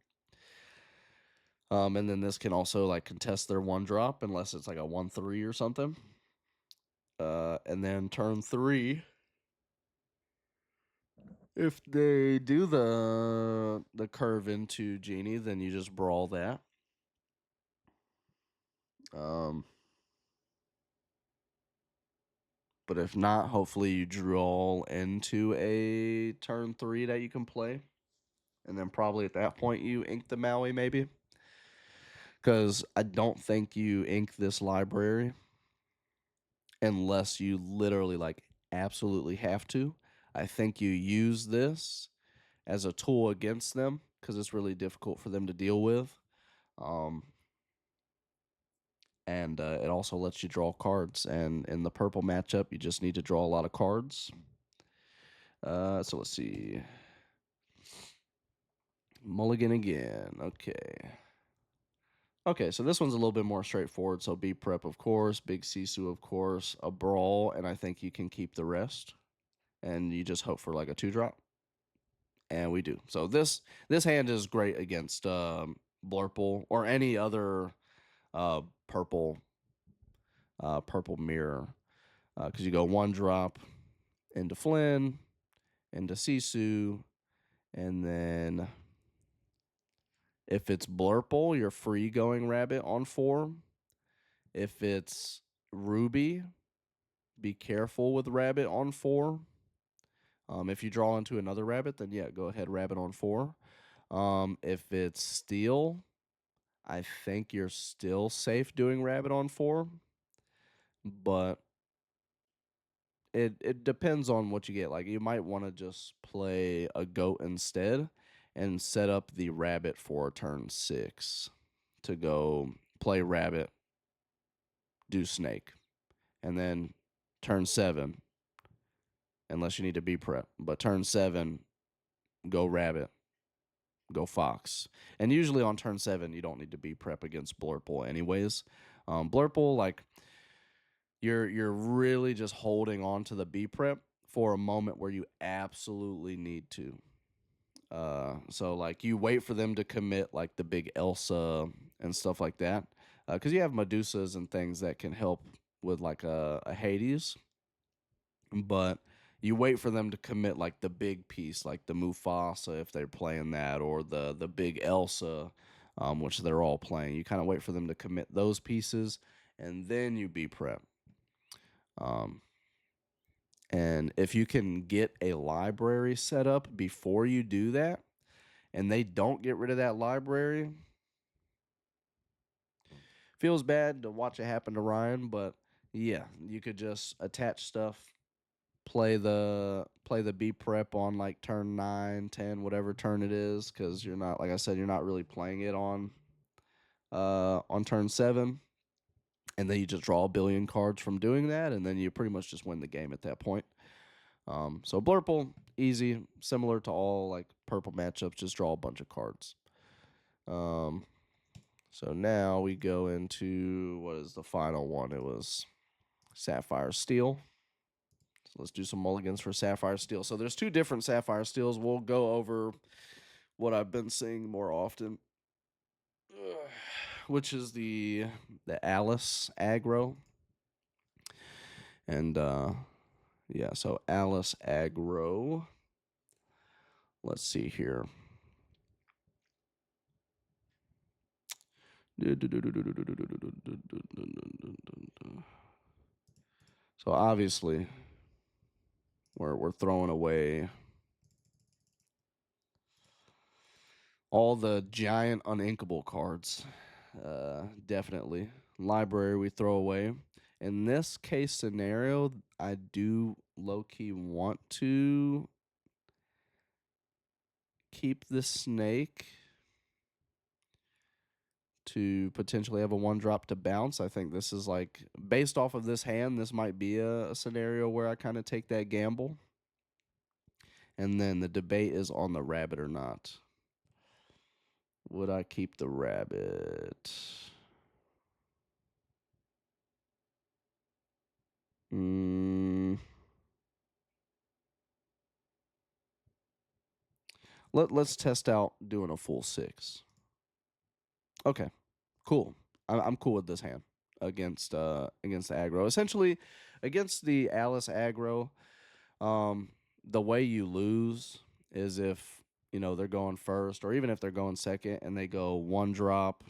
And then this can also like contest their 1-drop unless it's like a 1-3 or something. And then turn 3, if they do the curve into genie, then you just brawl that. But if not, hopefully you draw into a turn 3 that you can play. And then probably at that point you ink the Maui maybe. Because I don't think you ink this library unless you literally like absolutely have to. I think you use this as a tool against them because it's really difficult for them to deal with. And it also lets you draw cards. And in the purple matchup, you just need to draw a lot of cards. So let's see. Mulligan again. Okay. Okay, so this one's a little bit more straightforward. So B prep, of course, big Sisu, of course, a brawl, and I think you can keep the rest. And you just hope for like a 2-drop. And we do. So this hand is great against Blurple or any other purple mirror. Because you go 1-drop into Flynn, into Sisu, and then if it's Blurple, you're free going rabbit on 4. If it's Ruby, be careful with rabbit on 4. If you draw into another rabbit, then yeah, go ahead rabbit on 4. If it's Steel, I think you're still safe doing rabbit on 4. But it depends on what you get. Like you might want to just play a goat instead and set up the rabbit for turn 6 to go play rabbit, do snake, and then turn 7, unless you need to be prep, but turn 7, go rabbit, go fox. And usually on turn 7, you don't need to be prep against Blurple anyways. Blurple, like, you're really just holding on to the B prep for a moment where you absolutely need to. So like you wait for them to commit like the big Elsa and stuff like that, because you have Medusas and things that can help with like a Hades, but you wait for them to commit like the big piece, like the Mufasa if they're playing that, or the big Elsa, which they're all playing. You kind of wait for them to commit those pieces, and then you be prep. Um, and if you can get a library set up before you do that, and they don't get rid of that library, feels bad to watch it happen to Ryan, but yeah, you could just attach stuff, play the B prep on like turn 9, 10, whatever turn it is, because you're not, like I said, you're not really playing it on turn 7, and then you just draw a billion cards from doing that, and then you pretty much just win the game at that point. So Blurple, easy, similar to all like purple matchups, just draw a bunch of cards. So now we go into what is the final one? It was Sapphire Steel. So let's do some mulligans for Sapphire Steel. So there's 2 different Sapphire Steels. We'll go over what I've been seeing more often, which is the Alice aggro. And yeah, so Alice aggro. Let's see here. So obviously, we're throwing away all the giant uninkable cards. Definitely. Library we throw away. In this case scenario, I do low-key want to keep the snake to potentially have a 1-drop to bounce. I think this is like, based off of this hand, this might be a scenario where I kind of take that gamble. And then the debate is on the rabbit or not. Would I keep the rabbit? Let's test out doing a full 6. Okay, cool. I'm cool with this hand against the aggro. Essentially, against the Alice aggro, the way you lose is if they're going first, or even if they're going second, and they go 1-drop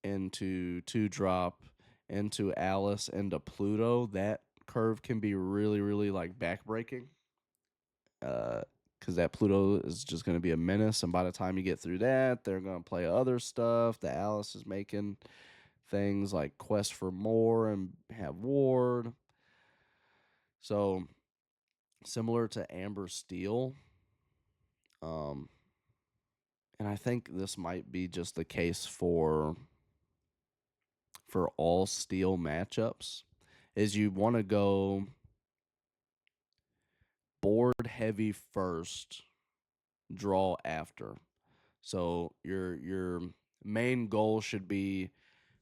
into 2-drop into Alice into Pluto. That curve can be really, really like backbreaking. Because that Pluto is just going to be a menace, and by the time you get through that, they're going to play other stuff. The Alice is making things like Quest for More and have Ward. So similar to Amber Steel, and I think this might be just the case for all Steel matchups, is you want to go board heavy first, draw after. So your main goal should be,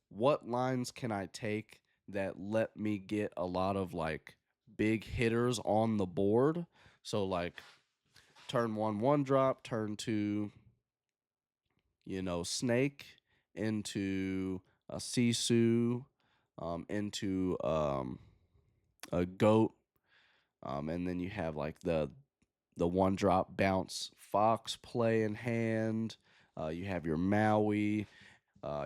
what lines can I take that let me get a lot of like big hitters on the board? So like turn 1 1-drop, turn 2 snake into a Sisu, into a goat, and then you have like the 1-drop bounce fox play in hand. You have your Maui,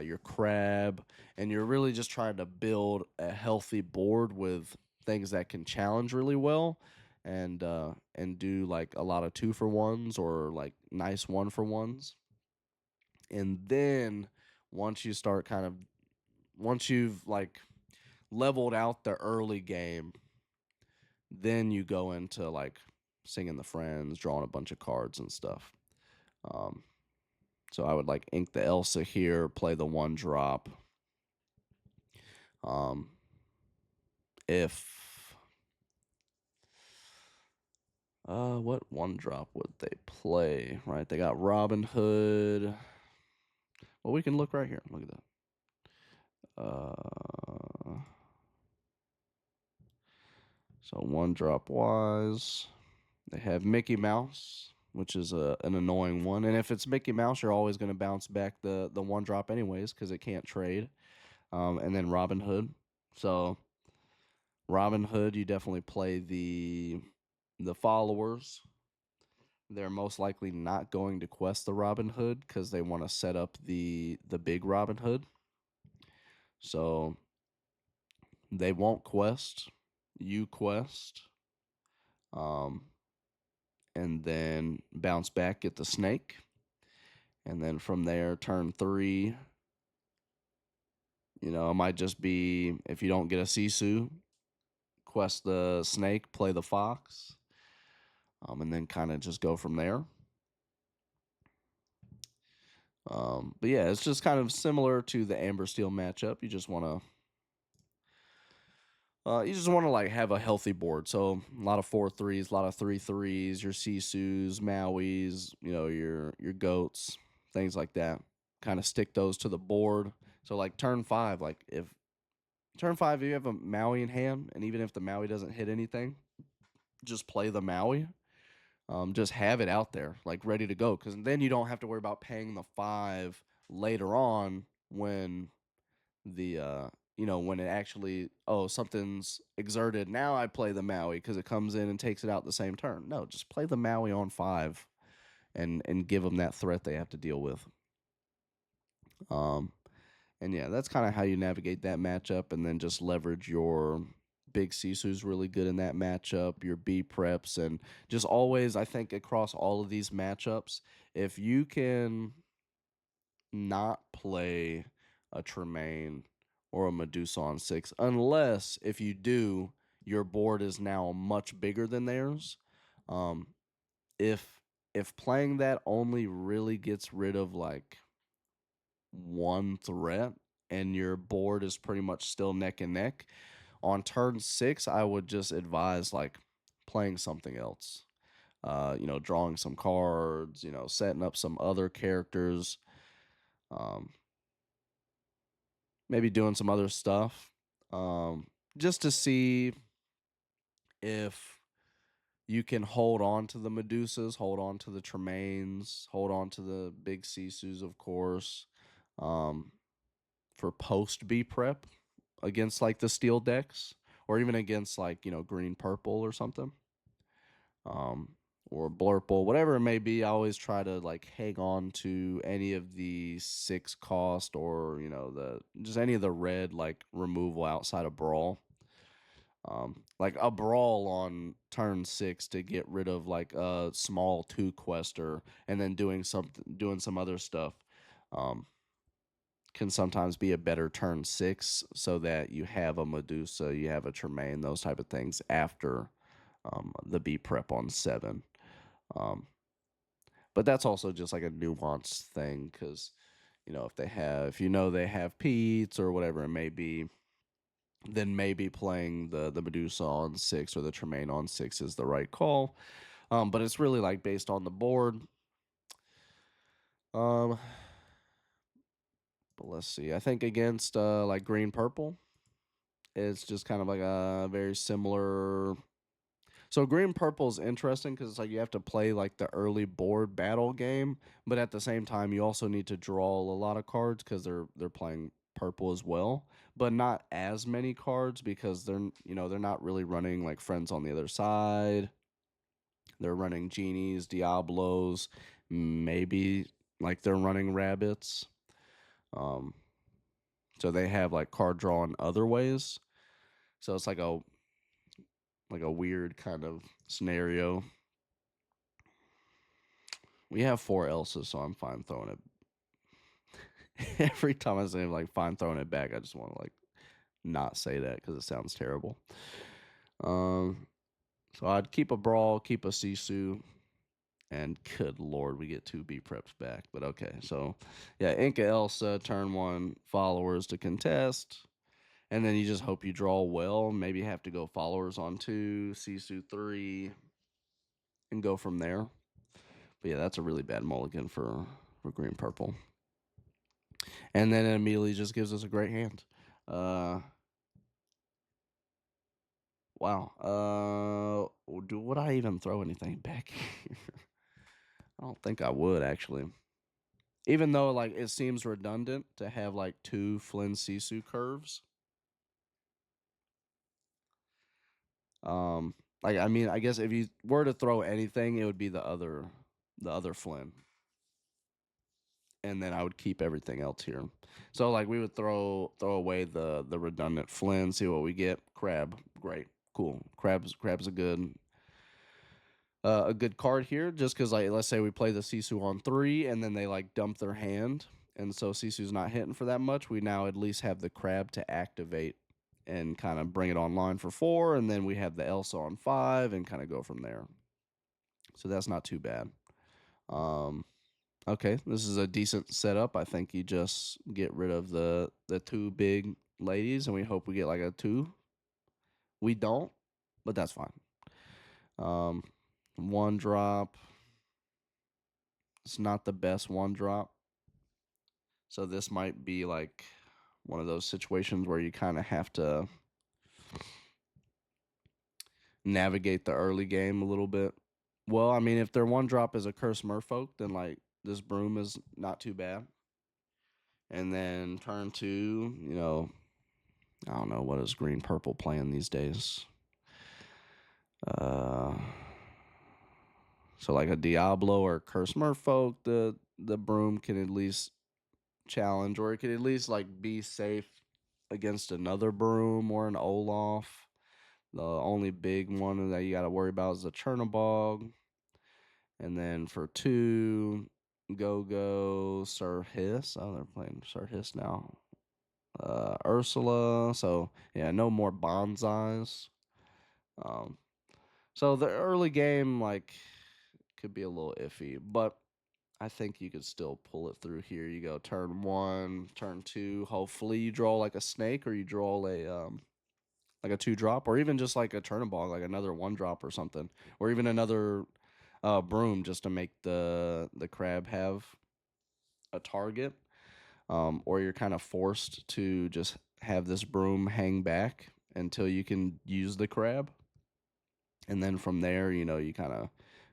your crab, and you're really just trying to build a healthy board with things that can challenge really well, and do like a lot of 2-for-1s or like nice 1-for-1s. And then once you've like leveled out the early game, then you go into like singing the friends, drawing a bunch of cards and stuff. So I would like ink the Elsa here, play the 1-drop, Um, if what one drop would they play? Right, they got Robin Hood. Well, we can look right here. Look at that. So one drop wise, they have Mickey Mouse, which is an annoying one. And if it's Mickey Mouse, you're always going to bounce back the one drop anyways because it can't trade. And then Robin Hood. So Robin Hood, you definitely play the followers. They're most likely not going to quest the Robin Hood because they want to set up the big Robin Hood. So they won't quest. You quest. Um, and then bounce back, get the snake. And then from there, turn 3, it might just be if you don't get a Sisu, quest the snake, play the fox, and then kind of just go from there. But yeah, it's just kind of similar to the Amber Steel matchup. You just want to like have a healthy board. So a lot of 4-3s, a lot of 3-3s, your Sisus, Mauis, your goats, things like that. Kind of stick those to the board. So like turn 5, like if turn 5 you have a Maui in hand, and even if the Maui doesn't hit anything, just play the Maui. Just have it out there, like ready to go, because then you don't have to worry about paying the 5 later on when the when it actually something's exerted. Now I play the Maui because it comes in and takes it out the same turn. No, just play the Maui on 5 and give them that threat they have to deal with. And yeah, that's kind of how you navigate that matchup, and then just leverage your big Sisu's really good in that matchup, your B preps, and just always, I think, across all of these matchups, if you can not play a Tremaine or a Medusa on 6, unless if you do, your board is now much bigger than theirs. Um, if playing that only really gets rid of like one threat and your board is pretty much still neck and neck, on turn 6, I would just advise like playing something else. Drawing some cards, setting up some other characters, um, maybe doing some other stuff, just to see if you can hold on to the Medusas, hold on to the Tremaines, hold on to the big Sisus, of course, um, for post B prep against like the steel decks, or even against like green purple or something, um, or Blurple, whatever it may be. I always try to like hang on to any of the 6 cost, or the just any of the red like removal outside of Brawl. Like a Brawl on turn 6 to get rid of like a small 2 quester, and then doing some other stuff. Um, can sometimes be a better turn 6, so that you have a Medusa, you have a Tremaine, those type of things after the B prep on 7. Um, but that's also just like a nuanced thing, because if they have Pete's or whatever it may be, then maybe playing the Medusa on 6 or the Tremaine on 6 is the right call. But it's really like based on the board. But let's see. I think against like green purple, it's just kind of like a very similar. So green purple is interesting because it's like you have to play like the early board battle game, but at the same time you also need to draw a lot of cards because they're playing purple as well, but not as many cards because they're not really running like friends on the other side. They're running genies, Diablos, maybe like they're running rabbits. Um, so they have like card draw in other ways. So it's like a weird kind of scenario. We have 4 Elsa, so I'm fine throwing it. Every time I say like fine throwing it back, I just want to like not say that because it sounds terrible. So I'd keep a Brawl, keep a Sisu, and good lord, we get 2 B preps back. But okay, so yeah, Inca Elsa, turn 1, followers to contest, And then you just hope you draw well. Maybe have to go followers on 2, Sisu 3, and go from there. But yeah, that's a really bad mulligan for green purple. And then it immediately just gives us a great hand. Wow. Would I even throw anything back here? I don't think I would actually. Even though like it seems redundant to have like 2 Flynn Sisu curves. Um, like I mean, I guess if you were to throw anything, it would be the other Flynn, and then I would keep everything else here. So like we would throw away the redundant Flynn, see what we get. Crab, great, cool. Crab's a good card here, just because like let's say we play the Sisu on 3, and then they like dump their hand, and so Sisu's not hitting for that much. We now at least have the crab to activate and kind of bring it online for 4, and then we have the Elsa on 5, and kind of go from there. So that's not too bad. Okay, this is a decent setup. I think you just get rid of the 2 big ladies, and we hope we get like a 2. We don't, but that's fine. 1 drop. It's not the best 1 drop. So this might be like one of those situations where you kind of have to navigate the early game a little bit. Well, I mean, if their 1 drop is a Curse Merfolk, then like this broom is not too bad. And then turn 2, you know, I don't know, what is green purple playing these days? So like a Diablo or Curse Merfolk, the broom can at least challenge, or it could at least like be safe against another broom or an Olaf. The only big one that you got to worry about is the Chernobog. And then for 2, Go Sir Hiss. Oh, they're playing Sir Hiss now. Ursula. So yeah, no more bonsais. So the early game like could be a little iffy, but I think you could still pull it through here. You go turn 1, turn 2. Hopefully you draw like a snake, or you draw like a 2 drop, or even just like a Chernobog, like another 1 drop or something, or even another broom, just to make the crab have a target. Or you're kind of forced to just have this broom hang back until you can use the crab. And then from there, you know, you kind of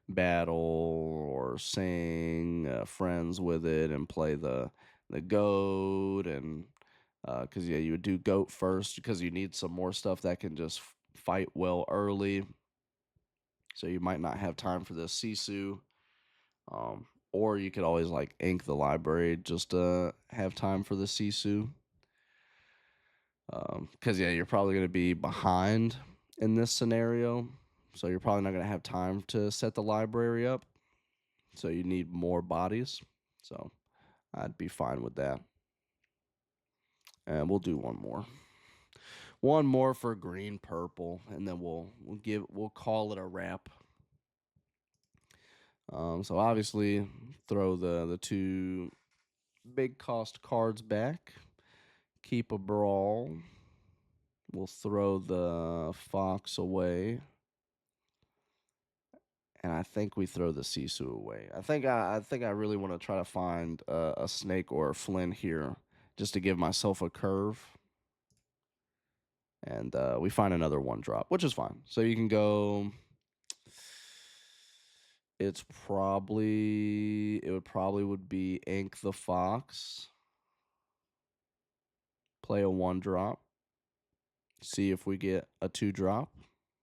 battle or sing friends with it and play the goat. And because yeah, you would do goat first because you need some more stuff that can just fight well early. So you might not have time for the Sisu. Or you could always like ink the library just to have time for the Sisu. Because yeah, you're probably going to be behind in this scenario. So you're probably not going to have time to set the library up. So you need more bodies. So I'd be fine with that. And we'll do one more. One more for green purple, and then we'll call it a wrap. So obviously throw the 2 big cost cards back. Keep a brawl. We'll throw the fox away. And I think we throw the Sisu away. I think I really want to try to find a snake or a Flynn here, just to give myself a curve. And we find another 1 drop, which is fine. So you can go. It would be ink the fox, play a 1 drop, see if we get a 2 drop,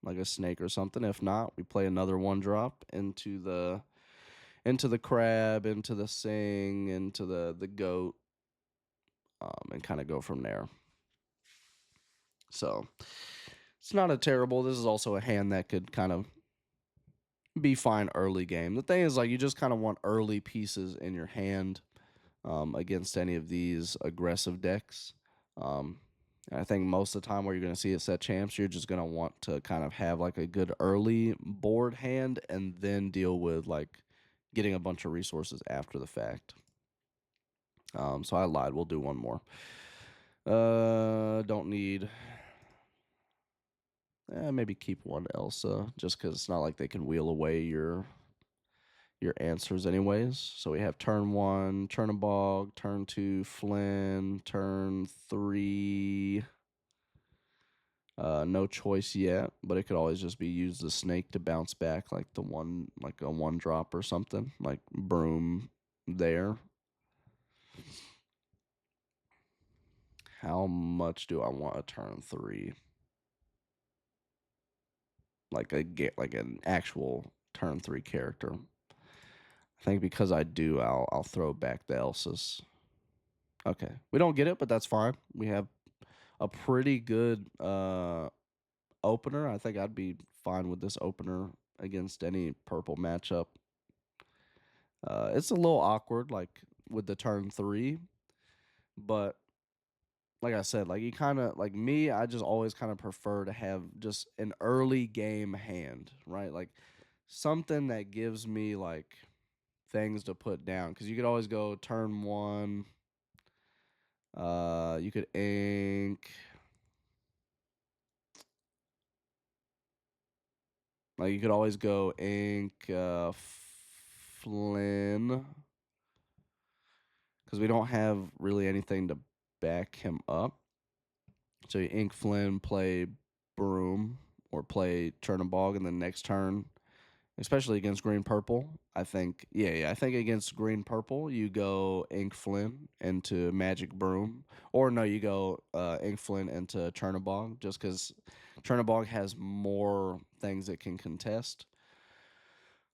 like a snake or something. If not, we play another 1 drop into the crab, into the sing, into the goat, and kind of go from there. So it's not a terrible. This is also a hand that could kind of be fine early game. The thing is, like, you just kind of want early pieces in your hand against any of these aggressive decks. I think most of the time where you're going to see it set champs, you're just going to want to kind of have like a good early board hand, and then deal with like getting a bunch of resources after the fact. So I lied. We'll do one more. Don't need. Maybe keep one Elsa, just because it's not like they can wheel away your answers anyways. So we have turn 1, Chernabog, turn 2, Flynn, turn 3. No choice yet, but it could always just be use the snake to bounce back, like like a 1 drop or something, like Broom there. How much do I want a turn 3? Like like an actual turn 3 character. I think because I do, I'll throw back the Elsas. Okay, we don't get it, but that's fine. We have a pretty good opener. I think I'd be fine with this opener against any purple matchup. It's a little awkward, like with the turn 3, but like I said, like you kind of like me, I just always kind of prefer to have just an early game hand, right? Like something that gives me like things to put down, because you could always go turn 1. You could ink. Like you could always go ink Flynn, because we don't have really anything to back him up. So you ink Flynn, play Broom, or play Chernabog, and then next turn, especially against green purple, I think I think against green purple you go ink Flynn into Magic Broom, or no, you go ink Flynn into Chernabog, just because Chernabog has more things it can contest.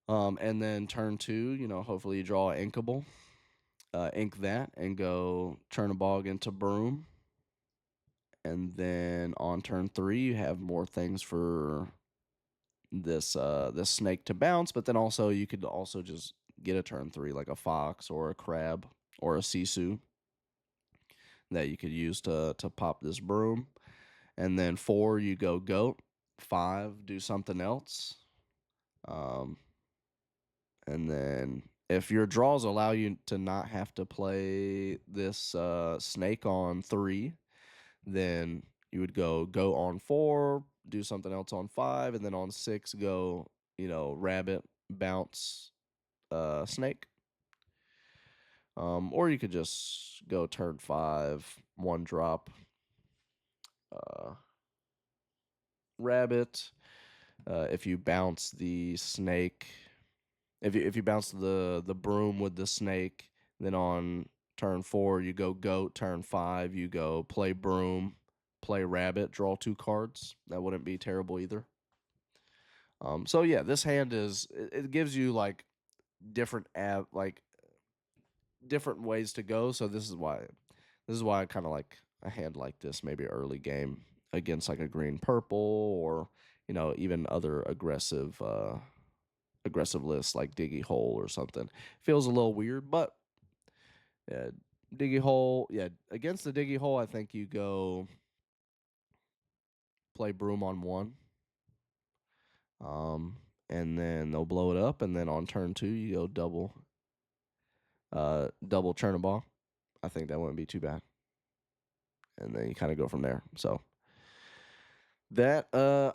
And then turn 2, hopefully you draw inkable, ink that, and go Chernabog into Broom. And then on turn 3, you have more things for this snake to bounce, but then also you could also just get a turn 3 like a fox or a crab or a sisu that you could use to pop this Broom. And then 4, you go goat. 5, do something else. And then if your draws allow you to not have to play this snake on 3, then you would go on 4, do something else on 5, and then on 6 go, rabbit, bounce, snake. Or you could just go turn 5, 1 drop, uh, rabbit. If you bounce the snake, if you bounce the Broom with the snake, then on turn 4 you go goat. Turn 5 you go play Broom, play rabbit, draw 2 cards. That wouldn't be terrible either. So yeah, this hand it gives you like different different ways to go. So this is why I kind of like a hand like this, maybe early game against like a green purple, or even other aggressive lists like Diggy Hole or something. Feels a little weird, but yeah, Diggy Hole, yeah, against the Diggy Hole, I think you go play Broom on 1. Um, and then they'll blow it up, and then on turn 2 you go double Chernabog. I think that wouldn't be too bad. And then you kind of go from there. So that I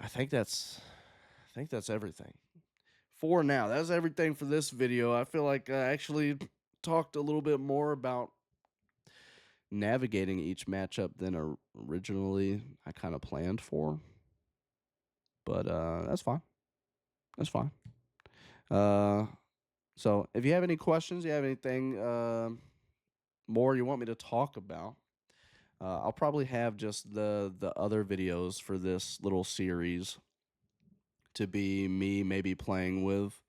think that's everything for now. That's everything for this video. I feel like I actually talked a little bit more about navigating each matchup than originally I kind of planned for. But that's fine. That's fine. So if you have any questions, you have anything more you want me to talk about, I'll probably have just the other videos for this little series to be me maybe playing with,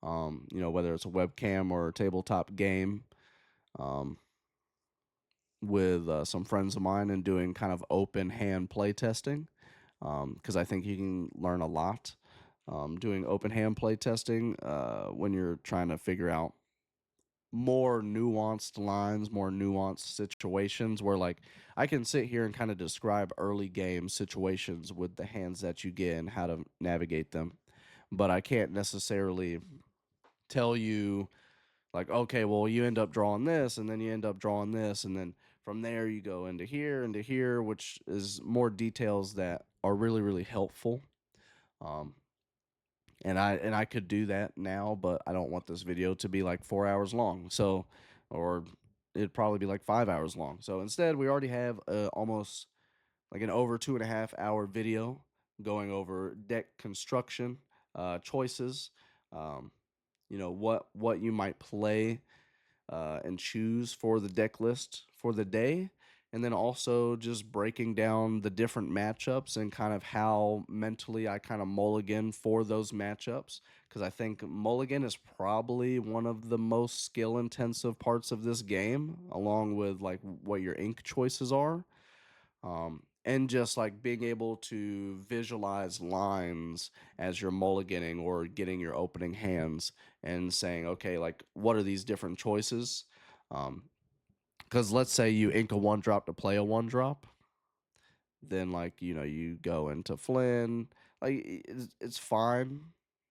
whether it's a webcam or a tabletop game, um, with some friends of mine, and doing kind of open hand play testing, because I think you can learn a lot doing open hand play testing when you're trying to figure out more nuanced lines, more nuanced situations, where like I can sit here and kind of describe early game situations with the hands that you get and how to navigate them, but I can't necessarily tell you like, okay, well, you end up drawing this, and then you end up drawing this, and then from there you go into here, which is more details that are really, really helpful. Um, and I could do that now, but I don't want this video to be like 4 hours long. So, or it'd probably be like 5 hours long. So instead, we already have almost like an over 2.5 hour video going over deck construction, choices, um, what you might play and choose for the deck list for the day. And then also just breaking down the different matchups and kind of how mentally I kind of mulligan for those matchups. Because I think mulligan is probably one of the most skill intensive parts of this game, along with like what your ink choices are. And just like being able to visualize lines as you're mulliganing or getting your opening hands and saying, okay, like what are these different choices? Because let's say you ink a 1-drop to play a 1-drop, then like you go into Flynn, like it's fine,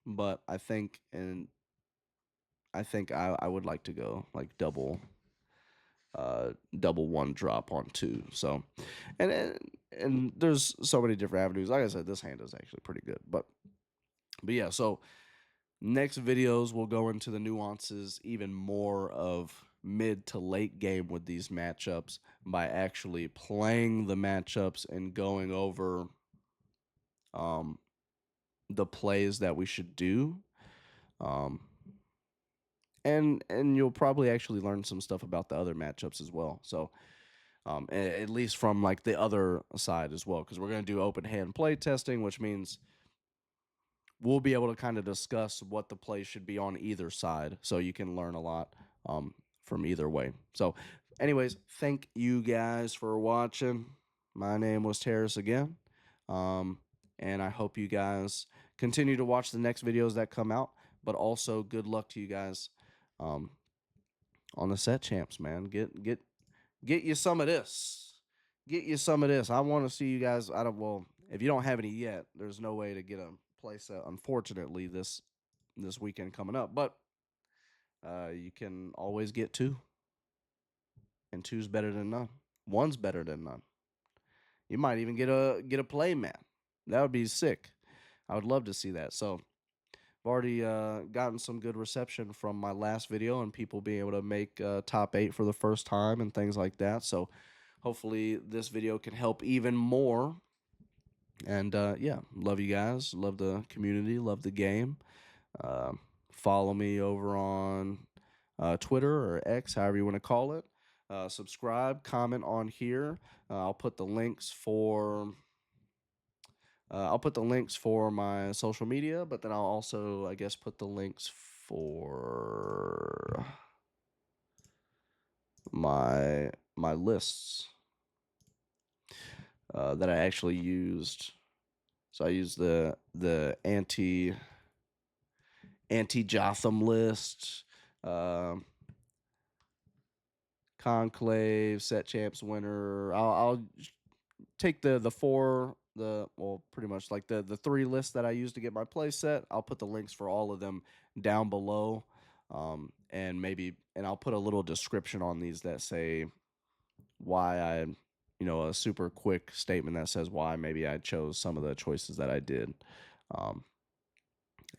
but I would like to go like double 1-drop on 2. So, and and there's so many different avenues. Like I said, this hand is actually pretty good, but yeah. So next videos will go into the nuances even more of mid to late game with these matchups by actually playing the matchups and going over um the plays that we should do. Um and you'll probably actually learn some stuff about the other matchups as well. So at least from like the other side as well, because we're going to do open hand play testing, which means we'll be able to kind of discuss what the play should be on either side, so you can learn a lot from either way. So, anyways, thank you guys for watching. My name was Taris again, um, and I hope you guys continue to watch the next videos that come out. But also, good luck to you guys um, on the set champs, man. Get you some of this. Get you some of this. I want to see you guys. Well, if you don't have any yet, there's no way to get a playset, unfortunately, this weekend coming up. But you can always get 2, and 2's better than none. 1's better than none. You might even get a play mat. That would be sick. I would love to see that. So I've already gotten some good reception from my last video and people being able to make top 8 for the first time and things like that. So hopefully this video can help even more. And yeah, love you guys. Love the community. Love the game. Follow me over on Twitter or X, however you want to call it. Subscribe, comment on here. I'll put the links for my social media, but then I'll also, I guess, put the links for my lists that I actually used. So I used the anti Jotham list, Conclave, Set Champs winner. I'll take the pretty much like the 3 lists that I used to get my play set. I'll put the links for all of them down below, and I'll put a little description on these that say why a super quick statement that says why maybe I chose some of the choices that I did,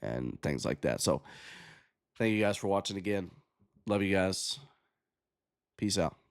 and things like that. So thank you guys for watching again. Love you guys. Peace out.